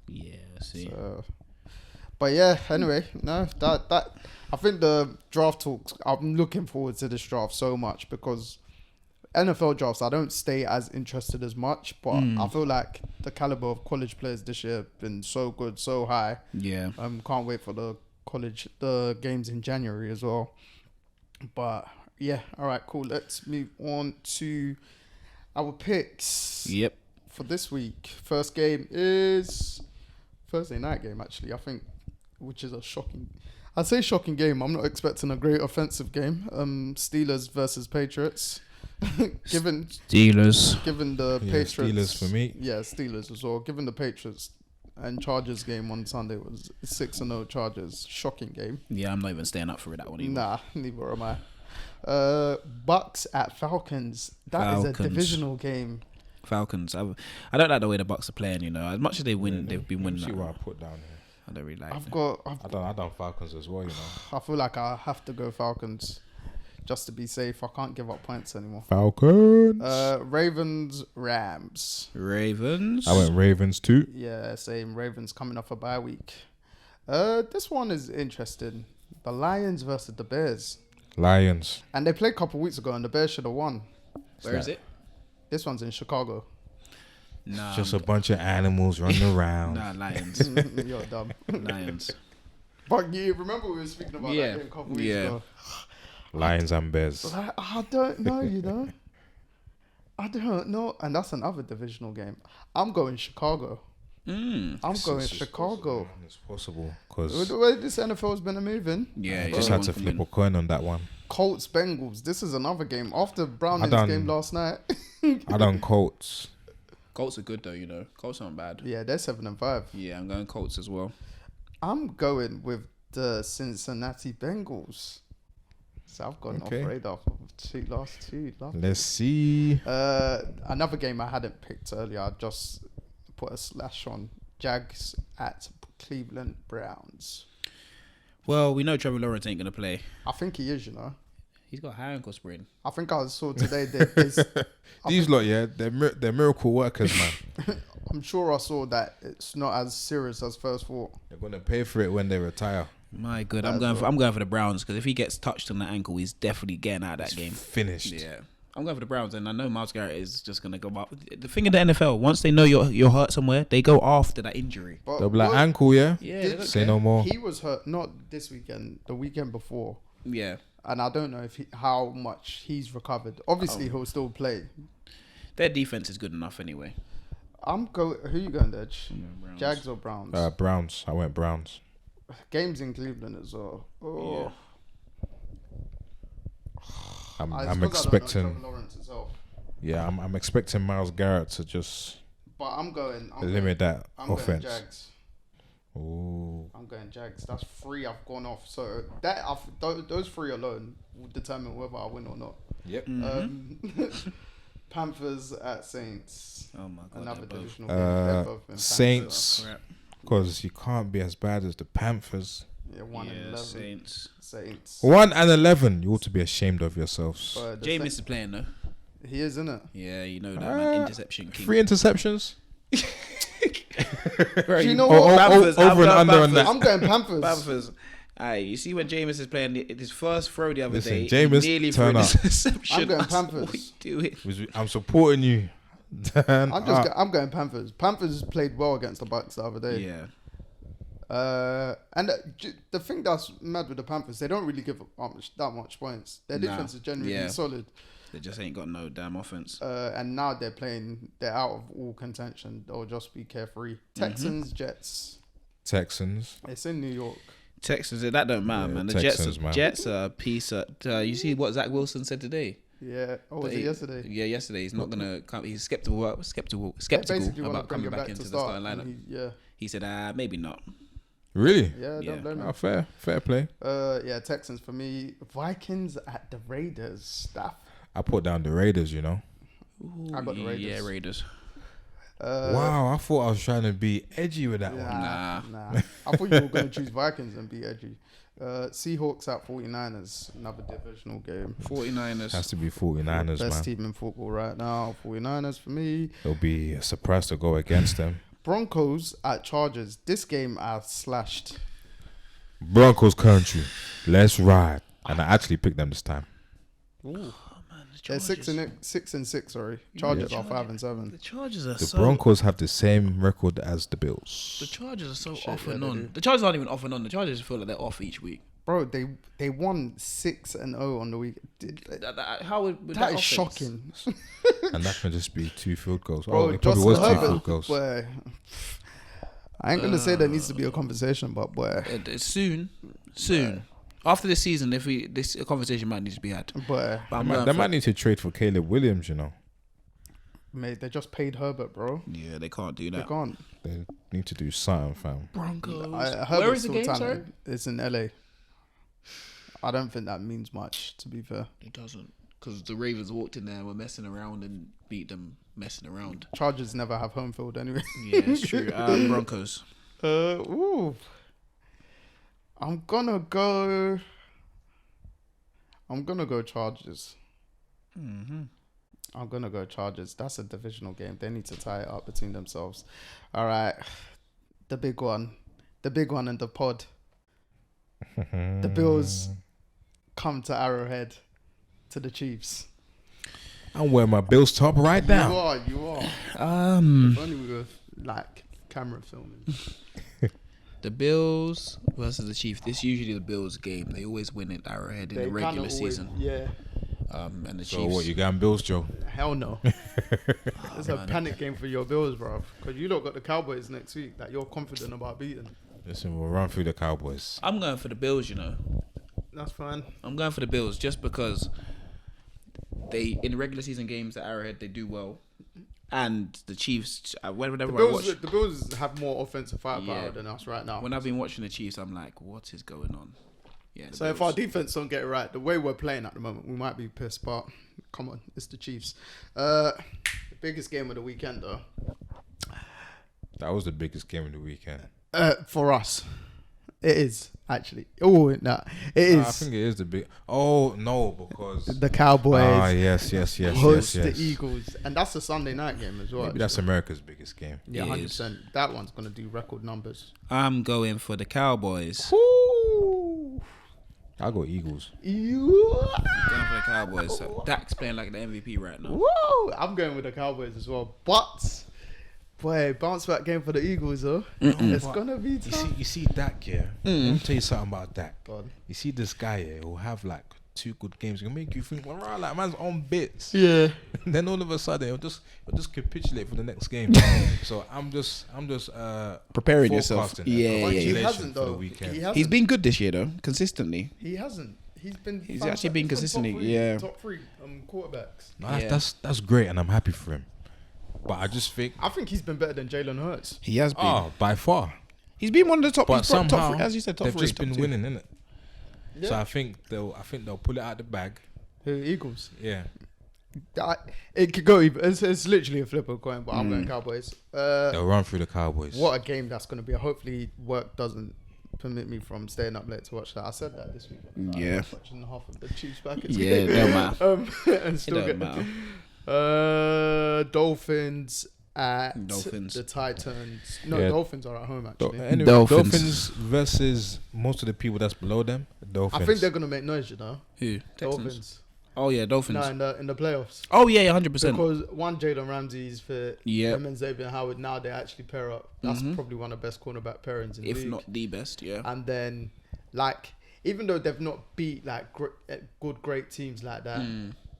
Yeah, see. So, but yeah, anyway, no, that I think the draft talks. I'm looking forward to this draft so much because NFL drafts I don't stay as interested as much, but I feel like the caliber of college players this year have been so good, so high. Yeah. Can't wait for the games in January as well. But yeah, all right, cool. Let's move on to our picks Yep. for this week. First game is Thursday night game, actually, I think, which is a shocking. I'd say shocking game. I'm not expecting a great offensive game. Steelers versus Patriots. given Steelers. the Yeah, Patriots. Steelers for me. Yeah, Steelers as well. Given the Patriots and Chargers game on Sunday was 6-0 Chargers. Shocking game. Yeah, I'm not even staying up for that one either. Nah, neither am I. Bucks at Falcons. That is a Falcons. divisional game. Falcons. I don't like the way the Bucks are playing. You know, as much as they win, they've been winning. See that. what I put down here. I don't really like. I've them. I done Falcons as well. You know. I feel like I have to go Falcons just to be safe. I can't give up points anymore. Falcons. Ravens, Rams. Ravens. I went Ravens too. Yeah, same. Ravens coming off a bye week. This one is interesting. The Lions versus the Bears. Lions. And they played a couple weeks ago and the Bears should have won. Where is it? This one's in Chicago. Nah, Just a bunch of animals running around. nah, Lions. You're dumb. Lions. But you remember we were speaking about Yeah, that game a couple weeks yeah. ago. Lions and Bears. I don't know, you know. I don't know. And that's another divisional game. I'm going Chicago. I'm going Chicago. It's possible because The way this NFL's been moving. Yeah, just had to flip a coin on that one. Colts, Bengals. This is another game. After Browning's done- game last night. I done Colts. Colts are good though, you know. Colts aren't bad. Yeah, they're 7-5. Yeah, I'm going Colts as well. I'm going with the Cincinnati Bengals. So I've gone Okay. off radar for last two. Let's see. Another game I hadn't picked earlier. I just put a slash on Jags at Cleveland Browns. Well, we know Trevor Lawrence ain't gonna play. I think he is, you know. He's got a high ankle sprain. I think I saw today that These lot, yeah, they're miracle workers, man. I'm sure I saw that it's not as serious as first thought. They're gonna pay for it when they retire. My God, That's I'm going for the Browns because if he gets touched on the ankle, he's definitely getting out of that game. Finished. Yeah, I'm going for the Browns, and I know Myles Garrett is just gonna go up. The thing in the NFL, once they know you're hurt somewhere, they go after that injury. But They'll be like what- ankle, yeah. Yeah, Did- they don't Say care. no more. He was hurt not this weekend, the weekend before, Yeah, and I don't know how much he's recovered. Obviously, he'll still play. their defense is good enough anyway. Who you going, Dej? Browns. Jags or Browns? Browns. I went Browns. Games in Cleveland as well. Oh, I'm It's 'cause I don't know expecting. Trevor Lawrence itself. Yeah, I'm expecting Myles Garrett to just But I'm going limit that I'm going offense. Jags. Ooh. I'm going Jags. That's 3 I've gone off. So those 3 alone will determine whether I win or not. Yep. Panthers at Saints. Oh my God, Another they're both divisional game. They're both in Saints, crap. because you can't be as bad as the Panthers. Panthers. Yeah, 1 and 11. Saints. 1-11. You ought to be ashamed of yourselves. But the Jameis is playing though. He is, isn't it? Yeah, you know that man. Interception king. 3 interceptions. Bro, Do you know what? Panthers, over I'm and going under on Panthers. that. I'm going Panthers. Panthers. Aye, you see when Jameis is playing his first throw the other Listen, day, Jameis, he nearly turn threw an up. interception. I'm going I said, Panthers. What you doing? I'm supporting you. I'm going Panthers. Panthers played well against the Bucks the other day. Yeah. And the thing that's mad with the Panthers, they don't really give up that much points. Their Nah. defense is generally Yeah. solid. They just ain't got no damn offense. And now they're out of all contention. They'll just be carefree. Texans, Jets. Texans. It's in New York. Texans, that don't matter, Yeah, man. The Texans, man. Jets are a piece of. You see what Zach Wilson said today? Yeah. Oh, was it yesterday? Yeah, yesterday. He's not gonna come. He's skeptical They basically want about to bring coming him back back into to the start. starting lineup. and Yeah. He said, maybe not. Really? Yeah, Yeah. don't blame Oh, him. fair play. Yeah, Texans for me. Vikings at the Raiders. I put down the Raiders, you know. I got the Raiders. Yeah, Raiders. Wow, I thought I was trying to be edgy with that one. Nah. I thought you were going to choose Vikings and be edgy. Seahawks at 49ers. Another divisional game. 49ers. Has to be 49ers, Best man. team in football right now. 49ers for me. It'll be a surprise to go against them. Broncos at Chargers. This game I slashed. Broncos country. Let's ride. And I actually picked them this time. Ooh. They're 6-6. Sorry, Chargers are 5-7. The Chargers are The so. Broncos have the same record as the Bills. The Chargers are so Shit, off yeah, and they on. do. The Chargers aren't even off and on. The Chargers feel like they're off each week. Bro, they won 6-0 on the week. How would That that is offense- shocking. And that can just be 2 field goals. Bro, It probably Justin was 2 Herbert, field goals. boy. I ain't gonna say there needs to be a conversation, but boy, Soon. After this season, this conversation might need to be had. boy, But I'm They going for- might need to trade for Caleb Williams, you know. mate, they just paid Herbert, bro. Yeah, they can't do They that. can't. They need to do something, fam. Broncos. Herbert's Where is the still game, sorry? talented. It's in LA. I don't think that means much, to be fair. It doesn't. Because the Ravens walked in there, were messing around and beat them messing around. Chargers never have home field anyway. Yeah, it's true. Broncos. Ooh. I'm gonna go Chargers. I'm gonna go Chargers. That's a divisional game. They need to tie it up between themselves. All right, the big one in the pod. The Bills come to Arrowhead to the Chiefs. I'm wearing my Bills top right now. You are. If only we were like camera filming. The Bills versus the Chiefs. This is usually the Bills' game. They always win at Arrowhead in the kinda regular always- season. Yeah. And the So Chiefs. what, you got Bills, Joe? Hell no. It's a panic game for your Bills, bro. Because you lot got the Cowboys next week that you're confident about beating. Listen, we'll run through the Cowboys. I'm going for the Bills, you know. That's fine. I'm going for the Bills just because they, in the regular season games at Arrowhead, they do well. And the Chiefs, whenever I watch, The Bills have more offensive firepower Yeah. than us right now. when I've been watching the Chiefs, I'm like, what is going on? Yeah. the So if Bills. our defense don't get it right, the way we're playing at the moment, we might be pissed. But come on, it's the Chiefs. The biggest game of the weekend, though, That was the biggest game of the weekend. for us, it is actually. Oh, no, it is. I think it is the big. Oh no, because The Cowboys yes. host the Eagles, and that's a Sunday night game as well. Maybe that's America's biggest game. Yeah, It 100%. That one's gonna do record numbers. I'm going for the Cowboys. Ooh. Ooh. I'll go Eagles. You. Going for the Cowboys. So Dak's playing like the MVP right now. Whoa. I'm going with the Cowboys as well. But, boy, bounce back game for the Eagles, though. It's going to be tough. You see Dak, yeah? Let me tell you something about Dak. God. You see this guy, yeah, who'll have like 2 good games. It'll make you think, well, right, like man's on bits. Yeah. Then all of a sudden, he'll just capitulate for the next game. So I'm just Preparing yourself. forecasting Yeah, that. yeah, He Congratulations hasn't, for the though. weekend. He hasn't. He's been good this year though, consistently. He hasn't. He's actually been consistent, top three, yeah. Top 3 quarterbacks. No, Yeah. that's great, and I'm happy for him. But I just think, I think he's been better than Jalen Hurts. He has been. by far. He's been one of the top. But he's top somehow, three, as you said, top they've 3. just top been 2. winning, innit? Yeah. So I think they'll pull it out the bag. Who, Eagles. Yeah. It could go either. It's literally a flip of a coin, but I'm going Cowboys. They'll run through the Cowboys. What a game that's going to be. Hopefully, work doesn't permit me from staying up late to watch that. I said that this week. Yeah. I was watching half of the Chiefs Packers. Yeah, it don't matter. And It still don't get matter. Dolphins at Dolphins. the Titans. No, Yeah. Dolphins are at home actually. Anyway, Dolphins. Dolphins versus most of the people that's below them. Dolphins. I think they're going to make noise, you know. Who? Texans. Dolphins. Oh yeah, Dolphins. No, in the playoffs. Oh yeah, 100%. Because one, Jalen Ramsey's for Yep. him and Xavier Howard. Now they actually pair up. That's probably one of the best cornerback pairings in the If league. not the best, yeah. And then, like, even though they've not beat like great teams like that,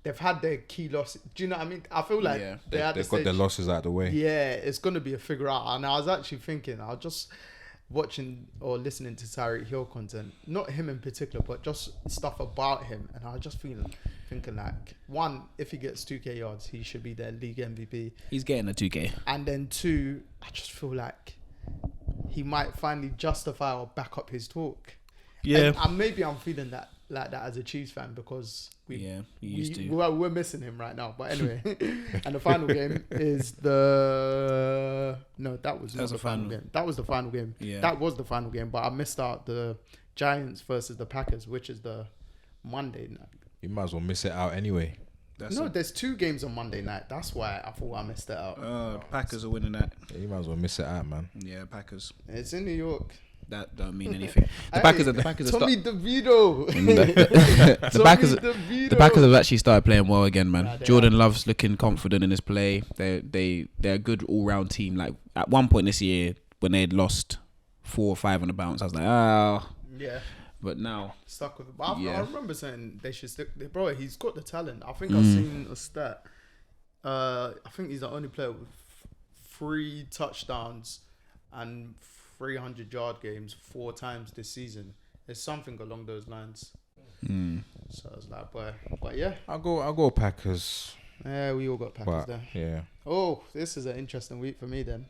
they've had their key losses. Do you know what I mean? I feel like Yeah. they're at the They've got their stage- losses out of the way. Yeah, it's gonna be a figure out. And I was actually thinking, I was just watching or listening to Tyreek Hill content, not him in particular, but just stuff about him, and I was just thinking like, one, if he gets 2K yards, he should be their league MVP, He's getting a 2K. and then 2, I just feel like he might finally justify or back up his talk. Yeah. And maybe I'm feeling that like that as a Chiefs fan because Yeah, he used to. we're missing him right now. But anyway, and the final game is that was not the final game. That was the final game. Yeah. That was the final game. But I missed out the Giants versus the Packers, which is the Monday night. You might as well miss it out anyway. There's 2 games on Monday night. That's why I thought I missed it out. Packers are winning that. Yeah, you might as well miss it out, man. Yeah, Packers. It's in New York. That don't mean anything. The Hey, Packers are Tommy DeVito. the Tommy Packers. DeVito. The Packers have actually started playing well again, man. Nah, they Jordan Love's looking confident in his play. They're a good all round team. Like at one point this year, when they had lost 4 or 5 on the bounce, I was like, Yeah. But now, Stuck with it. But Yeah. I remember saying they should stick. Bro, he's got the talent. I think I've seen a stat. I think he's the only player with 3 touchdowns and 300-yard games 4 times this season. There's something along those lines. So I was like, but yeah, I'll go Packers. yeah, we all got Packers But there. yeah, Oh, this is an interesting week for me then.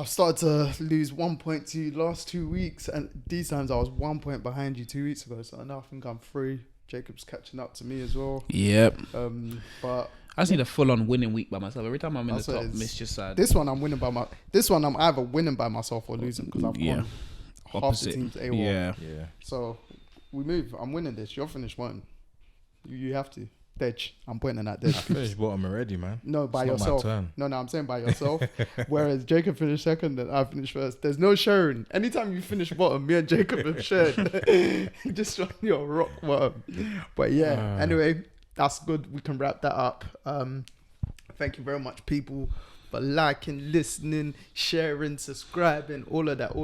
I've started to lose 1 point to last 2 weeks, and these times I was 1 point behind you 2 weeks ago. So now I think I'm 3. Jacob's catching up to me as well. yep. But I just need a full on winning week by myself. Every time I'm in That's the what top, it is. it's just sad. this one I'm winning by This one I'm either winning by myself or losing because I've Yeah. gone half Opposite. the team's AWOL. Yeah. yeah. So we move. I'm winning this. You're finished one. You have to. Dej. I'm pointing at I Dej. finished bottom already, man. No, by It's not my yourself. turn. No, I'm saying by yourself. Whereas Jacob finished second and I finished first. There's no sharing. Anytime you finish bottom, me and Jacob have shared. Just on your rock bottom. But yeah, anyway, that's good. We can wrap that up. Thank you very much, people, for liking, listening, sharing, subscribing, all of that.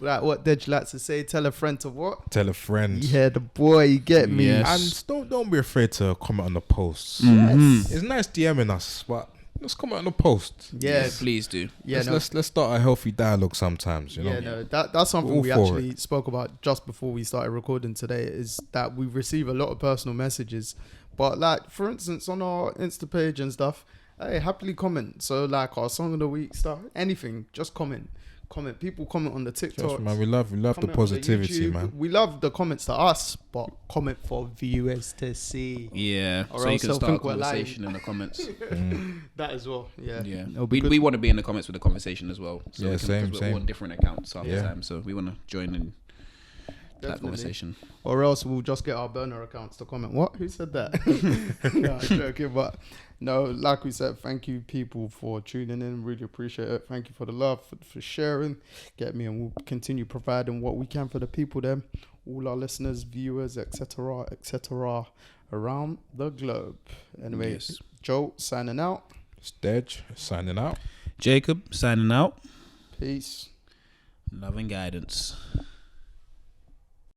Like what Dej likes to say, tell a friend to what? Tell a friend. Yeah, the boy, you get me. Yes. And don't be afraid to comment on the posts. Yes. It's nice DMing us, but let's comment on the post. Yeah, Please do. yeah, no. Let's start a healthy dialogue sometimes. You know. Yeah, no, that's something All we for actually spoke about just before we started recording today, is that we receive a lot of personal messages. But like, for instance, on our Insta page and stuff, hey, happily comment. So like our song of the week stuff, anything, just comment. People comment on the TikTok. Trust me, man, we love the positivity, man. We love the comments to us, but comment for viewers to see. Yeah. Or So you else can they'll start a think we're lying. conversation in the comments. That as well. Yeah. Yeah. It'll be good. We want to be in the comments with the conversation as well. So Yeah, we can, same, because we're all same. on different accounts half Yeah. the time. So we want to join in definitely. conversation. Or else we'll just get our burner accounts to comment. What? Who said that? No, I'm joking. But no, like we said, thank you people for tuning in. Really appreciate it. Thank you for the love, for sharing. Get me, and we'll continue providing what we can for the people then. All our listeners, viewers, etc., around the globe. Anyway, Yes. Joe signing out. Stedge signing out. Jacob signing out. Peace. Love and guidance.